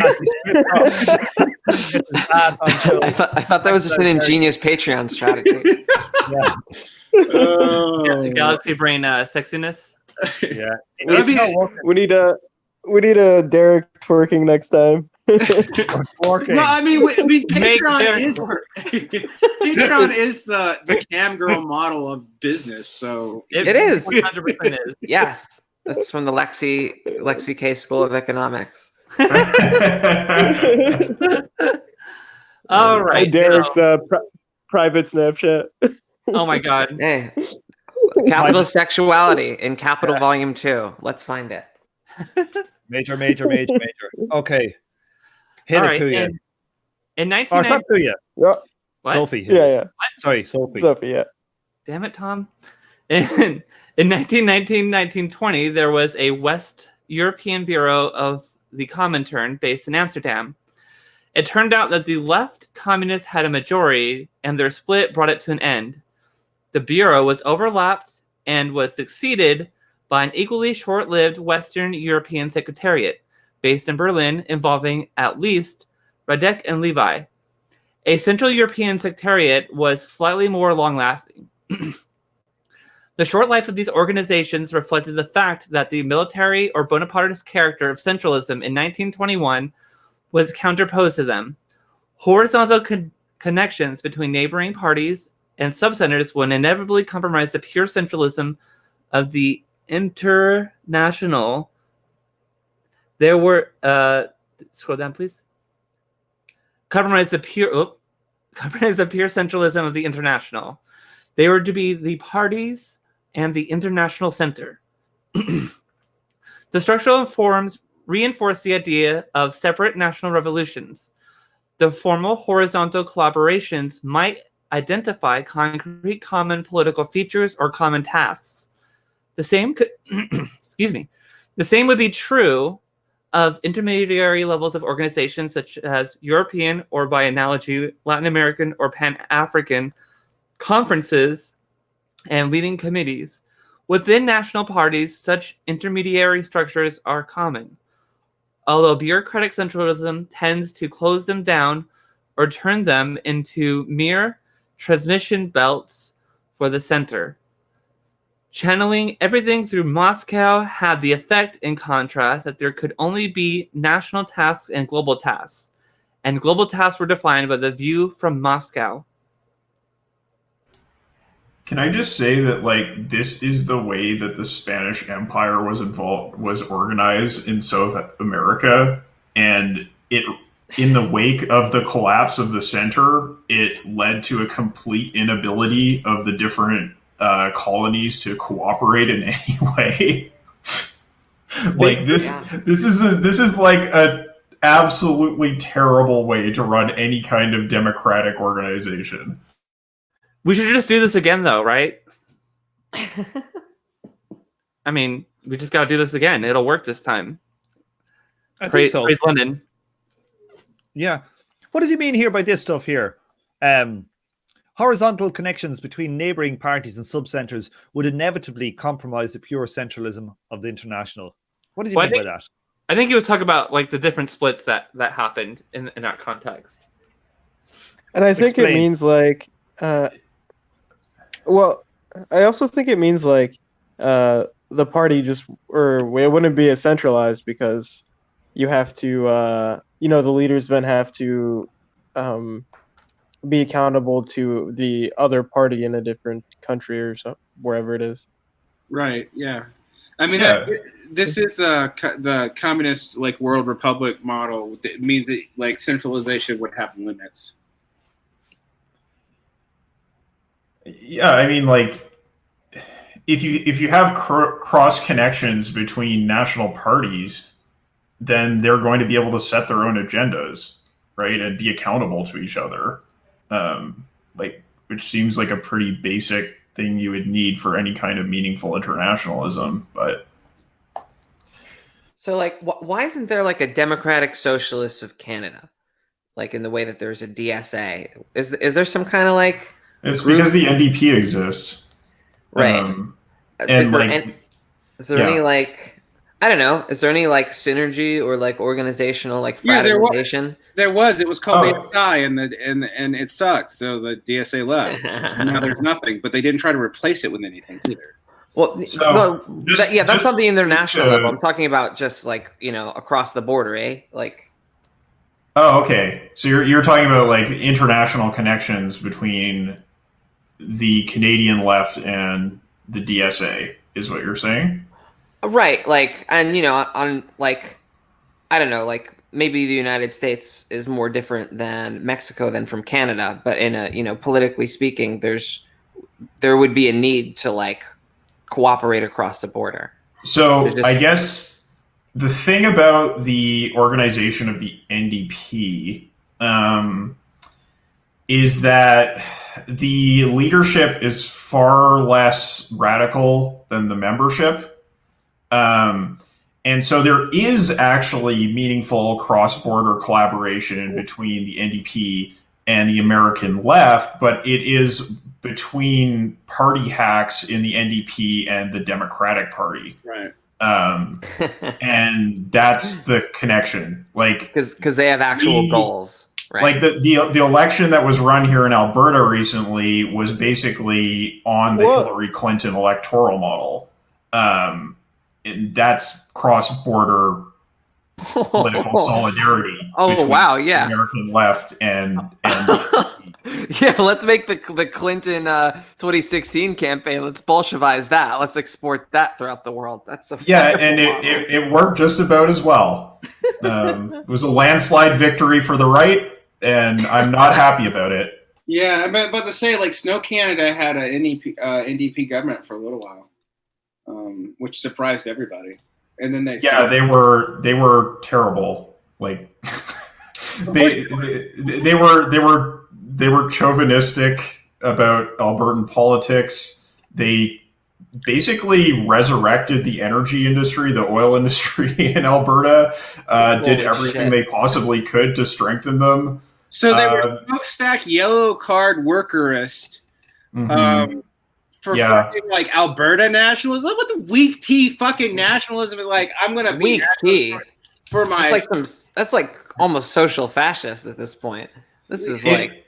thought that was just an ingenious Patreon strategy. Yeah. Galaxy Brain sexiness. Yeah, we need a Derek twerking next time. Twerking. Well, I mean, Patreon is the cam girl model of business. So it is 100% is. Yes, that's from the Lexi K School of Economics. All right, Derek's private Snapchat. Oh my God. Hey. Capital Sexuality in Capital Volume 2. Let's find it. Major. Okay. Hit it, Puya. In 1990... Puya. Yeah. Sophie. Yeah. Sorry, Sophie. Sophie, yeah. Damn it, Tom. In 1919-1920, there was a West European Bureau of the Comintern based in Amsterdam. It turned out that the left communists had a majority, and their split brought it to an end. The Bureau was overlapped and was succeeded by an equally short-lived Western European secretariat based in Berlin involving at least Radek and Levi. A Central European secretariat was slightly more long-lasting. The short life of these organizations reflected the fact that the military or Bonapartist character of centralism in 1921 was counterposed to them. Horizontal connections between neighboring parties and subcenters would inevitably compromise the pure centralism of the international. There were scroll down, please. Compromise the pure centralism of the international. They were to be the parties and the international center. The structural forms reinforce the idea of separate national revolutions. The formal horizontal collaborations might identify concrete common political features or common tasks. The same could, excuse me, the same would be true of intermediary levels of organizations such as European, or by analogy, Latin American or Pan-African conferences and leading committees. Within national parties, such intermediary structures are common, although bureaucratic centralism tends to close them down or turn them into mere transmission belts for the center. Channeling everything through Moscow had the effect, in contrast, that there could only be national tasks and global tasks, and global tasks were defined by the view from Moscow. Can I just say that, like, this is the way that the Spanish Empire was organized in South America, and it, in the wake of the collapse of the center, it led to a complete inability of the different colonies to cooperate in any way. Like this is like a absolutely terrible way to run any kind of democratic organization. We should just do this again, though, right? I mean, we just got to do this again. It'll work this time. I think so. Praise London. Yeah. What does he mean here by this stuff here? Horizontal connections between neighboring parties and subcenters would inevitably compromise the pure centralism of the international. What does he mean by that? I think he was talking about like the different splits that happened in that context. And I think it means like, well, I also think it means like the party just, or it wouldn't be as centralized because you have to, the leaders then have to be accountable to the other party in a different country or so, wherever it is. Right. Yeah. I mean, this is the communist like world republic model. It means that like centralization would have limits. Yeah, I mean, like if you have cross connections between national parties, then they're going to be able to set their own agendas, right, and be accountable to each other. Which seems like a pretty basic thing you would need for any kind of meaningful internationalism. But so, like, why isn't there like a Democratic Socialist of Canada, like in the way that there's a DSA? Is there some kind of like? It's group? Because the NDP exists, right? Is there any like? I don't know. Is there any like synergy or like organizational like fraternization? There was. It was called the SI, and it sucked. So the DSA left. Now there's nothing. But they didn't try to replace it with anything either. Well, that's on the international level. I'm talking about just like across the border, eh? Like. Oh, okay. So you're talking about like international connections between the Canadian left and the DSA, is what you're saying? Right, like, and on like, I don't know, like maybe the United States is more different than Mexico than from Canada, but in a politically speaking, there would be a need to like cooperate across the border. So I guess the thing about the organization of the NDP is that the leadership is far less radical than the membership. And so there is actually meaningful cross-border collaboration between the NDP and the American left, but it is between party hacks in the NDP and the Democratic Party. Right. And that's the connection. Like, because they have actual goals. Right. Like the election that was run here in Alberta recently was basically on the Hillary Clinton electoral model. And that's cross-border political solidarity. Oh wow! Yeah, the American left and yeah. Let's make the Clinton 2016 campaign. Let's Bolshevize that. Let's export that throughout the world. That's a and it worked just about as well. It was a landslide victory for the right, and I'm not happy about it. Yeah, I'm about to say, like, Snow Canada had an NDP government for a little while, which surprised everybody. And then they were terrible. Like they were chauvinistic about Albertan politics. They basically resurrected the energy industry, the oil industry in Alberta. Did everything they possibly could to strengthen them. So they were smokestack yellow card workerist. For fucking, like, Alberta nationalism. What the weak tea fucking nationalism is like? I'm gonna be weak tea for my. That's like almost social fascist at this point. This is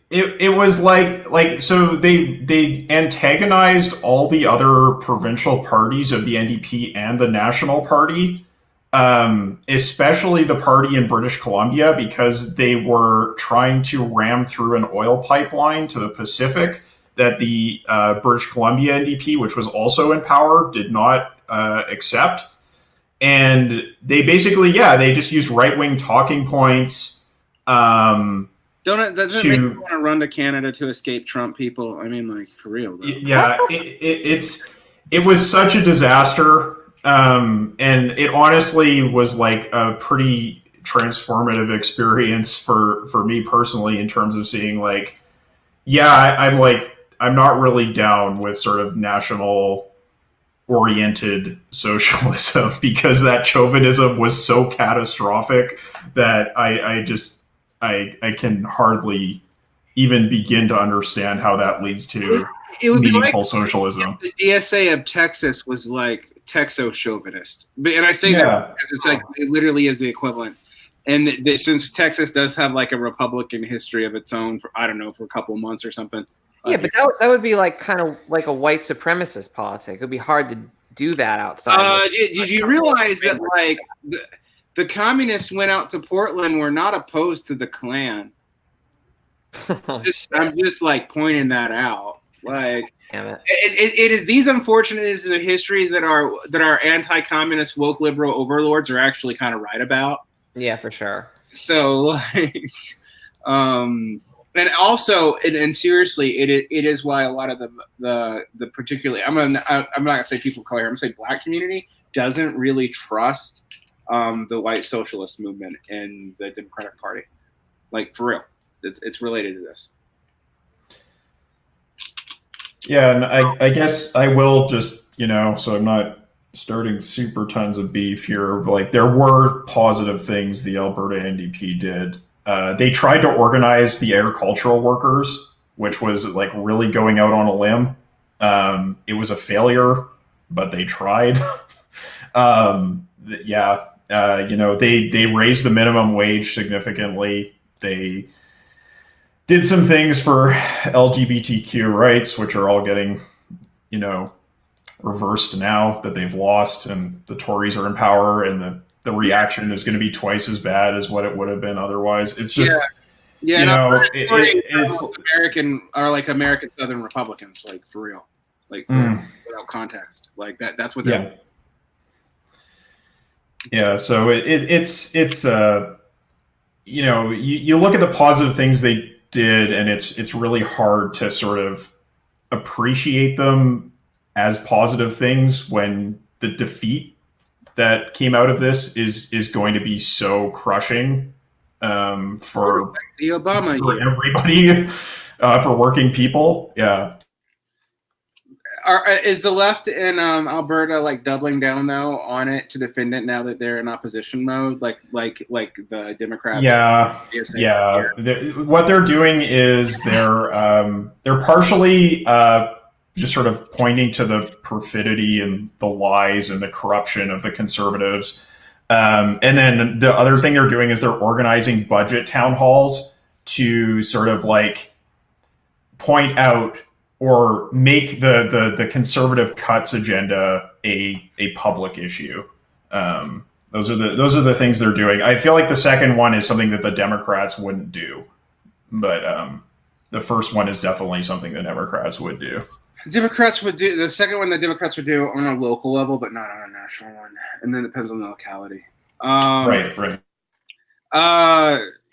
it was like so they antagonized all the other provincial parties of the NDP and the National Party, especially the party in British Columbia, because they were trying to ram through an oil pipeline to the Pacific that the British Columbia NDP, which was also in power, did not accept. And they basically, they just used right-wing talking points. Doesn't it make you want to run to Canada to escape Trump people? I mean, like, for real, though. Yeah, it was such a disaster. And it honestly was like a pretty transformative experience for me personally, in terms of seeing, like, I'm not really down with sort of national oriented socialism, because that chauvinism was so catastrophic that I can hardly even begin to understand how that leads to meaningful socialism. The DSA of Texas was like Texo-chauvinist. And I say that because it's like, it literally is the equivalent. And since Texas does have like a Republican history of its own for, I don't know, for a couple of months or something. Yeah, but that would be like kind of like a white supremacist politic. It would be hard to do that outside. Did you realize that, like, the communists went out to Portland were not opposed to the Klan? I'm just like pointing that out. Like, damn it. It is these unfortunate is the history that our anti-communist woke liberal overlords are actually kind of right about. Yeah, for sure. So, like, and also, and seriously, it is why a lot of the particularly I'm not gonna say people of color, I'm gonna say black community doesn't really trust the white socialist movement and the Democratic Party. Like, for real, it's related to this. Yeah, and I guess I will just, so I'm not starting super tons of beef here. Like, there were positive things the Alberta NDP did. They tried to organize the agricultural workers, which was like really going out on a limb. It was a failure, but they tried. They raised the minimum wage significantly. They did some things for LGBTQ rights, which are all getting, reversed now that they've lost and the Tories are in power, and the reaction is going to be twice as bad as what it would have been otherwise. It's just, it's American Southern Republicans, like, for real, like, without context, like that. That's what they're. Yeah. So it's you look at the positive things they did, and it's really hard to sort of appreciate them as positive things when the defeat that came out of this is going to be so crushing for the Obama for everybody, for working people. Yeah. Is the left in Alberta like doubling down though on it to defend it now that they're in opposition mode, like the Democrats? Yeah. What they're doing is they're partially just sort of pointing to the perfidy and the lies and the corruption of the Conservatives. And then the other thing they're doing is they're organizing budget town halls to sort of like point out or make the conservative cuts agenda a public issue. Those are the things they're doing. I feel like the second one is something that the Democrats wouldn't do, but the first one is definitely something the Democrats would do. Democrats would do the second one. The Democrats would do on a local level, but not on a national one, and then it depends on the locality. Right.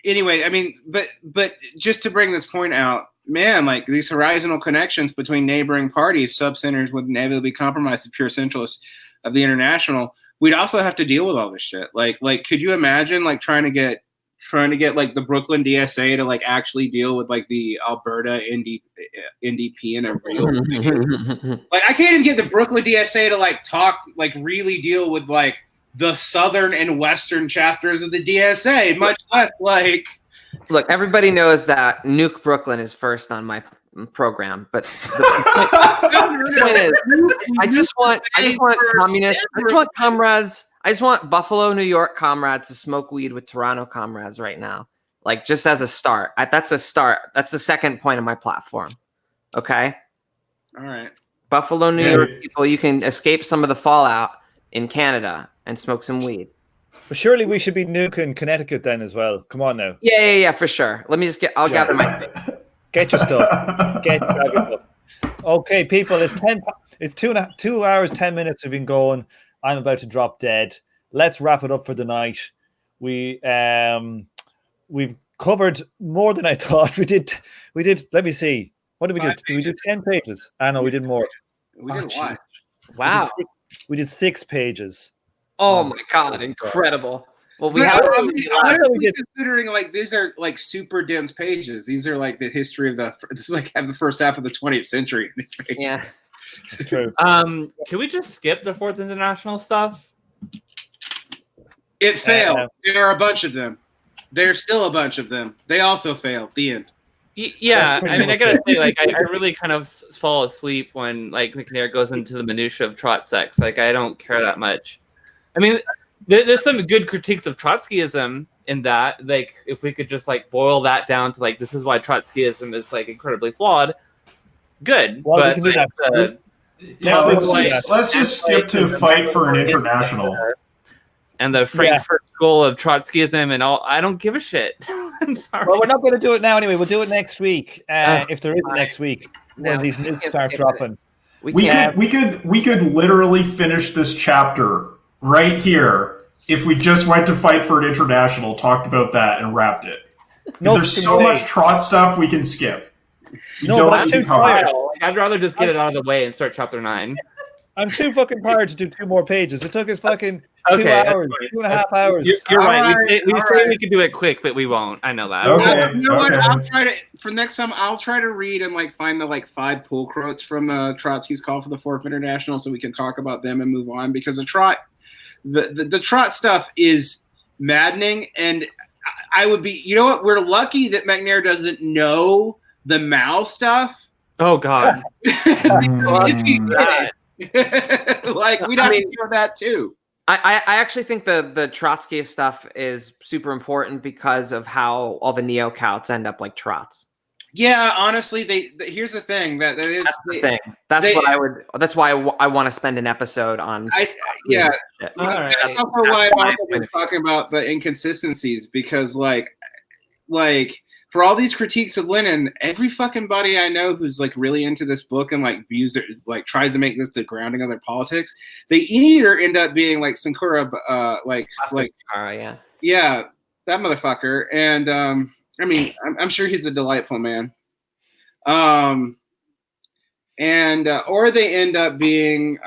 Anyway, I mean, but just to bring this point out, man, like these horizontal connections between neighboring parties, subcenters would inevitably compromise the pure centralists of the international. We'd also have to deal with all this shit. Like, could you imagine like trying to get like the Brooklyn DSA to like actually deal with like the Alberta NDP in a real like I can't even get the Brooklyn DSA to like talk like really deal with like the southern and western chapters of the DSA, much less like. Look, everybody knows that Nuke Brooklyn is first on my program, but the point is, I just want communists. I just want comrades. I just want Buffalo, New York comrades to smoke weed with Toronto comrades right now, like just as a start. That's a start. That's the second point of my platform. Okay. All right. Buffalo, New York people, you can escape some of the fallout in Canada and smoke some weed. But surely we should be nuking Connecticut then as well. Come on now. Yeah, for sure. Let me just I'll gather my things. Get your stuff. Get your stuff. Okay, people, it's 2 hours, 10 minutes we've been going. I'm about to drop dead. Let's wrap it up for the night. We've covered more than I thought. We did. Let me see. What did we do? Did we do 10 pages? I know we did more. We did a lot. Wow. We did 6 pages. Oh my God, incredible. Well, I'm considering like these are like super dense pages. These are like the history of this is like the first half of the 20th century. Yeah. That's true. Can we just skip the Fourth International stuff? It failed. There are a bunch of them. There's still a bunch of them. They also failed. The end. Yeah, I mean, I gotta say, like, I really kind of fall asleep when like MacNair goes into the minutia of Trot sex. Like, I don't care that much. I mean, there's some good critiques of Trotskyism in that. Like, if we could just like boil that down to like, this is why Trotskyism is like incredibly flawed. Good, well, but we can do that. Let's just skip to Fight for an International. And the Frankfurt School of Trotskyism and all. I don't give a shit. I'm sorry. Well, we're not going to do it now anyway. We'll do it next week. If there is next week, when these nukes start dropping. We could literally finish this chapter right here if we just went to Fight for an International, talked about that, and wrapped it. Because there's so much Trot stuff we can skip. I'd rather just get it out of the way and start chapter 9. I'm too fucking tired to do 2 more pages. It took us fucking 2 hours, 2.5 hours. You're right. We say we could do it quick, but we won't. I know that. Okay. You know what? I'll try to for next time. I'll try to read and like find the like 5 pull quotes from Trotsky's call for the Fourth International, so we can talk about them and move on. Because the Trot stuff is maddening, and I would be. You know what? We're lucky that MacNair doesn't know the Mao stuff. Oh God. If he did. Like we'd have to do that too. I actually think the Trotskyist stuff is super important because of how all the neo-Kauts end up like Trots. Yeah, honestly, here's the thing that's the thing. That's why I want to spend an episode on. Yeah, right. That's also why I've also been talking about the inconsistencies because like. For all these critiques of Lenin, every fucking body I know who's like really into this book and like views it, like tries to make this the grounding of their politics, they either end up being like Sankura, Sankara, yeah, that motherfucker, and I mean, I'm sure he's a delightful man, or they end up being,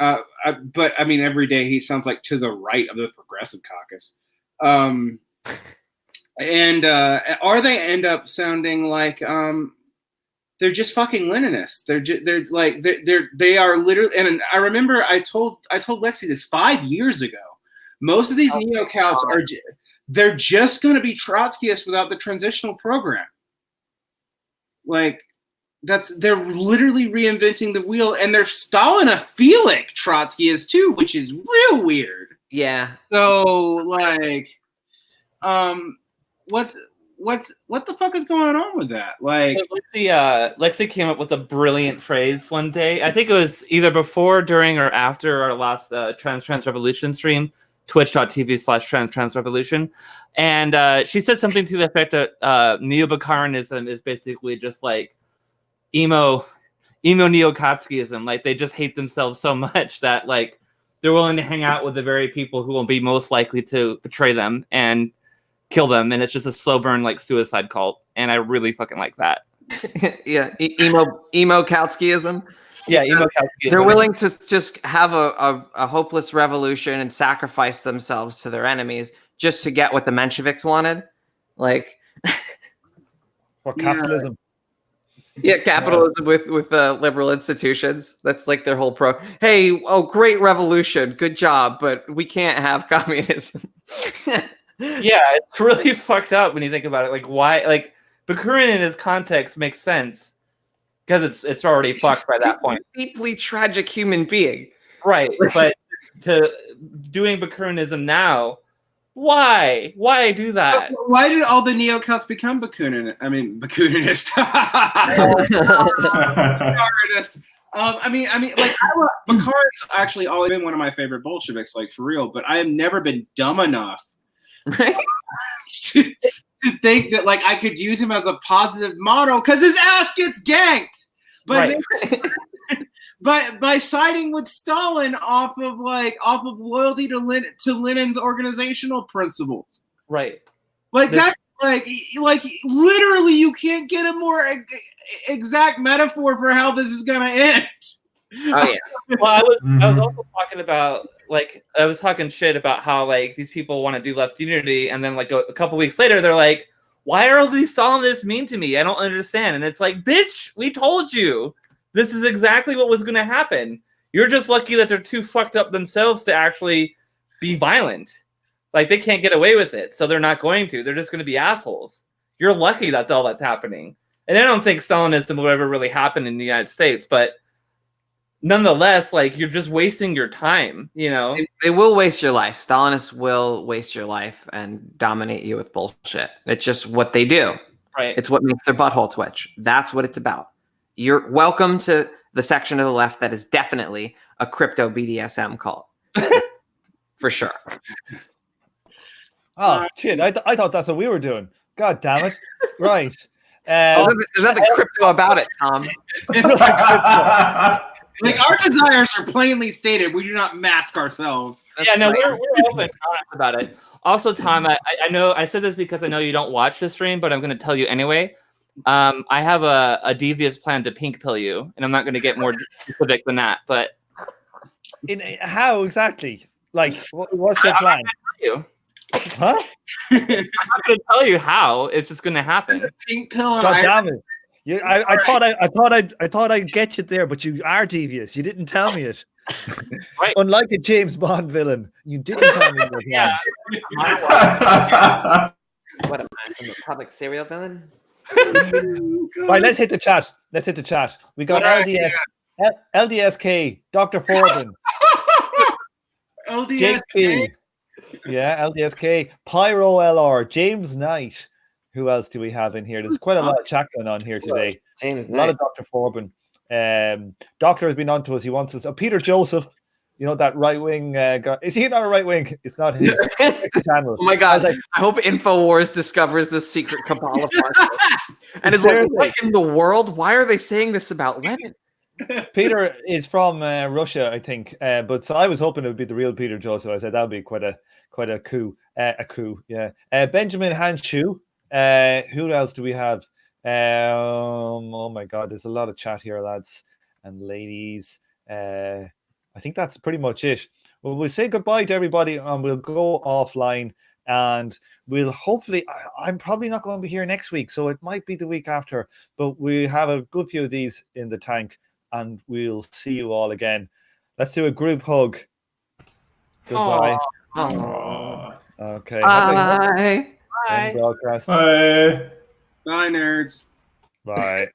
but I mean, every day he sounds like to the right of the Progressive Caucus. And or they end up sounding like they're just fucking Leninists. They are literally. And I remember I told Lexi this 5 years ago. Most of these neo-Caus they're just going to be Trotskyists without the transitional program. Like, they're literally reinventing the wheel, and they're Stalinophilic Trotskyists too, which is real weird. Yeah. So like, what the fuck is going on with that? Like, so Lexi came up with a brilliant phrase one day. I think it was either before, during, or after our last Trans Revolution stream, twitch.tv/Trans Revolution. And she said something to the effect that neo-Bukharism is basically just like emo neo-Trotskyism. Like, they just hate themselves so much that like they're willing to hang out with the very people who will be most likely to betray them and kill them, and it's just a slow burn like suicide cult. And I really fucking like that. Yeah, emo Kautskyism. Yeah, emo Kautskyism. They're willing to just have a hopeless revolution and sacrifice themselves to their enemies just to get what the Mensheviks wanted. Like, or capitalism. Yeah, capitalism with liberal institutions. That's like their whole Hey, great revolution, good job, but we can't have communism. Yeah, it's really fucked up when you think about it. Like, why? Like, Bukharin in his context makes sense because it's already fucked by that point. A deeply tragic human being, right? But to doing Bakhurinism now, why do that? Why did all the neo-Caus become Bakunin? I mean, Bakuninist. Bukharin's actually always been one of my favorite Bolsheviks, like for real. But I have never been dumb enough to think that like I could use him as a positive model because his ass gets ganked. But by siding with Stalin off of loyalty to Lenin's organizational principles. Right. Like that's like literally you can't get a more exact metaphor for how this is gonna end. Oh yeah. Well, I was also talking about I was talking shit about how like these people want to do left unity, and then like a couple weeks later they're like, why are all these Stalinists mean to me? I don't understand. And it's like, bitch, we told you this is exactly what was going to happen. You're just lucky that they're too fucked up themselves to actually be violent. Like, they can't get away with it, so they're not going to. They're just going to be assholes. You're lucky that's all that's happening. And I don't think Stalinism will ever really happen in the United States, but nonetheless, like, you're just wasting your time, you know? They will waste your life. Stalinists will waste your life and dominate you with bullshit. It's just what they do. Right. It's what makes their butthole twitch. That's what it's about. You're welcome to the section of the left that is definitely a crypto BDSM cult. For sure. Oh, shit. I thought that's what we were doing. God damn it. Right. There's nothing crypto about it, Tom. Like, our desires are plainly stated. We do not mask ourselves. Yeah, no, we're open and honest about it. Also, Tom, I know I said this because I know you don't watch the stream, but I'm going to tell you anyway. I have a devious plan to pink pill you, and I'm not going to get more specific than that. But how exactly? Like, what's your plan? You. Huh? I'm not going to tell you how. It's just going to happen. Pink pill and God damn it! I thought I'd get you there, but you are devious. You didn't tell me it. Right. Unlike a James Bond villain, you didn't tell me your plan. What am I? Some public serial villain? Right, let's hit the chat. We got LDSK, Dr. Forbin, LDSK. Yeah, LDSK, Pyro LR, James Knight. Who else do we have in here? There's quite a lot of chat going on here today. James a lot of Dr. Forbin. Doctor has been on to us. He wants us. Peter Joseph, you know, that right wing guy. Is he not a right wing? It's not his channel. Oh my God. I hope InfoWars discovers this secret cabal of Marxism. And is like, what in the world? Why are they saying this about Lenin? Peter is from Russia, I think. But so I was hoping it would be the real Peter Joseph. I said that would be quite a coup. A coup, yeah. Benjamin Hanshu. Who else do we have? Oh my God, there's a lot of chat here, lads and ladies. I think that's pretty much it. Well, we'll say goodbye to everybody and we'll go offline And we'll hopefully, I'm probably not going to be here next week, so it might be the week after, but we have a good few of these in the tank, and we'll see you all again. Let's do a group hug. Goodbye. Aww. Okay. Bye. Bye. Broadcast. Bye. Bye, nerds. Bye.